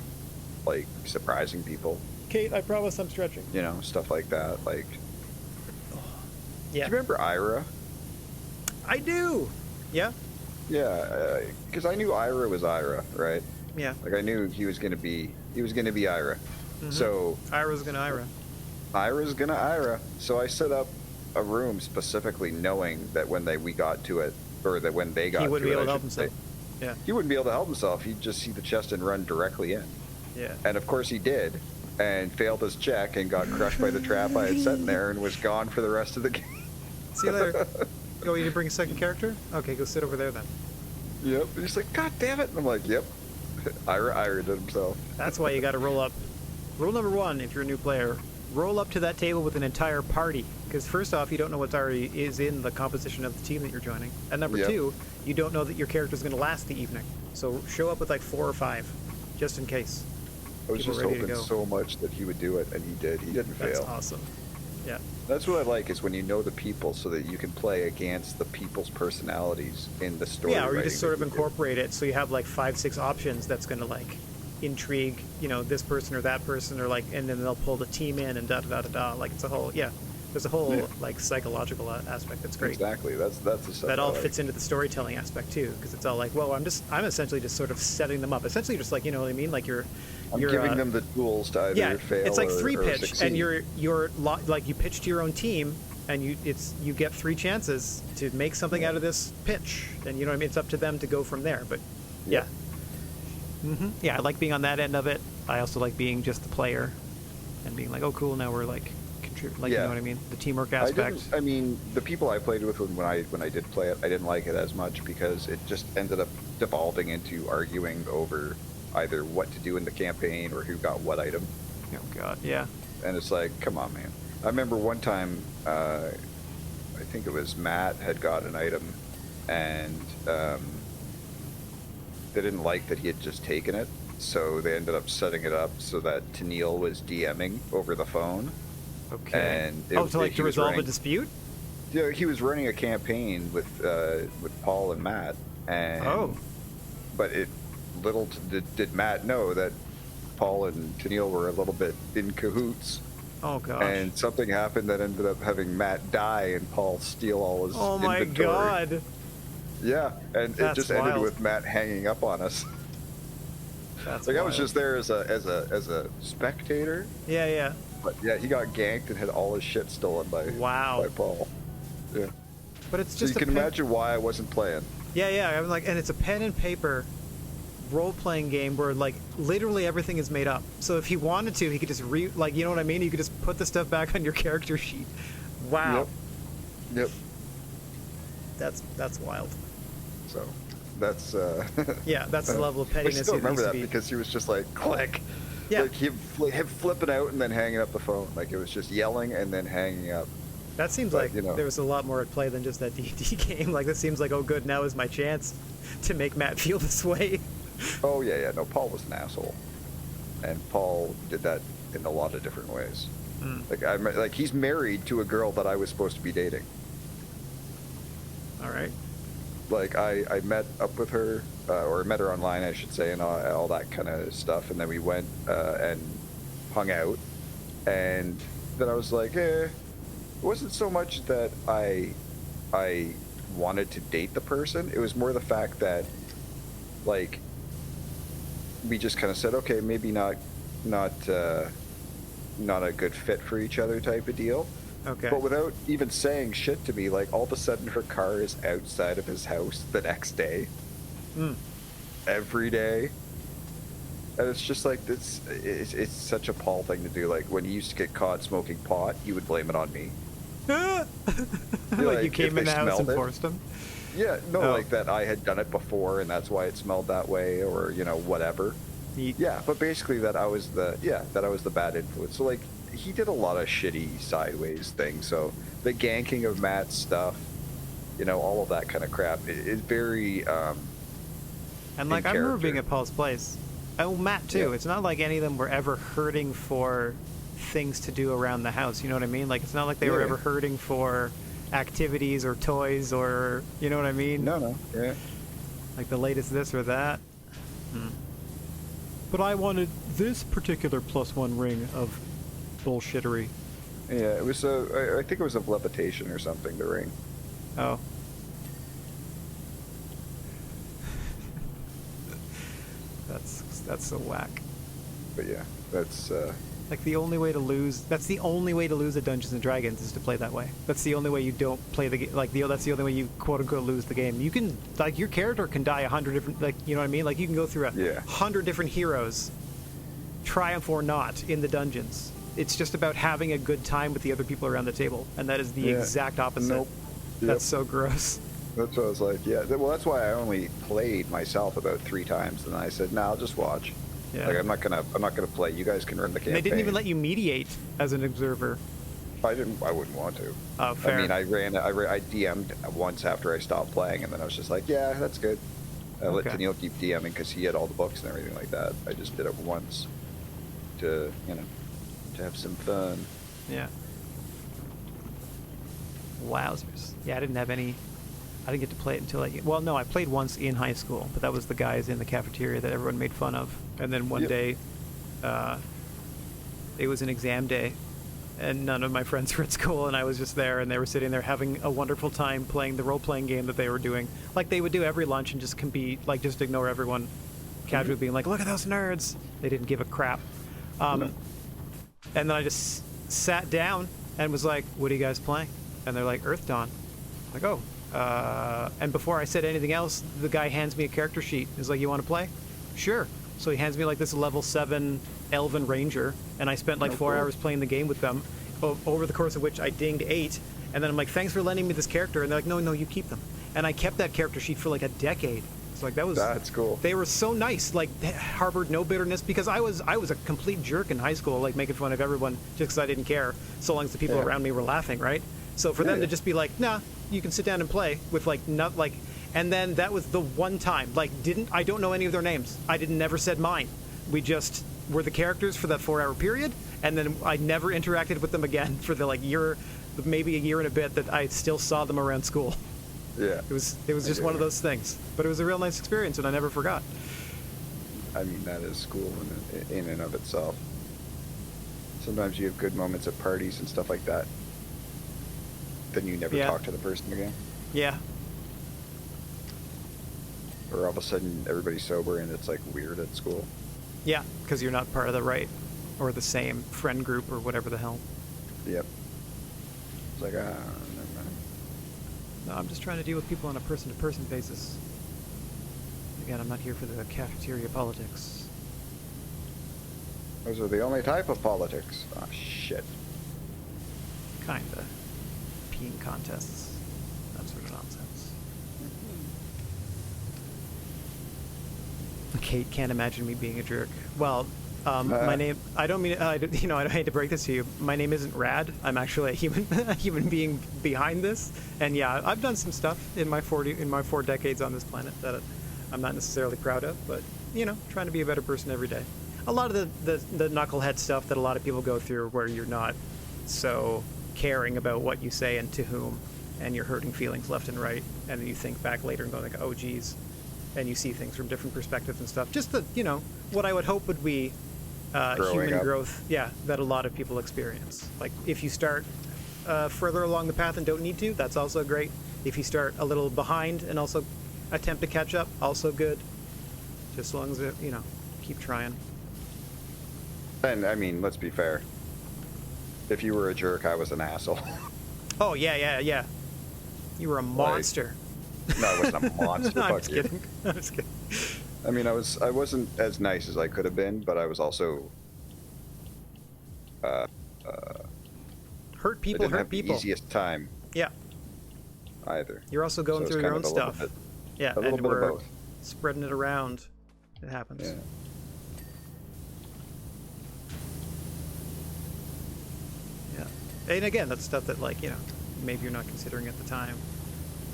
surprising people. Kate, I promise I'm stretching. You know, stuff like that, like. Yeah. Do you remember Ira? I do. Yeah. Yeah, because I knew Ira was Ira, right? Yeah. Like I knew he was gonna be Ira. Mm-hmm. So Ira's gonna Ira. Ira's gonna Ira. So I set up a room specifically knowing that when we got to it, or that when they got to it, he wouldn't be able to help himself. Yeah. He wouldn't be able to help himself. He'd just see the chest and run directly in. Yeah. And of course he did, and failed his check and got crushed by the trap I had set in there and was gone for the rest of the game. See you later. Oh, you need to bring a second character? Okay, go sit over there then. Yep. And he's like, God damn it. And I'm like, yep. Ira did himself. That's why you got to roll up. Rule number one, if you're a new player, roll up to that table with an entire party. Because first off, you don't know what's already is in the composition of the team that you're joining. And number two, you don't know that your character's going to last the evening. So show up with like 4 or 5, just in case. I was just hoping so much that he would do it, and he did. He didn't fail. That's awesome. Yeah. That's what I like, is when you know the people so that you can play against the people's personalities in the story. Yeah, or you just sort of incorporate it so you have like 5, 6 options that's going to like intrigue, you know, this person or that person, or like, and then they'll pull the team in and da-da-da-da-da. Like it's a whole, there's a whole like psychological aspect that's great. Exactly. That's the stuff that all fits into the storytelling aspect too, because it's all like, well, I'm essentially just sort of setting them up. Essentially just like, you know what I mean? Like I'm giving them the tools to either fail it's like 3 pitch, succeed. and you're like you pitch to your own team, and you get 3 chances to make something out of this pitch, and you know what I mean. It's up to them to go from there. But yeah, I like being on that end of it. I also like being just the player, and being like, oh, cool, now we're like contribute. Like you know what I mean, the teamwork aspect. I mean, the people I played with when I did play it, I didn't like it as much because it just ended up devolving into arguing over either what to do in the campaign or who got what item. Oh god, yeah. And it's like, come on, man. I remember one time, I think it was Matt had got an item, and they didn't like that he had just taken it, so they ended up setting it up so that Tennille was DMing over the phone. Okay. And to resolve a dispute? Yeah, he was running a campaign with Paul and Matt, and but little did Matt know that Paul and Tennille were a little bit in cahoots. Oh gosh. And something happened that ended up having Matt die and Paul steal all his inventory. Oh my god. Yeah, and it just ended with Matt hanging up on us. That's like wild. I was just there as a spectator. Yeah. But yeah, he got ganked and had all his shit stolen by Paul. Yeah. But it's so just you can imagine why I wasn't playing. Yeah. I'm like, and it's a pen and paper role-playing game where like literally everything is made up. So if he wanted to, he could just like, you know what I mean? You could just put the stuff back on your character sheet. Wow. Yep. That's wild. So that's yeah, that's the level of pettiness. I still remember that because he was just like click. Yeah. Like him flipping out and then hanging up the phone. Like it was just yelling and then hanging up. That seems But, like you know. there was a lot more at play than just that D&D game. Like, this seems like, oh, good, now is my chance to make Matt feel this way. Oh, yeah. No, Paul was an asshole. And Paul did that in a lot of different ways. Like, he's married to a girl that I was supposed to be dating. All right. Like, I met up with her, or met her online, I should say, and all that kind of stuff. And then we went and hung out. And then I was like, it wasn't so much that I wanted to date the person. It was more the fact that, like, we just kind of said, okay, maybe not a good fit for each other type of deal. Okay. But without even saying shit to me, like, all of a sudden her car is outside of his house the next day. Every day. And it's just like, it's such a Paul thing to do. Like, when he used to get caught smoking pot, he would blame it on me. Like, you came in the house and forced him? Yeah, no, like that I had done it before and that's why it smelled that way, or, you know, whatever. Yeah, but basically that I was the bad influence. So, like, he did a lot of shitty sideways things. So the ganking of Matt's stuff, you know, all of that kind of crap is very and, like, I remember being at Paul's place. Oh, Matt too. Yeah. It's not like any of them were ever hurting for things to do around the house, you know what I mean? Like, it's not like they were ever hurting for activities or toys, or, you know what I mean? No, yeah. Like the latest this or that. But I wanted this particular +1 ring of bullshittery. Yeah, it was I think it was of levitation or something, the ring. Oh. That's so whack. But yeah, that's like the only way to lose. That's the only way to lose at Dungeons and Dragons is to play that way. That's the only way you don't play the game. Like that's the only way you quote unquote lose the game. You can, like, your character can die 100 different, like, you know what I mean? Like, you can go through 100 different heroes, triumph or not, in the dungeons. It's just about having a good time with the other people around the table, and that is the exact opposite. Nope. That's so gross. That's what I was like, yeah. Well, that's why I only played myself about 3 times, and I said, "No, I'll just watch." Yeah. Like, I'm not gonna play. You guys can run the campaign. They didn't even let you mediate as an observer. I wouldn't want to. Oh, fair. I mean, I DM'd once after I stopped playing, and then I was just like, "Yeah, that's good." I let Tennille keep DMing because he had all the books and everything like that. I just did it once to, you know, to have some fun. Yeah. Wowzers. Yeah, I didn't get to play it until I played once in high school, but that was the guys in the cafeteria that everyone made fun of. And then one day, it was an exam day, and none of my friends were at school, and I was just there, and they were sitting there having a wonderful time playing the role-playing game that they were doing. Like they would do every lunch and just compete, like just ignore everyone, casually being like, "Look at those nerds." They didn't give a crap. And then I just sat down and was like, "What are you guys playing?" And they're like, "Earth Dawn." I'm like, "Oh." And before I said anything else, the guy hands me a character sheet. He's like, "You want to play?" "Sure." So he hands me like this level 7 Elven Ranger, and I spent like 4 hours playing the game with them, over the course of which I dinged 8. And then I'm like, "Thanks for lending me this character." And they're like, no, you keep them. And I kept that character sheet for like a decade. So like that's cool. They were so nice, like harbored no bitterness, because I was a complete jerk in high school, like making fun of everyone just because I didn't care, so long as the people around me were laughing, right? So for them to just be like, "Nah, you can sit down and play," with like not like, and then that was the one time, like, I don't know any of their names. I never said mine. We just were the characters for that 4-hour period, and then I never interacted with them again for the maybe a year and a bit that I still saw them around school. Yeah. It was just one of those things, but it was a real nice experience, and I never forgot. I mean, that is cool in and of itself. Sometimes you have good moments at parties and stuff like that. Then you never talk to the person again. Yeah. Or all of a sudden everybody's sober and it's like weird at school. Yeah, because you're not part of the right or the same friend group or whatever the hell. Yep. It's like, never mind. No, I'm just trying to deal with people on a person-to-person basis. Again, I'm not here for the cafeteria politics. Those are the only type of politics. Oh, shit. Kinda. Peeing contests. That sort of nonsense. Kate can't imagine me being a jerk. Well, My name, I don't mean, I don't hate to break this to you. My name isn't Rad. I'm actually a human being behind this. And yeah, I've done some stuff in my 4 decades on this planet that I'm not necessarily proud of, but, trying to be a better person every day. A lot of the knucklehead stuff that a lot of people go through where you're not so caring about what you say and to whom, and you're hurting feelings left and right, and then you think back later and go like, oh geez, and you see things from different perspectives and stuff. Just the, what I would hope would be human growth, that a lot of people experience. Like, if you start further along the path and don't need to, that's also great. If you start a little behind and also attempt to catch up, also good. Just as long as it, keep trying. And, I mean, let's be fair. If you were a jerk, I was an asshole. Oh, yeah. You were a monster. No, I wasn't a monster. No, I'm just kidding. I mean, I wasn't as nice as I could have been, but I was also hurt people. I didn't have the easiest time. Yeah. Either. You're also going through your own stuff. Yeah, a little bit of both. Spreading it around. It happens. Yeah. And again, that's stuff that, maybe you're not considering at the time.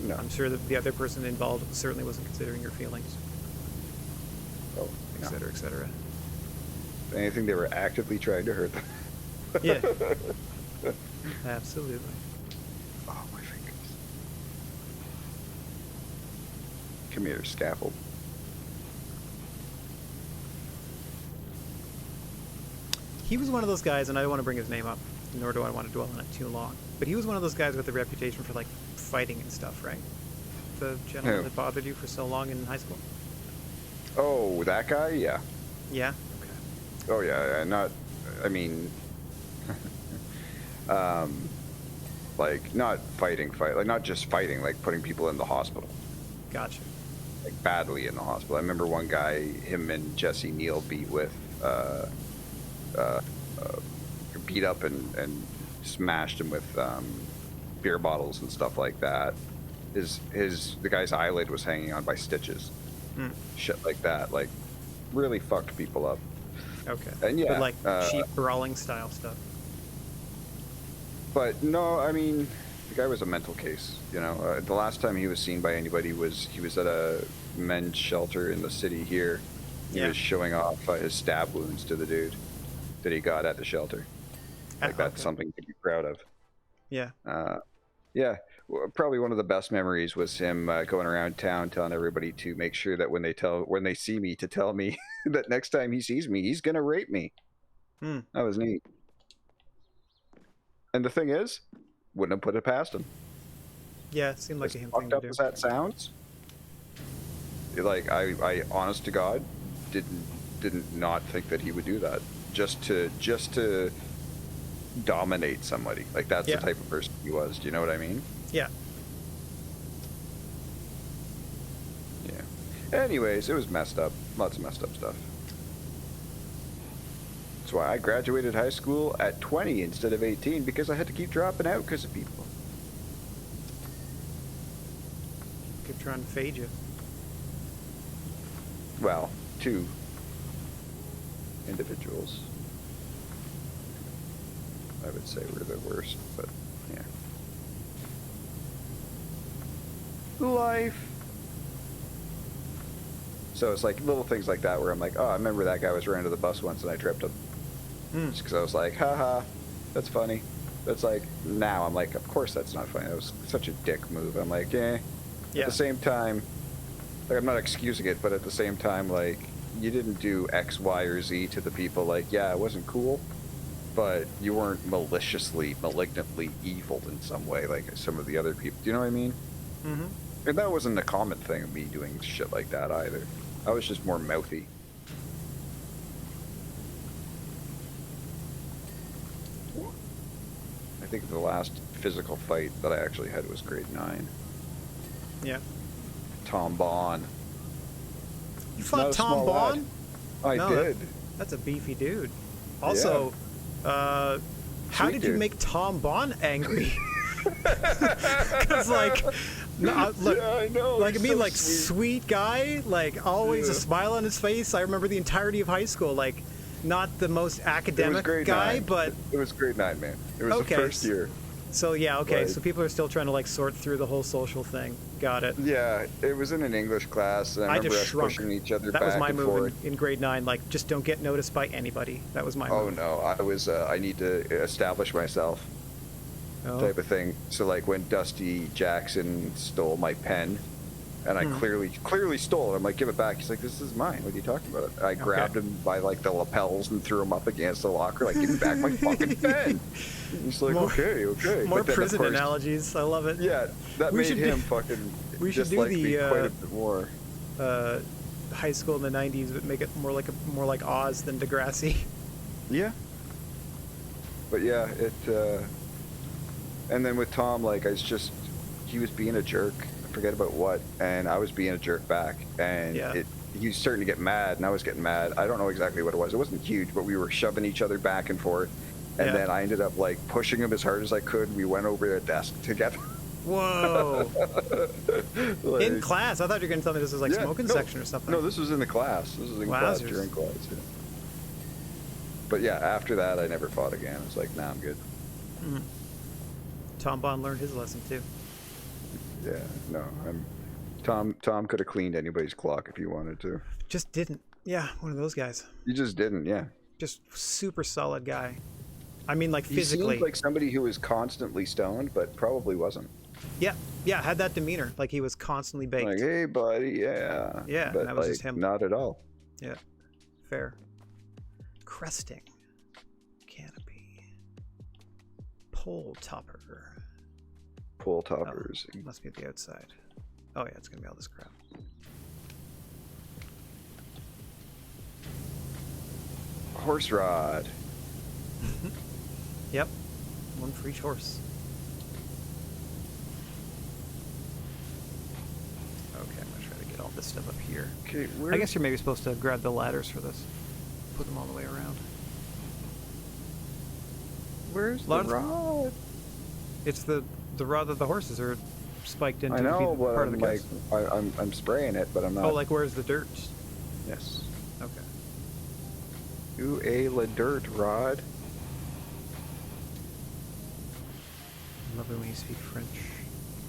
No. I'm sure that the other person involved certainly wasn't considering your feelings. Oh, et cetera, et cetera. If anything, they were actively trying to hurt them. Yeah. Absolutely. Oh, my fingers. Come here, scaffold. He was one of those guys, and I don't want to bring his name up, nor do I want to dwell on it too long, but he was one of those guys with a reputation for, fighting and stuff, right? The gentleman that bothered you for so long in high school? Oh, that guy? Yeah. Yeah? Okay. Oh, yeah. Not not fighting, not just fighting, putting people in the hospital. Gotcha. Badly in the hospital. I remember one guy, him and Jesse Neal beat up and smashed him with beer bottles and stuff like that. The guy's eyelid was hanging on by stitches. Shit like that. Really fucked people up. Okay. And yeah. But cheap brawling style stuff. But no, I mean, the guy was a mental case, The last time he was seen by anybody he was at a men's shelter in the city here. He was showing off his stab wounds to the dude that he got at the shelter. That's something to be proud of. Yeah. Yeah. Probably one of the best memories was him going around town telling everybody to make sure that when they see me to tell me that next time he sees me, he's gonna rape me. That was neat. And the thing is, wouldn't have put it past him. Yeah, it seemed like a him thing to do. Fucked up as that sounds, I honest to God, didn't not think that he would do that just to dominate somebody. That's the type of person he was. Do you know what I mean? Yeah. Yeah. Anyways, it was messed up. Lots of messed up stuff. That's why I graduated high school at 20 instead of 18, because I had to keep dropping out because of people. Keep trying to fade you. Well, 2 individuals, I would say, were the worst, but yeah. Life. So it's little things like that where I'm like, oh, I remember that guy was running to the bus once and I tripped him. Just because I was like, haha, that's funny. That's now I'm like, of course that's not funny. That was such a dick move. I'm like, At the same time, I'm not excusing it, but at the same time, you didn't do X, Y, or Z to the people. It wasn't cool, but you weren't maliciously, malignantly evil in some way like some of the other people. Do you know what I mean? Mm-hmm. And that wasn't a common thing of me doing shit like that either. I was just more mouthy. I think the last physical fight that I actually had was grade 9. Yeah. Tom Bond. You fought Tom Bond? I did. That's a beefy dude. Also, how did you make Tom Bond angry? Because look, I know. I mean, sweet guy, always a smile on his face. I remember the entirety of high school, not the most It was academic grade guy, 9. but It was grade 9, man. It was Okay. the first year. so yeah, okay. Like- So people are still trying to like sort through the whole social thing. Got it. Yeah, it was in an English class, and I remember just us shrunk. pushing each other That back was my and move forth. in grade 9. Like, just don't get noticed by anybody. That was my Oh move. no, I need to establish myself, Oh. type of thing. So like when Dusty Jackson stole my pen, and I clearly stole it. I'm like, give it back. He's like, this is mine. What are you talking about? I grabbed him by like the lapels and threw him up against the locker. Like, give me back my fucking pen. And he's like, okay. More But then, of prison course, analogies. I love it. Yeah, that We made should him do- fucking we should do dislike me the, quite a bit more. High school in the 90s, but make it more like Oz than Degrassi. Yeah. But yeah, and then with Tom, like, he was being a jerk. I forget about what, and I was being a jerk back, and Yeah. he was starting to get mad, and I was getting mad. I don't know exactly what it was. It wasn't huge, but we were shoving each other back and forth, and Yeah. then I ended up like pushing him as hard as I could. We went over a desk together. Whoa. Like, In class? I thought you were going to tell me this was like yeah, smoking no, section or something. No, this was in the class. This was in class Wowzers. during class. Yeah. But yeah, after that, I never fought again. I was like, nah, I'm good. Tom Bond learned his lesson too. Yeah, no, Tom could have cleaned anybody's clock if he wanted to. Just didn't. Yeah, one of those guys. You just didn't, yeah. Just super solid guy. I mean, like He physically. seemed like somebody who was constantly stoned, but probably wasn't. Yeah, had that demeanor. Like he was constantly baked. Like, hey, buddy, yeah. Yeah, but that was like, just him. Not at all. Yeah, fair. Cresting. Canopy. Pole topper. Pull toppers. Must be at the outside. Oh yeah, it's gonna be all this crap. Horse rod. Yep. One for each horse. Okay, I'm gonna try to get all this stuff up here. Okay, I guess you're maybe supposed to grab the ladders for this. Put them all the way around. where's the lot of- rod? It's the rod that the horses are spiked into I know, to be but part I'm of the like, coast. I'm spraying it, but I'm not. Oh, like where's the dirt? Yes. Okay. Ooh, la dirt rod. Love it when you speak French.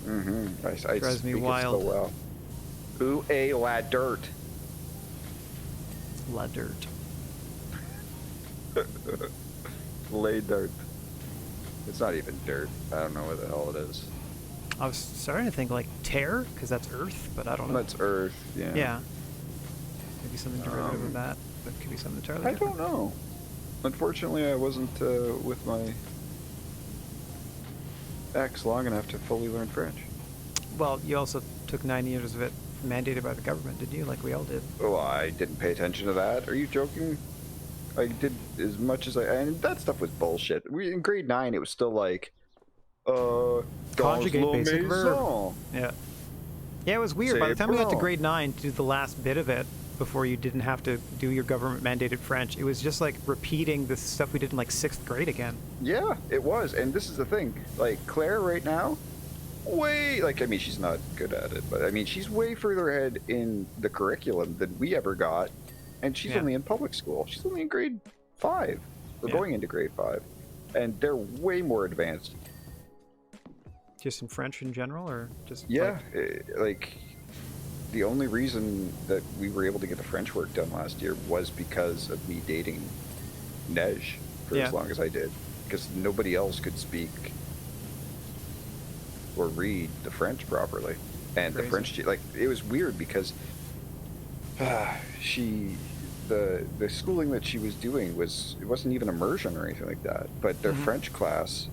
Mm-hmm. I Drives me speak wild. it so well. Ooh, la dirt. La dirt. Lay dirt. It's not even dirt. I don't know what the hell it is. I was starting to think like tear, because that's earth, but I don't know. That's earth, yeah. Yeah. Maybe something derivative of that, but it could be something entirely I different. don't know. Unfortunately, I wasn't with my ex long enough to fully learn French. Well, you also took 9 years of it mandated by the government, did you? Like we all did. Oh, I didn't pay attention to that. Are you joking? I did as much as and that stuff was bullshit. In grade 9, it was still like, Conjugate dans la basic verb. maison. Yeah. Yeah, it was weird. Say By the time we got to bro. grade 9 to do the last bit of it, before you didn't have to do your government mandated French, it was just like repeating the stuff we did in like 6th grade again. Yeah, it was. And this is the thing. Like, Claire right now, I mean, she's not good at it, but I mean, she's way further ahead in the curriculum than we ever got. And she's Yeah. only in public school. She's only in grade 5. We're Yeah. going into grade 5. And they're way more advanced. Just in French in general, or just Yeah, like the only reason that we were able to get the French work done last year was because of me dating Nej for Yeah. as long as I did, because nobody else could speak or read the French properly, and Crazy. the French like it was weird because the schooling that she was doing it wasn't even immersion or anything like that, but their French class.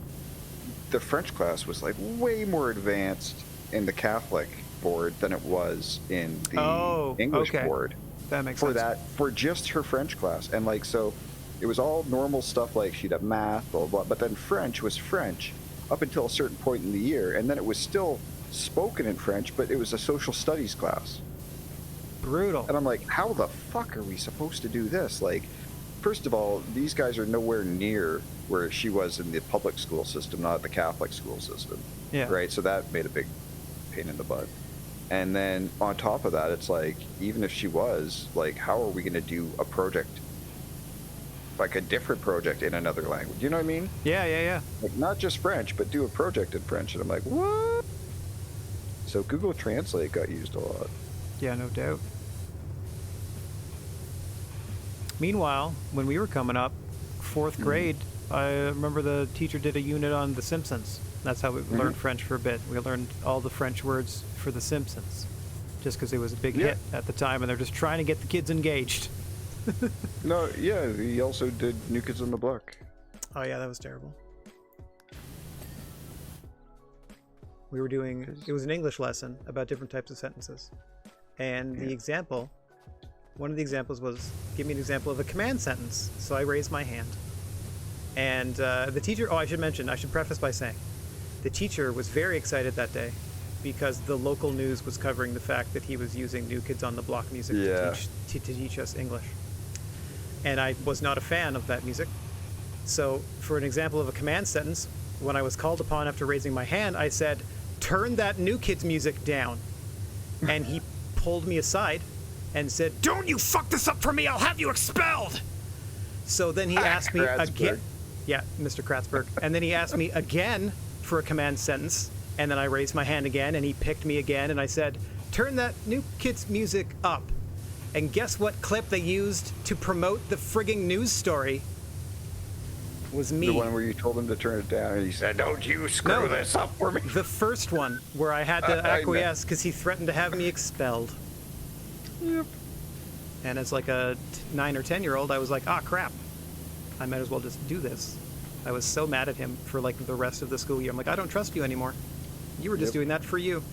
The French class was like way more advanced in the Catholic board than it was in the English okay. board that makes for sense. for just her French class. And like, so it was all normal stuff, like she'd have math, blah, blah, blah, but then French was French up until a certain point in the year. And then it was still spoken in French, but it was a social studies class. Brutal. And I'm like, how the fuck are we supposed to do this? Like, first of all, these guys are nowhere near where she was in the public school system, not the Catholic school system. Yeah. Right? So that made a big pain in the butt. And then on top of that, it's like, even if she was, like, how are we going to do a project like a different project in another language. You know what I mean? Yeah. Like not just French, but do a project in French. And I'm like, what? So Google Translate got used a lot. Yeah, no doubt. Meanwhile, when we were coming up, 4th grade, I remember the teacher did a unit on The Simpsons. That's how we learned French for a bit. We learned all the French words for The Simpsons, just because it was a big hit at the time, and they're just trying to get the kids engaged. No, yeah, he also did New Kids on the Block. Oh yeah, that was terrible. We were doing, it was an English lesson about different types of sentences. And the example, one of the examples was, give me an example of a command sentence. So I raised my hand. And the teacher, I should preface by saying, the teacher was very excited that day because the local news was covering the fact that he was using New Kids on the Block music to teach us English. And I was not a fan of that music. So for an example of a command sentence, when I was called upon after raising my hand, I said, turn that New Kids music down. And he pulled me aside and said, don't you fuck this up for me, I'll have you expelled. So then he asked me again. Yeah, Mr. Kratzberg. And then he asked me again for a command sentence. And then I raised my hand again and he picked me again and I said, turn that New Kids music up. And guess what clip they used to promote the frigging news story? Was me. The one where you told him to turn it down and he said, don't you screw this up for me. The first one where I had to acquiesce because he threatened to have me expelled. Yep. And as like a 9 or 10-year-old, I was like, ah, crap. I might as well just do this. I was so mad at him for like the rest of the school year. I'm like, I don't trust you anymore. You were just doing that for you.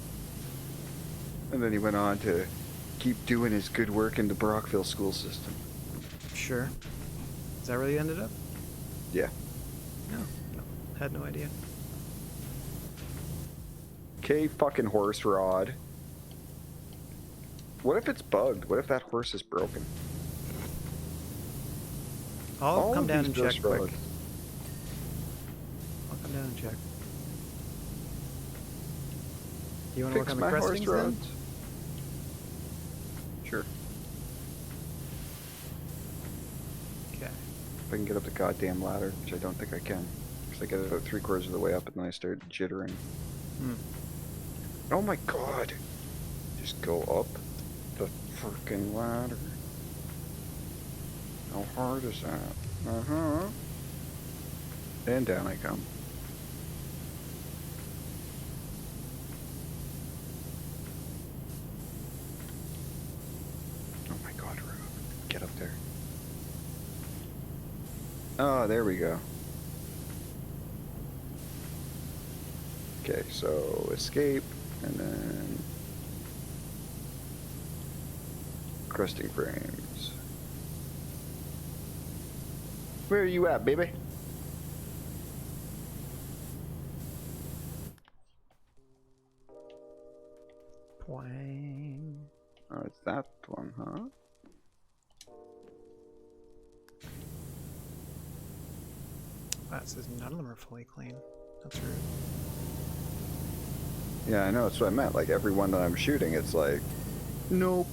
And then he went on to keep doing his good work in the Brockville school system. Sure. Is that where he ended up? Yeah. No. Had no idea. Okay, fucking horse rod. What if it's bugged? What if that horse is broken? I'll come down and check quick. Roads. I'll come down and check. You want to work Fix on the my horse crestings then? roads? Sure. Okay. If I can get up the goddamn ladder, which I don't think I can. Because I get about 3/4 of the way up and then I start jittering. Oh my god! Just go up the freaking ladder. How hard is that? And down I come. Oh my god, Rob. Get up there. Oh, there we go. Okay, so escape, and then cresting frames. Where are you at, baby? Poing. Oh, it's that one, huh? That says none of them are fully clean. That's rude. Yeah, I know, that's what I meant. Like, every one that I'm shooting, it's like, nope.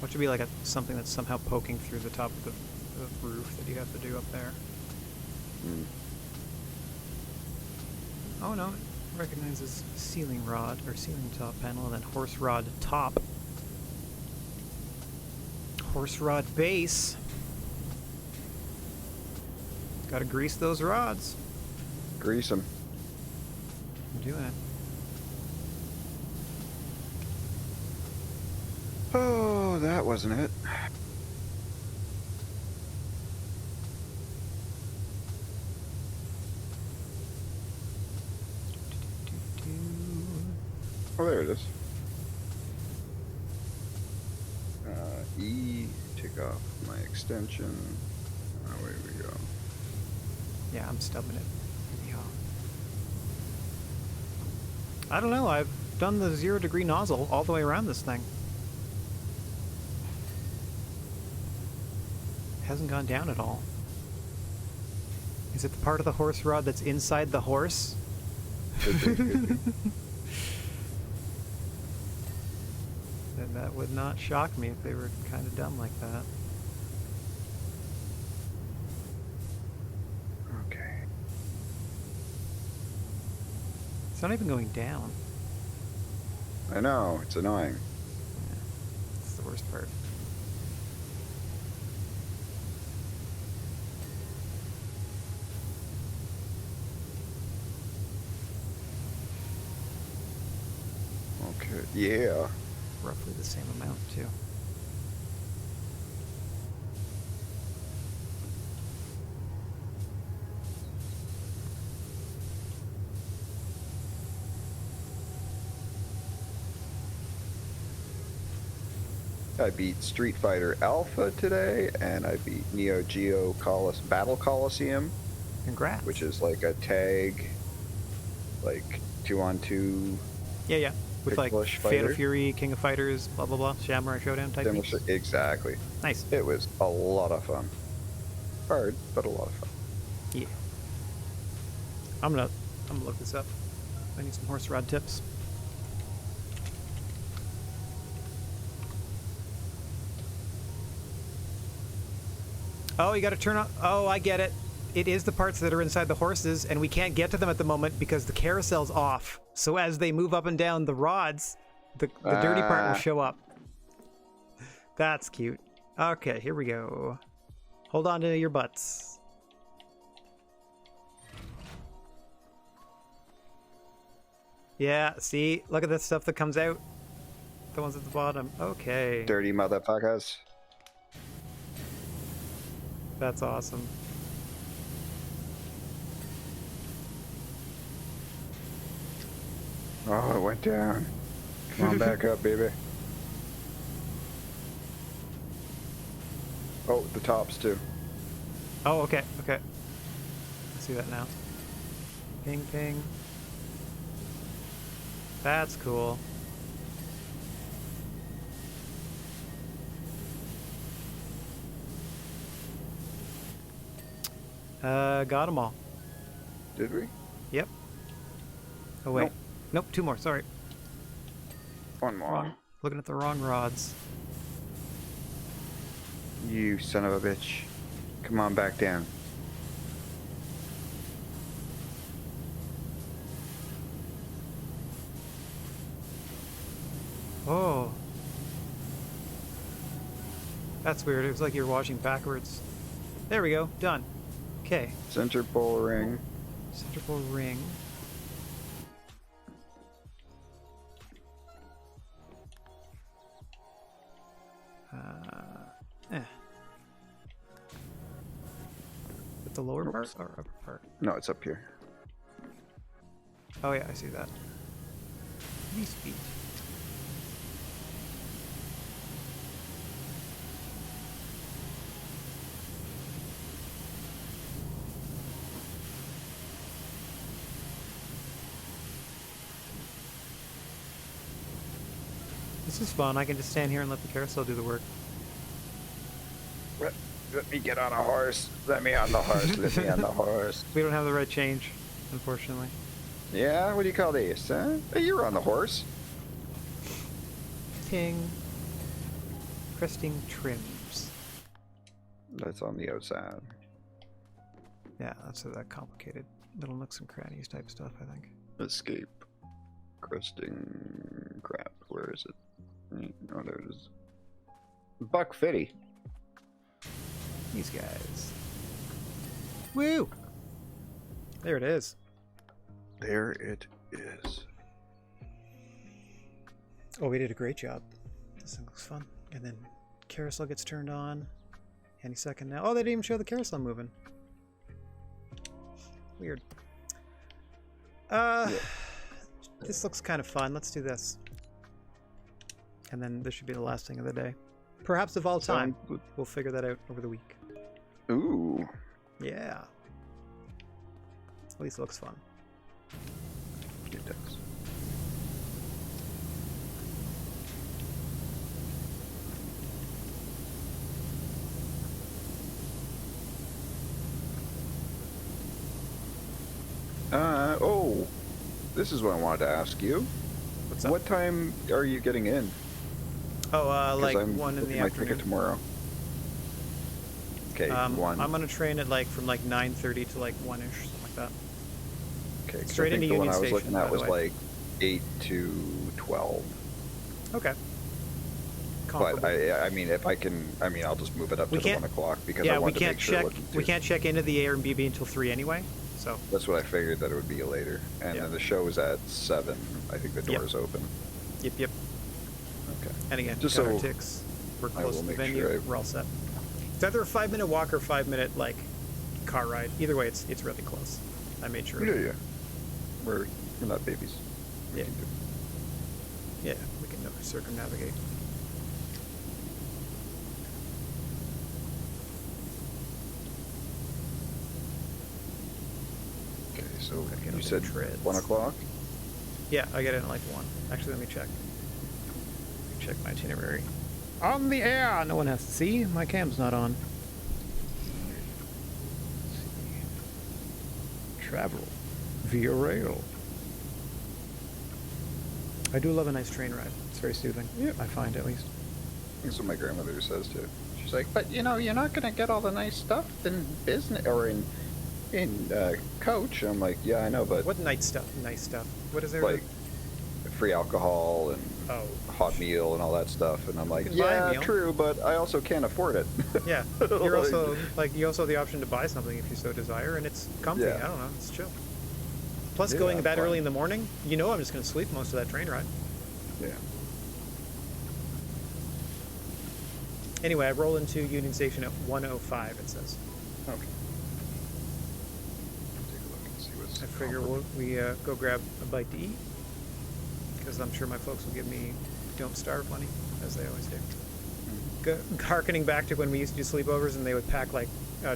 What should be like something that's somehow poking through the top of the roof that you have to do up there? Oh no, it recognizes ceiling rod or ceiling top panel and then horse rod top. Horse rod base. Gotta grease those rods. Grease them. I'm doing it. Oh, that wasn't it. Oh, there it is. E, take off my extension. Away we go. Yeah, I'm stubbing it. Yeah. I don't know, I've done the 0 degree nozzle all the way around this thing. It hasn't gone down at all. Is it the part of the horse rod that's inside the horse? Could be. Then that would not shock me if they were kind of dumb like that. It's not even going down. I know, it's annoying. Yeah, it's the worst part. Okay, yeah. Roughly the same amount, too. I beat Street Fighter Alpha today, and I beat Neo Geo Battle Coliseum. Congrats. Which is like a tag, like 2-on-2. Yeah. With like English Fatal fighter. Fury, King of Fighters, blah blah blah, Samurai Showdown type things. Exactly. Nice. It was a lot of fun. Hard, but a lot of fun. Yeah. I'm gonna look this up. I need some horse rod tips. Oh, you gotta turn on. Oh, I get it. It is the parts that are inside the horses, and we can't get to them at the moment because the carousel's off. So as they move up and down the rods, the dirty part will show up. That's cute. Okay, here we go. Hold on to your butts. Yeah, see? Look at the stuff that comes out. The ones at the bottom. Okay. Dirty motherfuckers. That's awesome. Oh, it went down. Come on back up, baby. Oh, the tops too. Oh, okay. I see that now. Ping, ping. That's cool. Got them all. Did we? Yep. Oh, wait. Nope, 2 more, sorry. One more. Wrong. Looking at the wrong rods. You son of a bitch. Come on back down. Oh. That's weird. It was like you're washing backwards. There we go. Done. Okay. Center pole ring. Center pole ring. At the lower part or upper part? No, it's up here. Oh yeah, I see that. These feet. This is fun. I can just stand here and let the carousel do the work. Let me get on a horse. Let me on the horse. Let me on the horse. We don't have the right change, unfortunately. Yeah, what do you call these, huh? Hey, you're on the horse. Ting. Cresting trims. That's on the outside. Yeah, that's that complicated little nooks and crannies type stuff, I think. Escape. Cresting crap. Where is it? Oh, there it is. Buck Fitty. These guys. Woo! There it is. There it is. Oh, we did a great job. This thing looks fun. And then carousel gets turned on any second now. Oh, they didn't even show the carousel moving. Weird. Yeah. This looks kind of fun. Let's do this. And then this should be the last thing of the day. Perhaps of all time. We'll figure that out over the week. Ooh. Yeah. At least it looks fun. It does. Oh, this is what I wanted to ask you. What's up? What time are you getting in? Oh, like I'm 1 in the booking my ticket afternoon. tomorrow. Okay, 1. I'm gonna train at like from like 9:30 to like 1ish, something like that. Okay. 'Cause Straight I think into the one Union I was Station, looking at by was the way. like 8 to 12. Okay. But Comparable. I mean, if I can, I mean, I'll just move it up We to the can't- 1 o'clock because Yeah, I we want to can't make sure. check. We can't check into the Airbnb until 3 anyway. So That's what I figured that it would be later. And Yeah. then the show is at 7. I think the door is open. yep. Okay. And again, Just got our so ticks. We're I close will to the make venue. sure We're all set. It's either a 5-minute walk or 5-minute like car ride. Either way, it's really close. I made sure. Yeah. We're not babies. We Yeah. can do it. Yeah, we can circumnavigate. Okay, so Gotta get you up said the treads. 1 o'clock? Yeah, I get in at like 1. Actually, let me check. Check my itinerary. On the air! No one has to see. My cam's not on. Travel via rail. I do love a nice train ride. It's very soothing. Yeah. I find, at least. That's what my grandmother says too. She's like, but you know, you're not gonna get all the nice stuff in business or in coach. I'm like, yeah, I know, but What nice stuff? Nice stuff. What is there? like free alcohol and Oh. hot meal and all that stuff, and I'm like, You can buy a yeah, meal. true, but I also can't afford it. Yeah. You're also you also have the option to buy something if you so desire, and it's comfy. Yeah. I don't know. It's chill. Plus, Yeah, going I'm that fine. early in the morning, you know I'm just going to sleep most of that train ride. Yeah. Anyway, I roll into Union Station at 1:05. It says. Okay. Take a look and see what's I figure we go grab a bite to eat, because I'm sure my folks will give me "don't starve" money, as they always do. Harkening back to when we used to do sleepovers, and they would pack like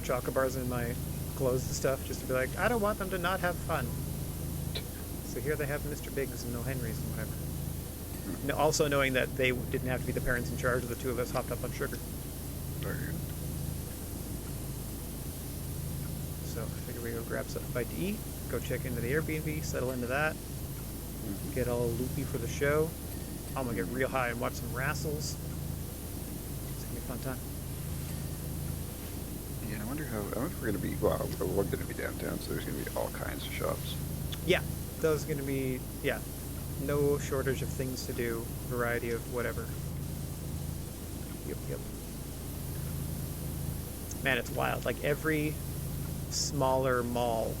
chocolate bars in my clothes and stuff, just to be like, I don't want them to not have fun. So here they have Mr. Biggs and no Henrys and whatever. No, also knowing that they didn't have to be the parents in charge of the two of us hopped up on sugar. Very good. So I figure we go grab a bite to eat, go check into the Airbnb, settle into that, get all loopy for the show. I'm gonna get real high and watch some wrestles. It's gonna be a fun time. Yeah, I wonder if we're gonna be. Well, we're gonna be downtown, so there's gonna be all kinds of shops. Yeah, those are gonna be no shortage of things to do, variety of whatever. Yep. Man, it's wild. Like every smaller mall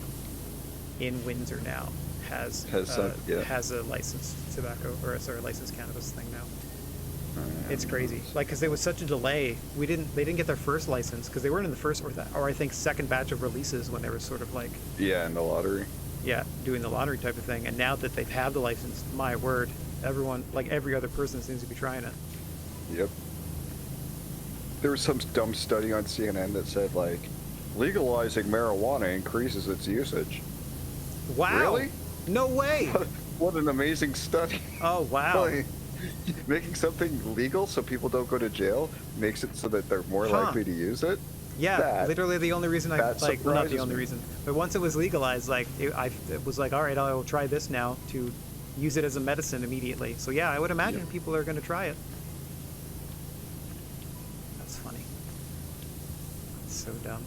in Windsor now has a licensed tobacco or licensed cannabis thing now. It's crazy. Like, because there was such a delay. They didn't get their first license because they weren't in the first or I think second batch of releases when they were sort of like Yeah, in the lottery. doing the lottery type of thing. And now that they've had the license, my word, everyone, like every other person seems to be trying it. Yep. There was some dumb study on CNN that said like legalizing marijuana increases its usage. Wow. Really? No way. What an amazing study. Oh, wow. Like, making something legal so people don't go to jail makes it so that they're more likely to use it. Yeah, literally the only reason well, not the surprises only me. reason, but once it was legalized, like it was like, all right, I will try this now to use it as a medicine immediately. So yeah, I would imagine people are going to try it. That's funny. That's so dumb.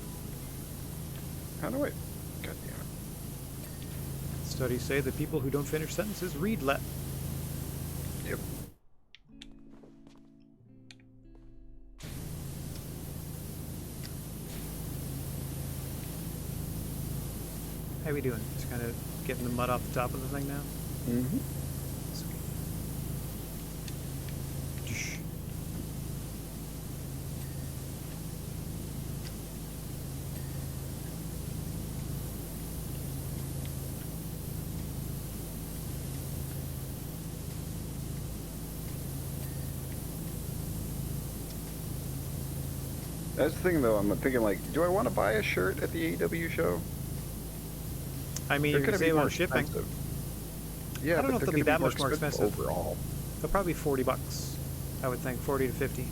How do I? God damn it. Studies say that people who don't finish sentences read less. Yep. How we doing? Just kind of getting the mud off the top of the thing now? Mm-hmm. That's the thing, though. I'm thinking, like, do I want to buy a shirt at the AEW show? I mean, They're you're going to be saving more on shipping. expensive. Yeah, I don't know if they'll be that much more expensive overall. They'll probably be $40, I would think, 40 to 50.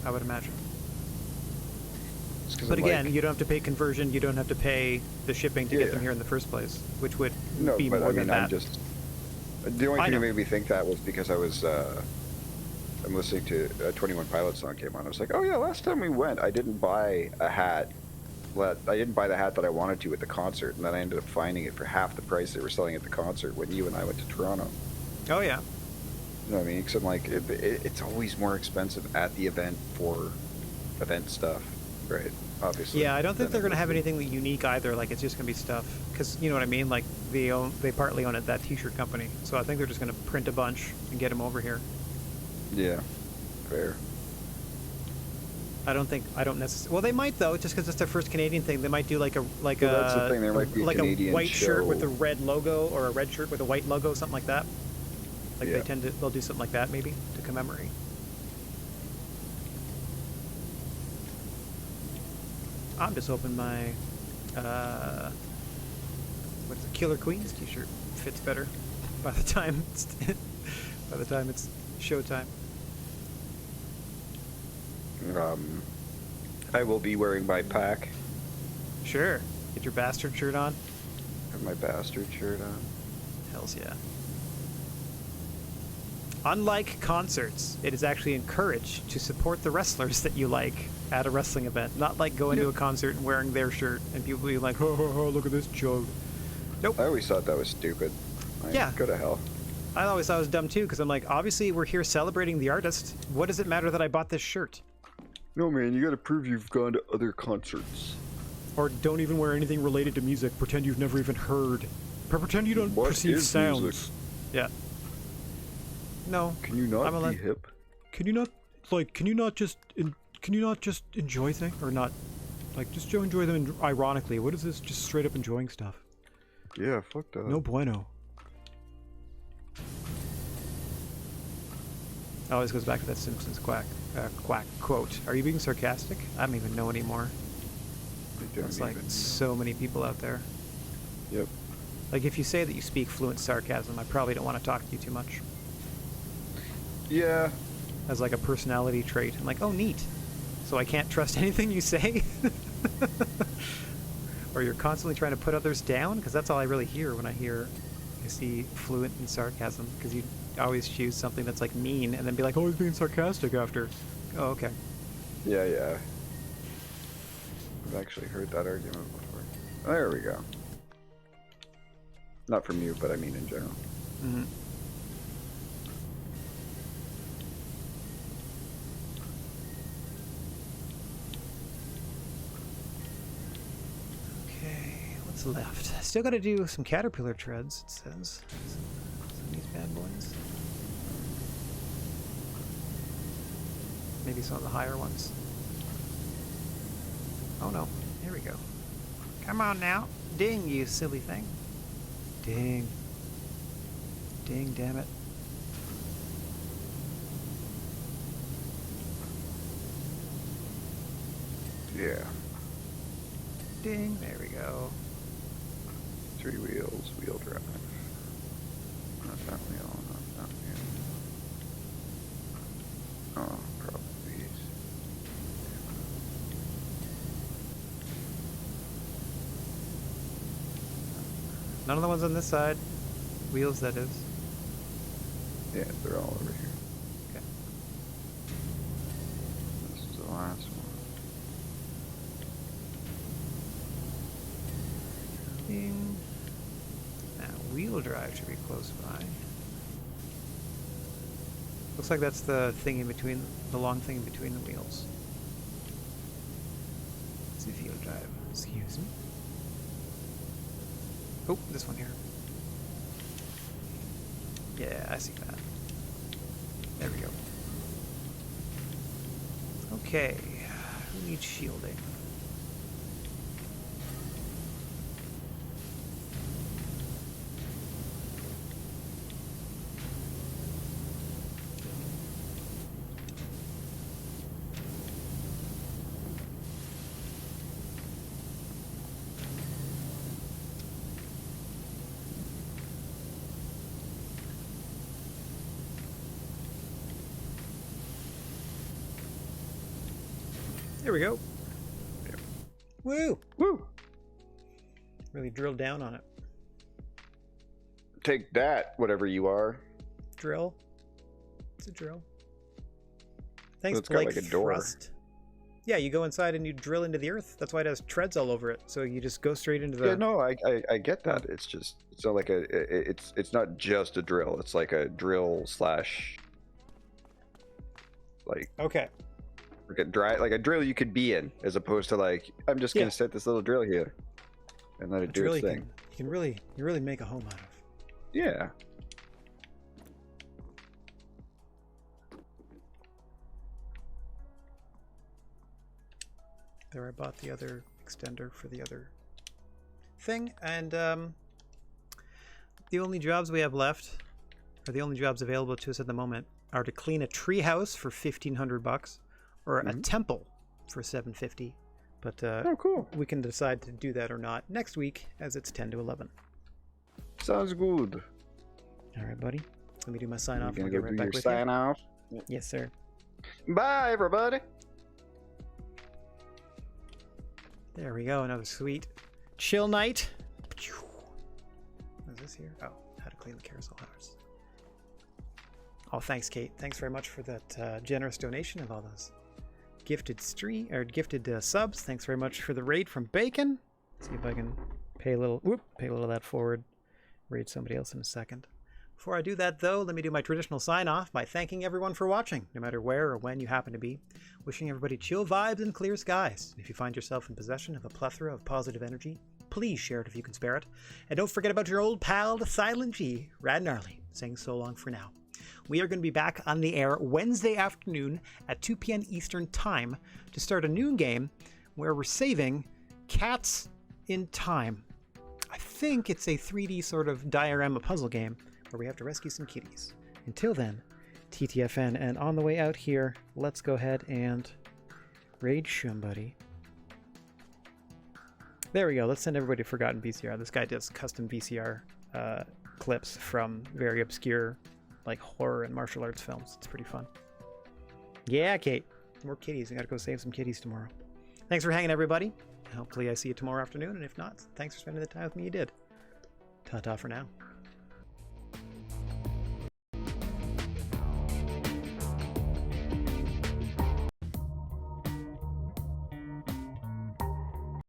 I would imagine. But again, you don't have to pay conversion. You don't have to pay the shipping to get them here in the first place, which would be more than that. The only thing that made me think that was because I was I'm listening to a 21 Pilots song came on. I was like, oh yeah, last time we went, I didn't buy a hat I didn't buy the hat that I wanted to at the concert, and then I ended up finding it for half the price they were selling at the concert when you and I went to Toronto. Oh yeah. You know what I mean? Because I'm like, it's always more expensive at the event for event stuff, right? Obviously. Yeah, I don't think they're going to have anything unique either. Like, it's just going to be stuff. Because, you know what I mean? Like, they partly own it, that t-shirt company. So I think they're just going to print a bunch and get them over here. Yeah, fair. I don't necessarily... Well, they might, though, just because it's their first Canadian thing. They might do like that's the thing. There might be like a white show. shirt with a red logo, or a red shirt with a white logo, something like that. Like, yeah. they'll do something like that, maybe, to commemorate. I'm just hoping my, what is it, Killer Queens t-shirt fits better by the time it's showtime. I will be wearing my pack. Sure. Get your bastard shirt on. Have my bastard shirt on. Hells yeah. Unlike concerts, it is actually encouraged to support the wrestlers that you like at a wrestling event. Not like going to a concert and wearing their shirt and people being like, oh, look at this joke. Nope. I always thought that was stupid. Yeah. Go to hell. I always thought it was dumb too, because I'm like, obviously we're here celebrating the artist. What does it matter that I bought this shirt? No, man, you gotta prove you've gone to other concerts. Or don't even wear anything related to music. Pretend you've never even heard. Pretend you don't perceive sounds. Music? Yeah. No. Can you not be hip? Can you not just enjoy things, or not, like, just enjoy them ironically? What is this? Just straight up enjoying stuff. Yeah, fuck that. No bueno. Always goes back to that Simpsons quack quote. Are you being sarcastic? I don't even know anymore. There's like so many people out there. Yep. Like, if you say that you speak fluent sarcasm, I probably don't want to talk to you too much. Yeah. As like a personality trait. I'm like, oh, neat. So I can't trust anything you say? Or you're constantly trying to put others down? Because that's all I really hear when I see fluent in sarcasm. Because you always choose something that's like mean and then be like, oh, he's being sarcastic after. Oh, okay. Yeah. I've actually heard that argument before. There we go. Not from you, but I mean in general. Mm-hmm. Left. Still got to do some caterpillar treads, it says. Some of these bad boys. Maybe some of the higher ones. Oh no. Here we go. Come on now. Ding, you silly thing. Ding. Ding, damn it. Yeah. Ding. There we go. 3 wheels, wheel drive. Not that wheel, not that wheel. Oh, probably. None of the ones on this side. Wheels, that is. Yeah, they're all over here. Okay. This is the last one. Ding. Wheel drive should be close by. Looks like that's the thing in between, the long thing in between the wheels. Let's see, wheel drive. Excuse me. Oh, this one here. Yeah, I see that. There we go. Okay, who needs shielding? There we go. Yep. Woo! Woo! Really drilled down on it. Take that, whatever you are. Drill. It's a drill. Thanks, It's got Blake like a door. Thrust. Yeah, you go inside and you drill into the earth. That's why it has treads all over it. So you just go straight into the. Yeah, no, I get that. It's just it's not like it's not just a drill. It's like a drill slash like Okay. like a drill you could be in, as opposed to like I'm just gonna set this little drill here and let it do its thing. You can really make a home out of. Yeah. There, I bought the other extender for the other thing, and the only jobs we have left, or the only jobs available to us at the moment, are to clean a tree house for $1,500 or a temple for $750. But oh, cool. We can decide to do that or not next week, as it's 10 to 11. Sounds good. All right, buddy. Let me do my sign off. You're I'll gonna get go right do back your with sign you. off. Yes, sir. Bye, everybody. There we go. Another sweet chill night. What is this here? Oh, how to clean the carousel hours. Oh, thanks, Kate. Thanks very much for that generous donation of all those gifted subs. Thanks very much for the raid from Bacon. Let's see if I can pay a little of that forward. Raid somebody else in a second. Before I do that, though, let me do my traditional sign-off by thanking everyone for watching, no matter where or when you happen to be. Wishing everybody chill vibes and clear skies. If you find yourself in possession of a plethora of positive energy, please share it if you can spare it. And don't forget about your old pal, the Silent G, Rad Gnarly, saying so long for now. We are going to be back on the air Wednesday afternoon at 2 p.m. Eastern Time to start a new game where we're saving cats in time. I think it's a 3D sort of diorama puzzle game where we have to rescue some kitties. Until then, TTFN, and on the way out here, let's go ahead and raid somebody. There we go. Let's send everybody to Forgotten VCR. This guy does custom VCR clips from very obscure, like horror and martial arts films. It's pretty fun. Yeah, Kate. More kitties. We gotta go save some kitties tomorrow. Thanks for hanging, everybody. Hopefully I see you tomorrow afternoon, and if not, thanks for spending the time with me you did. Ta-ta for now.